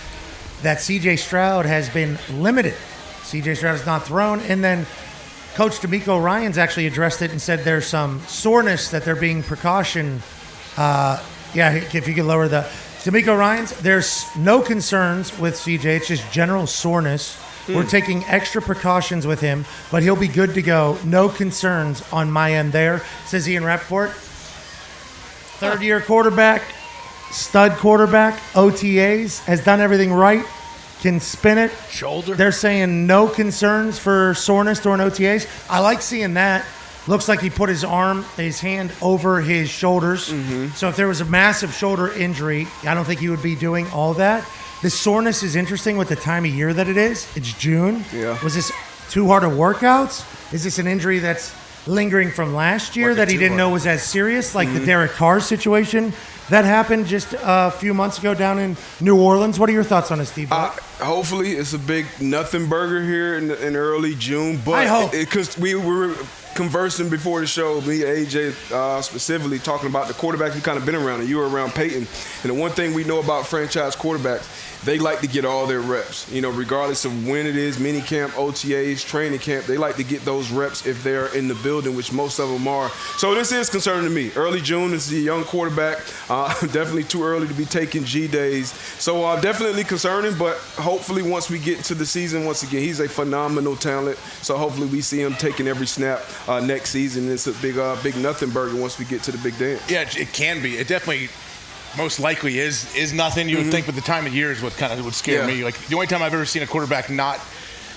that C.J. Stroud has been limited. C.J. Stroud is not thrown. And then Coach D'Amico Ryans actually addressed it and said there's some soreness that they're being precaution. If you could lower the D'Amico Ryans, there's no concerns with C.J. It's just general soreness. We're taking extra precautions with him, but he'll be good to go. No concerns on my end there, says Ian Rappaport. Third-year quarterback, stud quarterback, OTAs, has done everything right, can spin it. Shoulder. They're saying no concerns for soreness during OTAs. I like seeing that. Looks like he put his hand over his shoulders. So if there was a massive shoulder injury, I don't think he would be doing all that. The soreness is interesting with the time of year that it is. It's June. Yeah. Was this too hard of workouts? Is this an injury that's lingering from last year that he didn't know was as serious, like the Derek Carr situation that happened just a few months ago down in New Orleans? What are your thoughts on this, Steve? Hopefully, it's a big nothing burger here in early June. But I hope. Because we were conversing before the show, me and AJ specifically talking about the quarterbacks we kind of been around, and you were around Peyton. And the one thing we know about franchise quarterbacks, they like to get all their reps, regardless of when it is, mini camp, OTAs, training camp. They like to get those reps if they're in the building, which most of them are. So this is concerning to me. Early June, this is a young quarterback. Definitely too early to be taking G days. So definitely concerning, but hopefully once we get to the season, once again, he's a phenomenal talent. So hopefully we see him taking every snap next season. It's a big nothing burger once we get to the big dance. Yeah, it can be. It definitely most likely is nothing. You would think, but the time of year is what kind of would scare me. Like the only time I've ever seen a quarterback not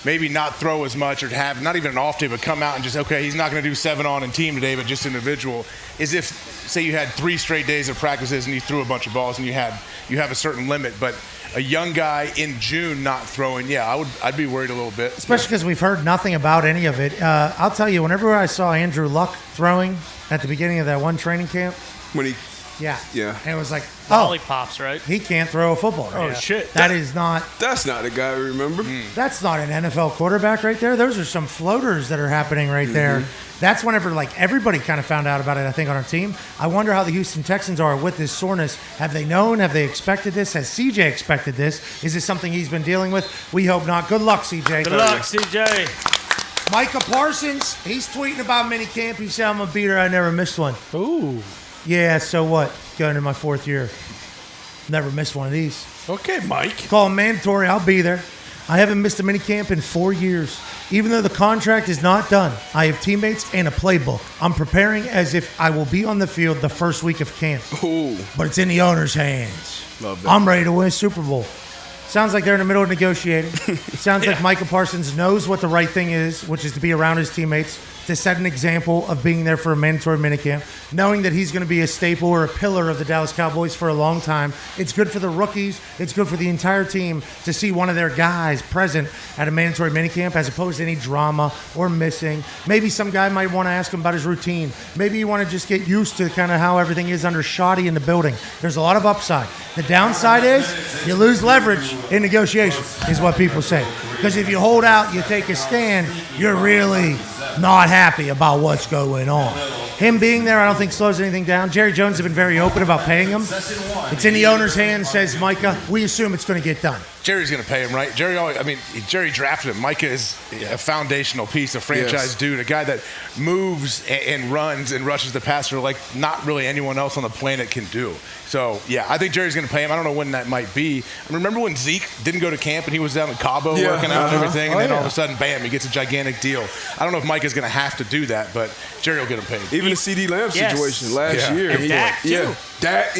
maybe not throw as much or have not even an off day, but come out and just, okay, he's not going to do 7 on in team today, but just individual, is if, say you had 3 straight days of practices and you threw a bunch of balls and you have a certain limit, but a young guy in June not throwing, I'd be worried a little bit. Especially because we've heard nothing about any of it. I'll tell you, whenever I saw Andrew Luck throwing at the beginning of that one training camp. When he... Yeah. Yeah. And it was like, lollipops, right? He can't throw a football. Oh, right? shit. That's not the guy I remember. That's not an NFL quarterback right there. Those are some floaters that are happening right there. That's whenever, like, everybody kind of found out about it, I think, on our team. I wonder how the Houston Texans are with this soreness. Have they known? Have they expected this? Has CJ expected this? Is this something he's been dealing with? We hope not. Good luck, CJ. Good luck, CJ. Micah Parsons, he's tweeting about minicamp. He said, I'm a beater. I never missed one. Ooh. Yeah, so what? Going into my 4th year. Never missed one of these. Okay, Mike. Call them mandatory. I'll be there. I haven't missed a minicamp in 4 years. Even though the contract is not done, I have teammates and a playbook. I'm preparing as if I will be on the field the first week of camp. Ooh. But it's in the owner's hands. Love that. I'm ready to win a Super Bowl. Sounds like they're in the middle of negotiating. It sounds like Micah Parsons knows what the right thing is, which is to be around his teammates, to set an example of being there for a mandatory minicamp, knowing that he's going to be a staple or a pillar of the Dallas Cowboys for a long time. It's good for the rookies. It's good for the entire team to see one of their guys present at a mandatory minicamp as opposed to any drama or missing. Maybe some guy might want to ask him about his routine. Maybe you want to just get used to kind of how everything is under Shoddy in the building. There's a lot of upside. The downside is you lose leverage in negotiations, is what people say. Because if you hold out, you take a stand, you're really not happy about what's going on. Him being there, I don't think slows anything down. Jerry Jones has been very open about paying him. It's in the owner's hands, says Micah. We assume it's going to get done. Jerry's going to pay him, right? Jerry drafted him. Micah is a foundational piece, a franchise dude, a guy that moves and runs and rushes the passer like not really anyone else on the planet can do. So, yeah, I think Jerry's going to pay him. I don't know when that might be. I remember when Zeke didn't go to camp and he was down in Cabo working out and everything, and then all of a sudden, bam, he gets a gigantic deal. I don't know if Micah's going to have to do that, but Jerry will get him paid. Even the CD Lamb situation last year. And Dak, too. Dak,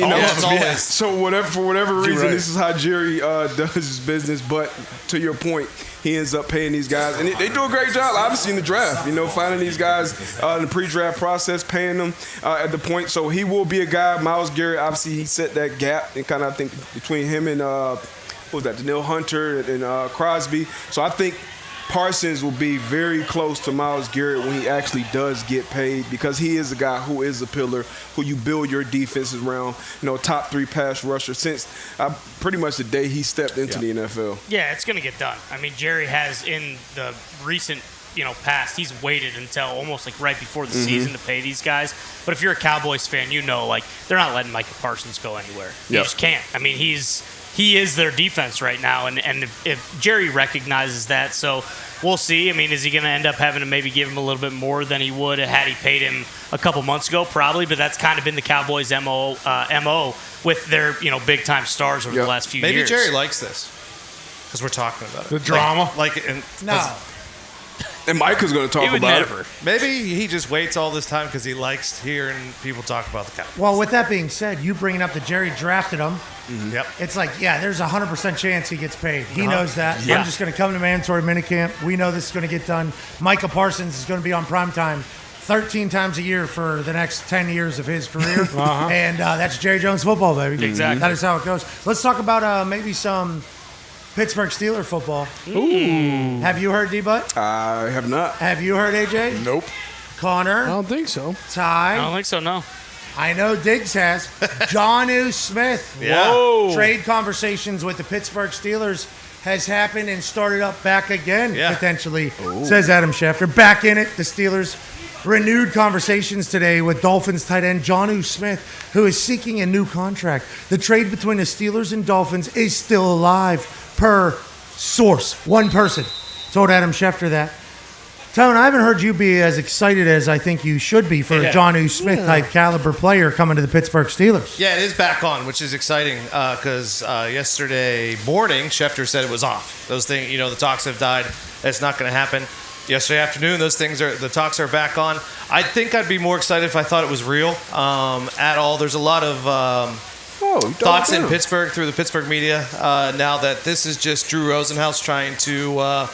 So for whatever reason, this is how Jerry does his business. But to your point, he ends up paying these guys. And they do a great job, obviously, in the draft. Finding these guys in the pre-draft process, paying them at the point. So he will be a guy. Myles Garrett, obviously, he set that gap and kind of, I think, between him and, Danielle Hunter and Crosby. So I think Parsons will be very close to Myles Garrett when he actually does get paid, because he is a guy who is a pillar, who you build your defenses around, top 3 pass rusher since pretty much the day he stepped into the NFL. Yeah, it's going to get done. I mean, Jerry has in the recent past, he's waited until almost like right before the season to pay these guys. But if you're a Cowboys fan, they're not letting Micah Parsons go anywhere. You just can't. I mean, he is their defense right now, and if Jerry recognizes that, so we'll see. I mean, is he going to end up having to maybe give him a little bit more than he would had he paid him a couple months ago? Probably, but that's kind of been the Cowboys' MO with their big-time stars over the last few years. Maybe Jerry likes this because we're talking about it. The drama? No. And Micah's going to talk about it. Maybe he just waits all this time because he likes hearing people talk about the Cowboys. Well, with that being said, you bringing up that Jerry drafted him. Yep. It's like, there's a 100% chance he gets paid. He knows that. Yeah. I'm just going to come to mandatory minicamp. We know this is going to get done. Micah Parsons is going to be on primetime 13 times a year for the next 10 years of his career. And that's Jerry Jones football, baby. Exactly. That is how it goes. Let's talk about maybe some Pittsburgh Steelers football. Ooh. Have you heard, D-Butt? I have not. Have you heard, AJ? Nope. Connor? I don't think so. Ty? I don't think so, no. I know Diggs has. Jonnu Smith. Yeah. Whoa. Trade conversations with the Pittsburgh Steelers has happened and started up back again, potentially, says Adam Schefter. Back in it, the Steelers renewed conversations today with Dolphins tight end Jonnu Smith, who is seeking a new contract. The trade between the Steelers and Dolphins is still alive, per source. One person told Adam Schefter that. Tone, I haven't heard you be as excited as I think you should be for a Jonnu Smith-type caliber player coming to the Pittsburgh Steelers. Yeah, it is back on, which is exciting because yesterday morning, Schefter said it was off. Those things, the talks have died. It's not going to happen. Yesterday afternoon, the talks are back on. I think I'd be more excited if I thought it was real at all. There's a lot of thoughts in Pittsburgh through the Pittsburgh media now that this is just Drew Rosenhaus trying to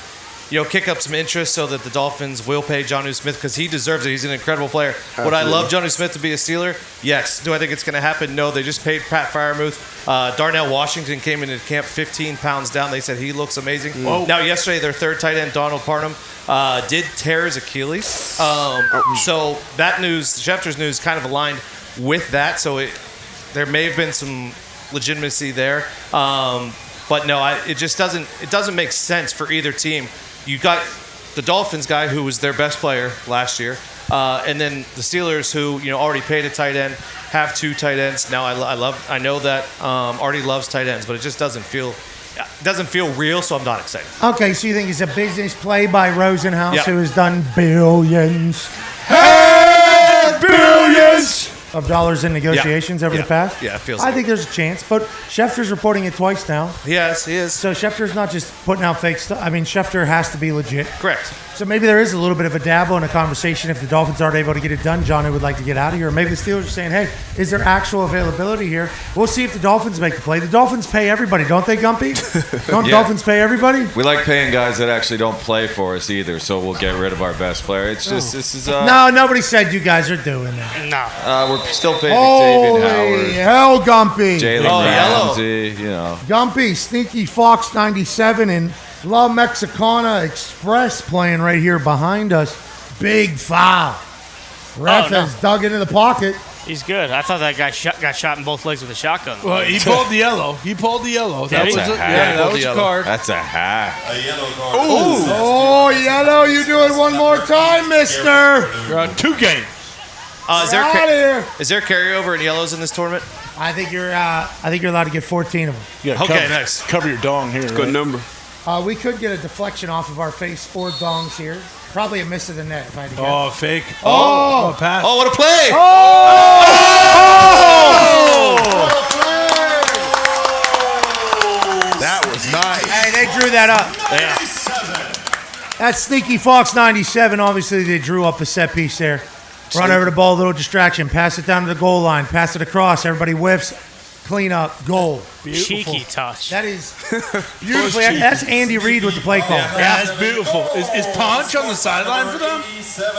kick up some interest so that the Dolphins will pay Jonnu Smith because he deserves it. He's an incredible player. Would I love Jonnu Smith to be a Steeler? Yes. Do I think it's going to happen? No. They just paid Pat Freiermuth. Darnell Washington came into camp 15 pounds down. They said he looks amazing. Now, yesterday, their third tight end, Donald Parham, did tear his Achilles. So that news, Schefter's news, kind of aligned with that. So there may have been some legitimacy there. But no, it just doesn't make sense for either team. You got the Dolphins guy who was their best player last year, and then the Steelers who already paid a tight end, have two tight ends. Now I know that Artie loves tight ends, but it just doesn't feel real, so I'm not excited. Okay, so you think it's a business play by Rosenhaus, Yep. who has done billions of dollars in negotiations over the past? Yeah, it feels I like think there's a chance, but Schefter's reporting it twice now. Yes, he is. So Schefter's not just putting out fake stuff. I mean, Schefter has to be legit. Correct. So maybe there is a little bit of a dabble in a conversation. If the Dolphins aren't able to get it done, Johnny would like to get out of here. Or maybe the Steelers are saying, hey, is there actual availability here? We'll see if the Dolphins make the play. The Dolphins pay everybody, don't they, Gumpy? Don't Dolphins pay everybody? We like paying guys that actually don't play for us either, so we'll get rid of our best player. It's just this is No, nobody said you guys are doing that. No. we're still paying Holy Xavier Howard, hell, Gumpy. Jalen Ramsey, Gumpy, Sneaky Fox 97, and La Mexicana Express playing right here behind us. Big foul. Ref has dug into the pocket. He's good. I thought that guy got shot in both legs with a shotgun. Well, he pulled the yellow. That was a card. That's a hack. A yellow card. Oh, yellow, you do it one more time, mister. You're on 2 games. Is there carryover in yellows in this tournament? I think you're allowed to get 14 of them. Yeah, Okay, nice. Cover your dong here. Good number. We could get a deflection off of our face or dongs here. Probably a miss of the net if I had to guess. Oh, fake. Oh, pass. Oh, what a play! That was nice. Hey, they drew that up. Yeah. That's Sneaky Fox 97. Obviously, they drew up a set piece there. Run over the ball, little distraction. Pass it down to the goal line. Pass it across. Everybody whiffs. Clean up. Goal. Beautiful. Cheeky touch. That is beautiful. That's Andy Reid with the play call. Yeah, that's beautiful. Is Ponch on the sideline for them?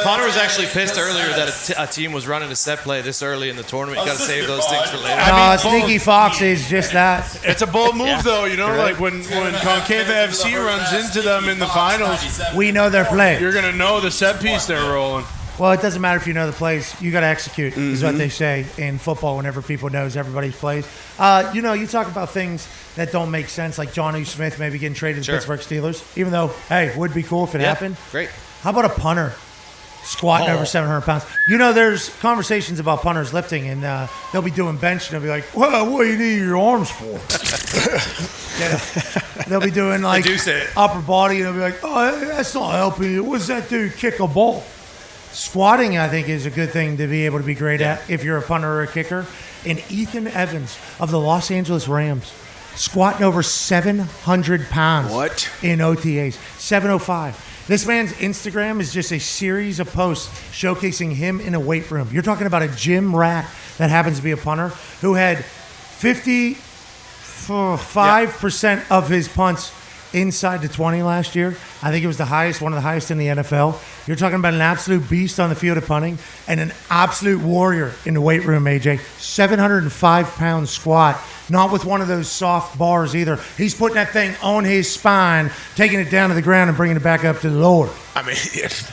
Connor was actually pissed earlier that a team was running a set play this early in the tournament. You got to save those things for later. Sneaky Fox is just that. It's a bold move, though. Like when CONCAFA FC runs into them in the finals, we know their play. You're going to know the set piece they're rolling. Well, it doesn't matter if you know the plays. You got to execute, is what they say in football whenever people knows everybody's plays. You talk about things that don't make sense, like Jonnu Smith maybe getting traded to the Pittsburgh Steelers, even though, hey, would be cool if it happened. Great. How about a punter squatting over 700 pounds? There's conversations about punters lifting, and they'll be doing bench, and they'll be like, well, what do you need your arms for? They'll be doing, like, upper body, and they'll be like, oh, that's not helping you. What does that do? Kick a ball. Squatting, I think, is a good thing to be able to be great at if you're a punter or a kicker. And Ethan Evans of the Los Angeles Rams squatting over 700 pounds in OTAs. 705. This man's Instagram is just a series of posts showcasing him in a weight room. You're talking about a gym rat that happens to be a punter who had 55% of his punts inside the 20 last year. I think it was one of the highest in the NFL. You're talking about an absolute beast on the field of punting and an absolute warrior in the weight room, AJ. 705-pound squat, not with one of those soft bars either. He's putting that thing on his spine, taking it down to the ground and bringing it back up to the Lord. I mean,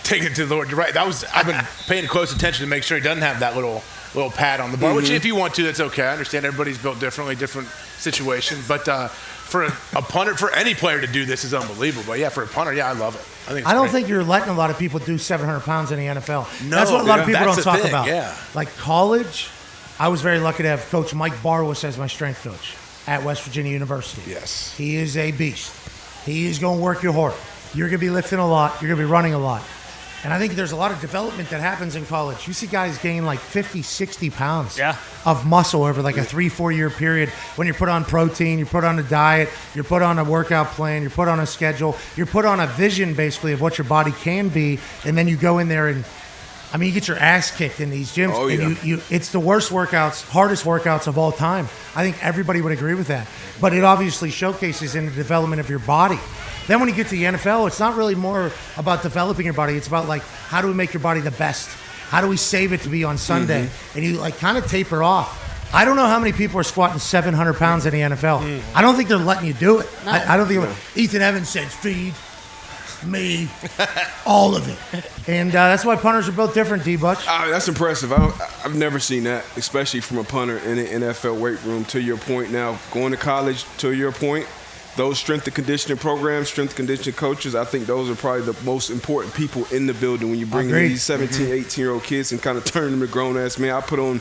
taking it to the Lord. You're right. I've been paying close attention to make sure he doesn't have that little pad on the bar, which if you want to, that's okay. I understand everybody's built differently, different situation. But for a punter, for any player to do this is unbelievable. But yeah, for a punter, I love it. I don't think you're letting a lot of people do 700 pounds in the NFL. No, that's what a lot of people don't talk thing, about. yeah. Like college, I was very lucky to have Coach Mike Barwis as my strength coach at West Virginia University. Yes. He is a beast. He is going to work you hard. You're going to be lifting a lot. You're going to be running a lot. And I think there's a lot of development that happens in college. You see guys gain like 50, 60 pounds of muscle over like a 3-4 year period when you're put on protein, you're put on a diet, you're put on a workout plan, you're put on a schedule, you're put on a vision basically of what your body can be, and then you go in there and I mean, you get your ass kicked in these gyms. Oh, yeah. And it's the worst workouts, hardest workouts of all time. I think everybody would agree with that. But it obviously showcases in the development of your body. Then when you get to the NFL, it's not really more about developing your body. It's about, like, how do we make your body the best? How do we save it to be on Sunday? And you, like, kind of taper off. I don't know how many people are squatting 700 pounds in the NFL. I don't think they're letting you do it. No. I don't think Ethan Evans says, feed me all of it. And that's why punters are built different, D-Butch. That's impressive. I've never seen that, especially from a punter in the NFL weight room. To your point now, going to college, to your point, those strength and conditioning programs, strength and conditioning coaches, I think those are probably the most important people in the building when you bring in these 17, 18-year-old kids and kind of turn them to grown-ass men. I put on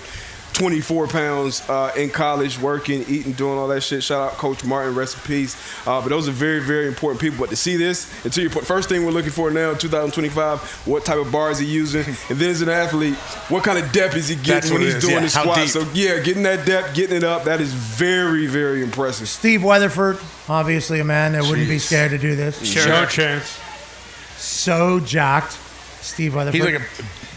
24 pounds in college, working, eating, doing all that shit. Shout out Coach Martin, rest in peace. But those are very, very important people. But to see this, and to your point, first thing we're looking for now in 2025, what type of bar is he using? And then as an athlete, what kind of depth is he getting when he's doing the squat? So, getting that depth, getting it up, that is very, very impressive. Steve Weatherford, obviously a man that wouldn't be scared to do this. Sure. No chance. So jacked. Steve Weatherford. He's like a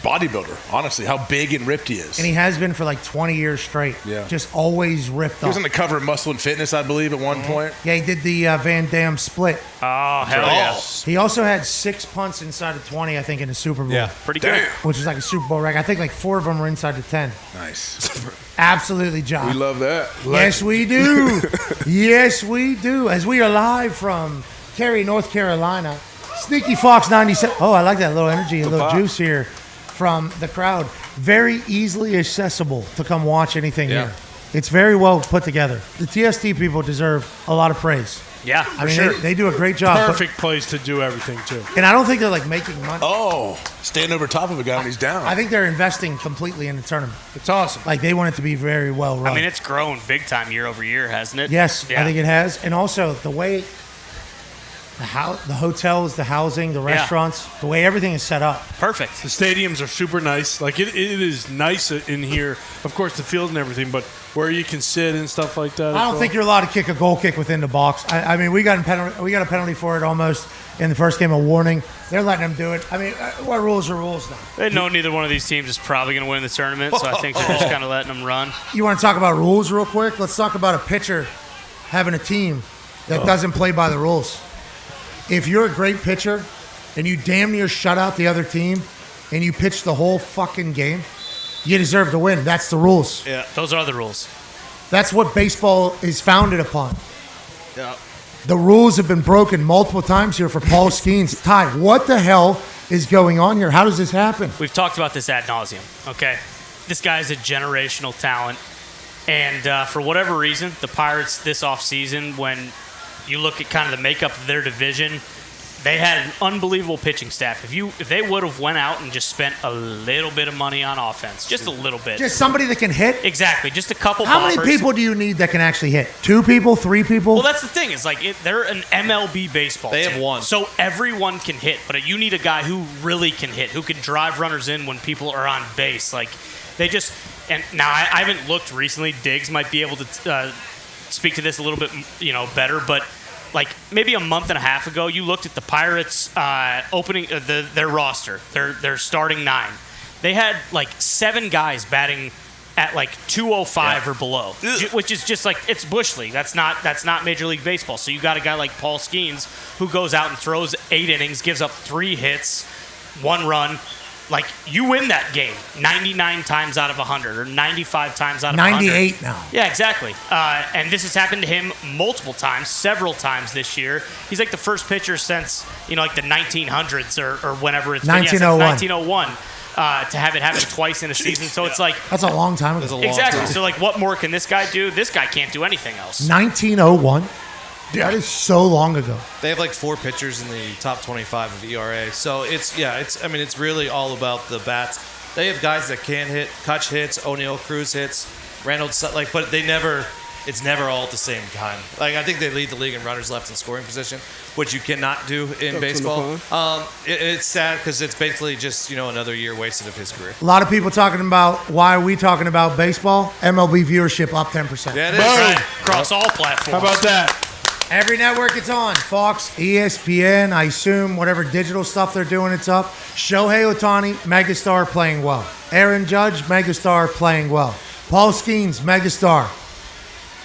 bodybuilder, honestly, how big and ripped he is. And he has been for like 20 years straight. Yeah. Just always ripped He was up. on the cover of Muscle and Fitness, I believe, at one point. Yeah, he did the Van Damme split. Oh, hell yeah. He also had 6 punts inside of 20, I think, in the Super Bowl. Yeah, pretty good. Damn. Which is like a Super Bowl record. I think like 4 of them were inside the 10. Nice. Absolutely, John. We love that. Yes, we do. Yes, we do. As we are live from Cary, North Carolina, Sneaky Fox 97. Oh, I like that little energy, a little juice here from the crowd. Very easily accessible to come watch anything here. It's very well put together. The TST people deserve a lot of praise. Yeah, I mean, they do a great job. Perfect place to do everything, too. And I don't think they're like making money. Oh, stand over top of a guy when he's down. I think they're investing completely in the tournament. It's awesome. Like they want it to be very well run. I mean, it's grown big time year over year, hasn't it? Yes, Yeah. I think it has. And also the way the hotels, the housing, the restaurants, the way everything is set up. Perfect. The stadiums are super nice. Like it is nice in here. Of course, the field and everything, but where you can sit and stuff like that. I don't think you're allowed to kick a goal kick within the box. I mean, we got a penalty for it almost in the first game, a warning. They're letting them do it. I mean, what rules are rules now? They know neither one of these teams is probably going to win the tournament, so I think they're just kind of letting them run. You want to talk about rules real quick? Let's talk about a pitcher having a team that doesn't play by the rules. If you're a great pitcher and you damn near shut out the other team and you pitch the whole fucking game, you deserve to win. That's the rules. Yeah, those are the rules. That's what baseball is founded upon. Yeah. The rules have been broken multiple times here for Paul Skenes. Ty, what the hell is going on here? How does this happen? We've talked about this ad nauseum, okay? This guy's a generational talent. And for whatever reason, the Pirates this offseason, when you look at kind of the makeup of their division, they had an unbelievable pitching staff. If they would have went out and just spent a little bit of money on offense, just a little bit. Just somebody that can hit? Exactly, just a couple How bombers. many people do you need that can actually hit? 2 people? 3 people? Well, that's the thing. Is like they're an MLB baseball They team. have one. So everyone can hit, but you need a guy who really can hit, who can drive runners in when people are on base. Like they just – and now I haven't looked recently. Diggs might be able to speak to this a little bit better, but – like maybe a month and a half ago, you looked at the Pirates opening their roster, their starting 9. They had like 7 guys batting at like 205 or below, which is just like it's Bush League. That's not Major League Baseball. So you got a guy like Paul Skenes who goes out and throws 8 innings, gives up 3 hits, 1 run. Like, you win that game 99 times out of 100 or 95 times out of 100. 98 now. Yeah, exactly. And this has happened to him multiple times, several times this year. He's like the first pitcher since, like the 1900s or whenever it's been. 1901. 1901 to have it happen twice in a season. So it's like... That's a long time ago. Exactly. So, like, what more can this guy do? This guy can't do anything else. 1901? That is so long ago. They have like 4 pitchers in the top 25 of ERA. So it's really all about the bats. They have guys that can hit. Kutch hits, O'Neill Cruz hits, Reynolds, but it's never all at the same time. Like, I think they lead the league in runners left in scoring position, which you cannot do in baseball. It's sad because it's basically just, another year wasted of his career. A lot of people talking about why are we talking about baseball? MLB viewership up 10%. Yeah, it is. Right. Across all platforms. How about that? Every network it's on. Fox, ESPN, I assume whatever digital stuff they're doing, it's up. Shohei Ohtani, megastar, playing well. Aaron Judge, megastar, playing well. Paul Skenes, megastar.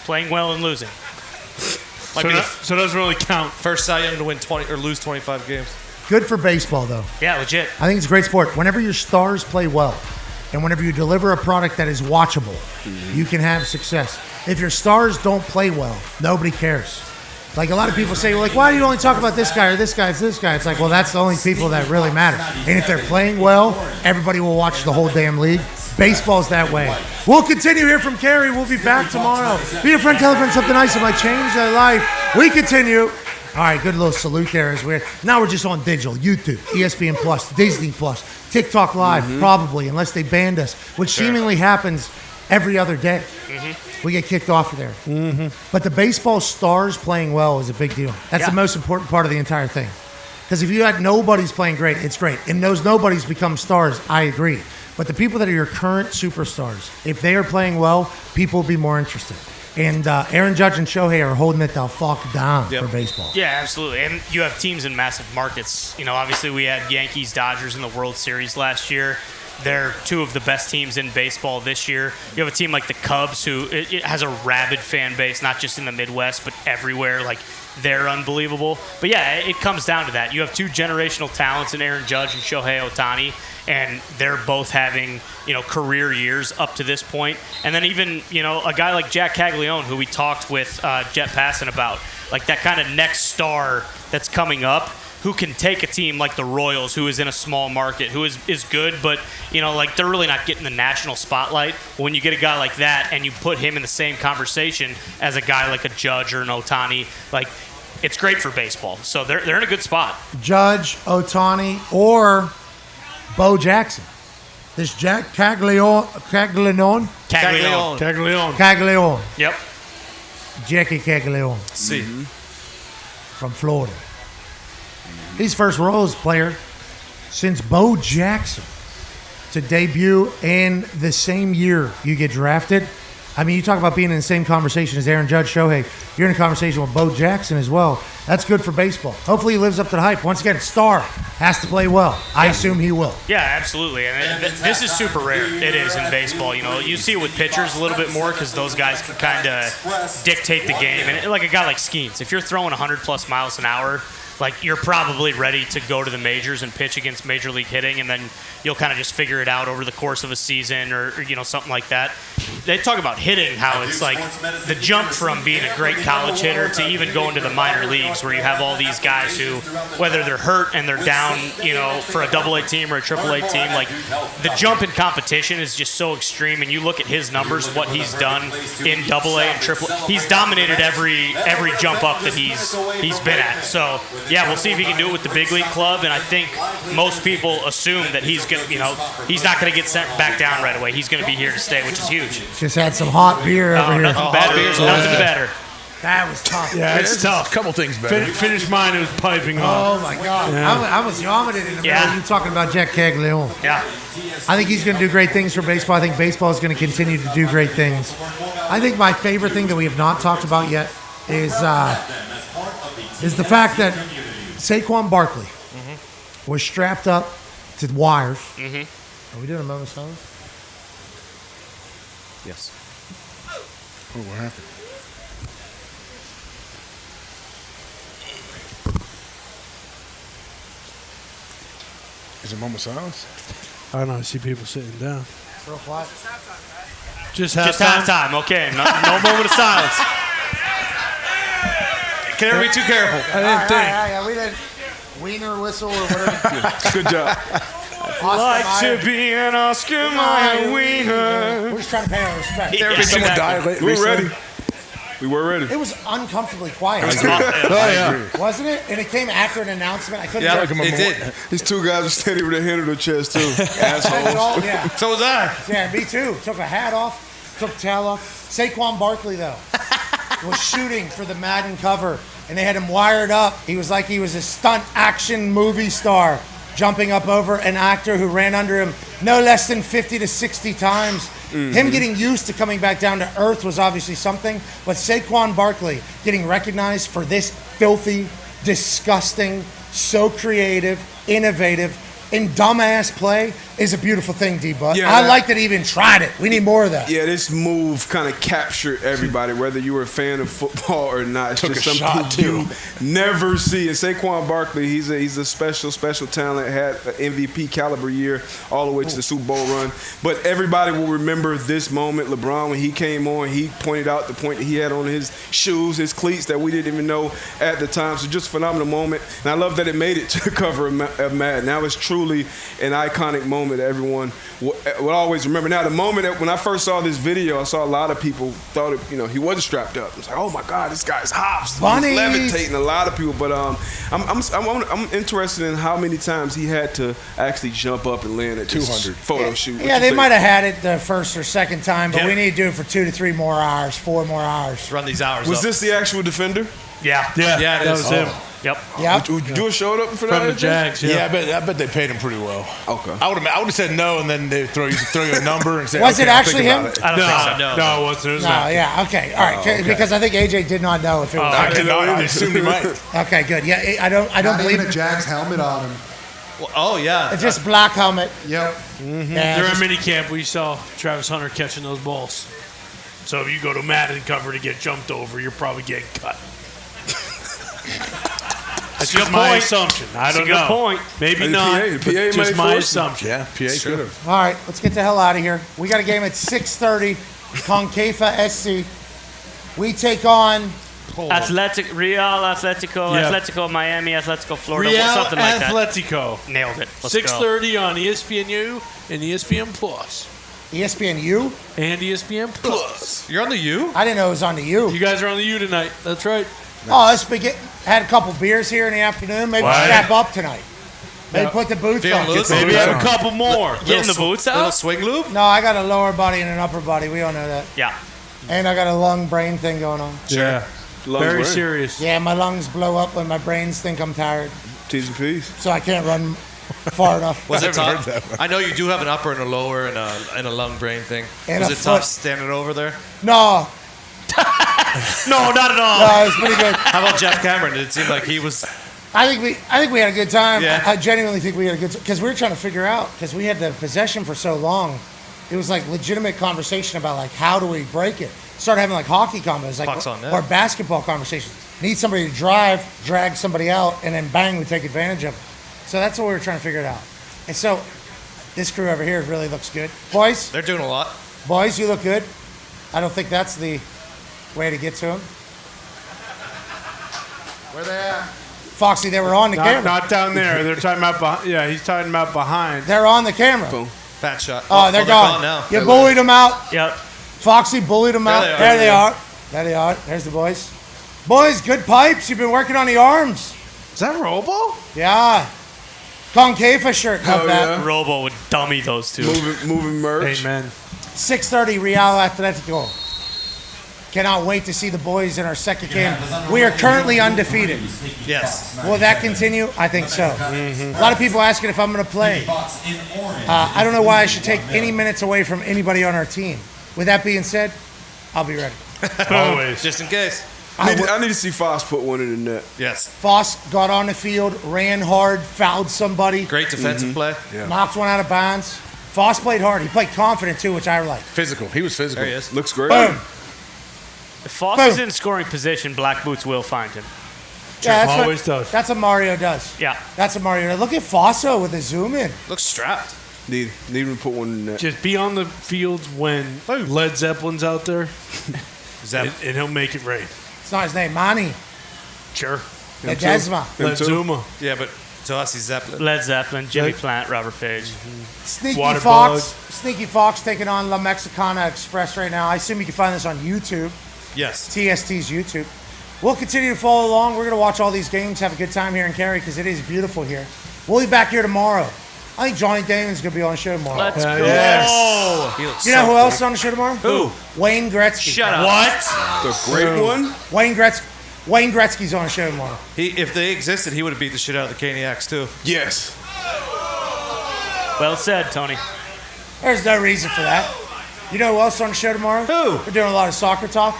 Playing well and losing. So it doesn't really count. First Cy Young to win 20 or lose 25 games. Good for baseball, though. Yeah, legit. I think it's a great sport. Whenever your stars play well, and whenever you deliver a product that is watchable, you can have success. If your stars don't play well, nobody cares. Like a lot of people say, well, like, why do you only talk about this guy or this guy? It's this guy. It's like, well, that's the only people that really matter. And if they're playing well, everybody will watch the whole damn league. Baseball's that way. We'll continue here from Cary. We'll be back tomorrow. Be a friend, tell a friend something nice that might change their life. We continue. All right, good little salute there as we're now we're just on digital, YouTube, ESPN Plus, Disney Plus, TikTok Live, probably, unless they banned us, which seemingly happens every other day. We get kicked off of there. But the baseball stars playing well is a big deal. That's the most important part of the entire thing. Because if you had nobodies playing great, it's great. And those nobodies become stars, I agree. But the people that are your current superstars, if they are playing well, people will be more interested. And Aaron Judge and Shohei are holding it the fuck down for baseball. Yeah, absolutely. And you have teams in massive markets. You know, obviously we had Yankees, Dodgers in the World Series last year. They're two of the best teams in baseball this year. You have a team like the Cubs who it has a rabid fan base, not just in the Midwest, but everywhere. Like, they're unbelievable. But yeah, it comes down to that. You have two generational talents in Aaron Judge and Shohei Ohtani, and they're both having, you know, career years up to this point. And then even, you know, a guy like Jack Caglione, who we talked with Jet Passon about, like that kind of next star that's coming up, who can take a team like the Royals, who is in a small market, who is good, but, you know, like they're really not getting the national spotlight. When you get a guy like that and you put him in the same conversation as a guy like a Judge or an Ohtani, like, it's great for baseball. So they're in a good spot. Judge, Ohtani, or Bo Jackson. This Jack Caglione. Yep. Jackie Caglione. See. From Florida. He's first Royals player since Bo Jackson to debut in the same year you get drafted. I mean, you talk about being in the same conversation as Aaron Judge, Shohei. You're in a conversation with Bo Jackson as well. That's good for baseball. Hopefully he lives up to the hype. Once again, star has to play well. I assume he will. Yeah, absolutely. And this is super rare. It is in baseball. You know, you see it with pitchers a little bit more because those guys can kind of dictate the game. And like a guy like Skenes, if you're throwing 100+ miles an hour, like, you're probably ready to go to the majors and pitch against major league hitting, and then you'll kind of just figure it out over the course of a season or you know, something like that. They talk about hitting, how it's like the jump from being a great college hitter to even going to the minor leagues, where you have all these guys who, whether they're hurt and they're down, you know, for a AA team or a AAA team, like, the jump in competition is just so extreme. And you look at his numbers, what he's done in AA and AAA, he's dominated every jump up that he's been at. So yeah, we'll see if he can do it with the big league club. And I think most people assume that he's gonna, you know, he's not gonna get sent back down right away. He's gonna be here to stay, which is huge. Just had some hot beer over here. Nothing better. Nothing better. That was tough. Yeah, it's tough. A couple things better. Finish mine, it was piping hot. Oh, my God. Yeah. I was vomiting in the middle of you talking about Jack Caglione. Yeah. I think he's going to do great things for baseball. I think baseball is going to continue to do great things. I think my favorite thing that we have not talked about yet is the fact that Saquon Barkley was strapped up to wires. Are we doing a moment of silence? Yes. Oh, what happened? Is it a moment of silence? I don't know. I see people sitting down. Real quiet. Just halftime. Okay. No moment of silence. Can never be too careful. I didn't think. Yeah, we did wiener whistle or whatever. Good job. Like to be an Oscar Mayer wiener. We're just trying to pay our respect. We're ready. We were ready. It was uncomfortably quiet. Wasn't it? And it came after an announcement. I couldn't it did. These two guys were standing with their hand on their chest, too. Assholes. So was I. Yeah, me too. Took a hat off, took a towel off. Saquon Barkley, though, was shooting for the Madden cover, and they had him wired up. He was like he was a stunt action movie star, jumping up over an actor who ran under him no less than 50 to 60 times. Him getting used to coming back down to earth was obviously something, but Saquon Barkley getting recognized for this filthy, disgusting, so creative, innovative, and dumbass play is a beautiful thing, D-Butt. Yeah, I like that he even tried it. We need more of that. Yeah, this move kind of captured everybody, whether you were a fan of football or not. It's Took just a something shot, too. you never see. And Saquon Barkley, he's a special talent. Had an MVP caliber year all the way to the Super Bowl run. But everybody will remember this moment. LeBron, when he came on, he pointed out the point that he had on his shoes, his cleats that we didn't even know at the time. So just a phenomenal moment. And I love that it made it to the cover of Madden. Now it's truly an iconic moment that everyone will always remember. Now, the moment that when I first saw this video, I saw a lot of people thought he wasn't strapped up. It's like, oh my God, this guy's hops. Bunnies. He's levitating. A lot of people, but I'm interested in how many times he had to actually jump up and land at 200 photo shoot. Yeah, they might have had it the first or second time, but we need to do it for 2 to 3 more hours, 4 more hours. Run these hours Was up. this the actual defender? Yeah. Yeah, that was him. Yep. Would you have showed up for that? From the Jags, Yeah, I bet they paid him pretty well. Okay. I would have said no, and then they throw you a number and say, Was it okay, I'll actually think him? about it. I don't think so. No, it wasn't. It was No, not. yeah, okay, all right, okay. because I think AJ did not know if it was. I did not. I assumed he might. Okay, good. Yeah, I don't Not believe even a Jags helmet on him. Well, oh, yeah. It's just black helmet. Yep. Yeah, During just- minicamp, we saw Travis Hunter catching those balls. So if you go to Madden cover to get jumped over, you're probably getting cut. That's just my assumption. I don't know. Good point. Maybe And not. PA but may just my force him. assumption. Yeah, PA could have. All right, let's get the hell out of here. We got a game at 6:30. CONCAFA SC. We take on Real Atletico, Yeah. Atletico Miami, Atletico Florida, Real something like that. Atletico. Nailed it. Let's go. 6:30 on ESPNU and ESPN Plus. ESPNU. And ESPN Plus. You're on the U? I didn't know it was on the U. You guys are on the U tonight. That's right. Oh, let's had a couple beers here in the afternoon. Maybe Right. strap up tonight. Maybe Yeah. put the boots Feeling on. loose? Maybe have a couple more. Getting the boots Little out? swing loop? No, I got a lower body and an upper body. We all know that. Yeah. And I got a lung brain thing going on. Yeah. Lungs Very brain. serious. Yeah, my lungs blow up when my brains think I'm tired, T's and P's. so I can't run far enough. Was it heard tough? that one. I know you do have an upper and a lower and a lung brain thing. And Was a it tough foot. standing over there? No, No, not at all. no, it was pretty good. How about Jeff Cameron? Did it seem like he was... I think we had a good time. Yeah. I genuinely think we had a good time because we were trying to figure out because we had the possession for so long. It was like legitimate conversation about like how do we break it. Started having like hockey combos, like Pucks on net. or basketball conversations. Need somebody to drive, drag somebody out, and then bang, we take advantage of it. So that's what we were trying to figure it out. And so this crew over here really looks good, boys. They're doing a lot. Boys, you look good. I don't think that's the way to get to them. Where they at? Foxy, they were on the camera. Not down there. They're talking about behind. Yeah, he's talking about behind. They're on the camera. Fat shot. Oh, they're gone. now. You bullied them out. Yep. Foxy bullied them out. they There are. they are. There they are. There's the boys. Boys, good pipes. You've been working on the arms. Is that Robo? Yeah. CONCAFA shirt. Love Hell that. yeah. Robo would dummy those two. Moving merch. Amen. 6:30 Real Atletico. Cannot wait to see the boys in our second game. We are currently undefeated. Yes. Will that continue? I think so. A lot of people asking if I'm going to play. I don't know why I should take any minutes away from anybody on our team. With that being said, I'll be ready. Always. Just in case. I need to see Foss put one in the net. Yes. Foss got on the field, ran hard, fouled somebody, Great defensive play. Yeah. knocked one out of bounds. Foss played hard. He played confident too, which I like. Physical. He was physical. There he is. Looks great. Boom. If Foss is in scoring position, Black Boots will find him. Yeah, that's Always does. That's what Mario does. Yeah. That's what Mario does. Look at Fosso with the zoom in. Looks strapped. Need him to put one in the net. Just be on the field when Led Zeppelin's out there, and he'll make it rain. It's not his name. Manny. Sure. Ledesma. Led Zuma. Yeah, but to us, he's Zeppelin. Led Zeppelin, Jimmy Plant, Robert Page. Sneaky Water Fox. Bug. Sneaky Fox taking on La Mexicana Express right now. I assume you can find this on YouTube. Yes. TST's YouTube. We'll continue to follow along. We're going to watch all these games, have a good time here in Cary because it is beautiful here. We'll be back here tomorrow. I think Johnny Damon's going to be on the show tomorrow. Let's go. Yes. He looks You know so who else is cool. on the show tomorrow? Who? Wayne Gretzky. Shut up. What? The great one. Wayne Gretzky's on the show tomorrow. If they existed, he would have beat the shit out of the Caniacs, too. Yes. Well said, Tony. There's no reason for that. You know who else on the show tomorrow? Who? We're doing a lot of soccer talk.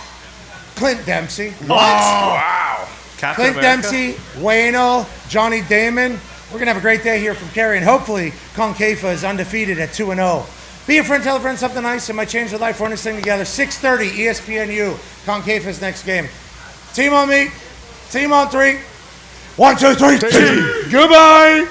Clint Dempsey. What? Wow. Clint Dempsey, Wayno, Johnny Damon. We're going to have a great day here from Kerry, and hopefully CONCAFA is undefeated at 2-0. Be a friend, tell a friend something nice. It might change your life. We're in this thing together. 6:30 ESPNU. CONCAFA's next game. Team on me. Team on 3. 1, 2, 3. Team. Goodbye.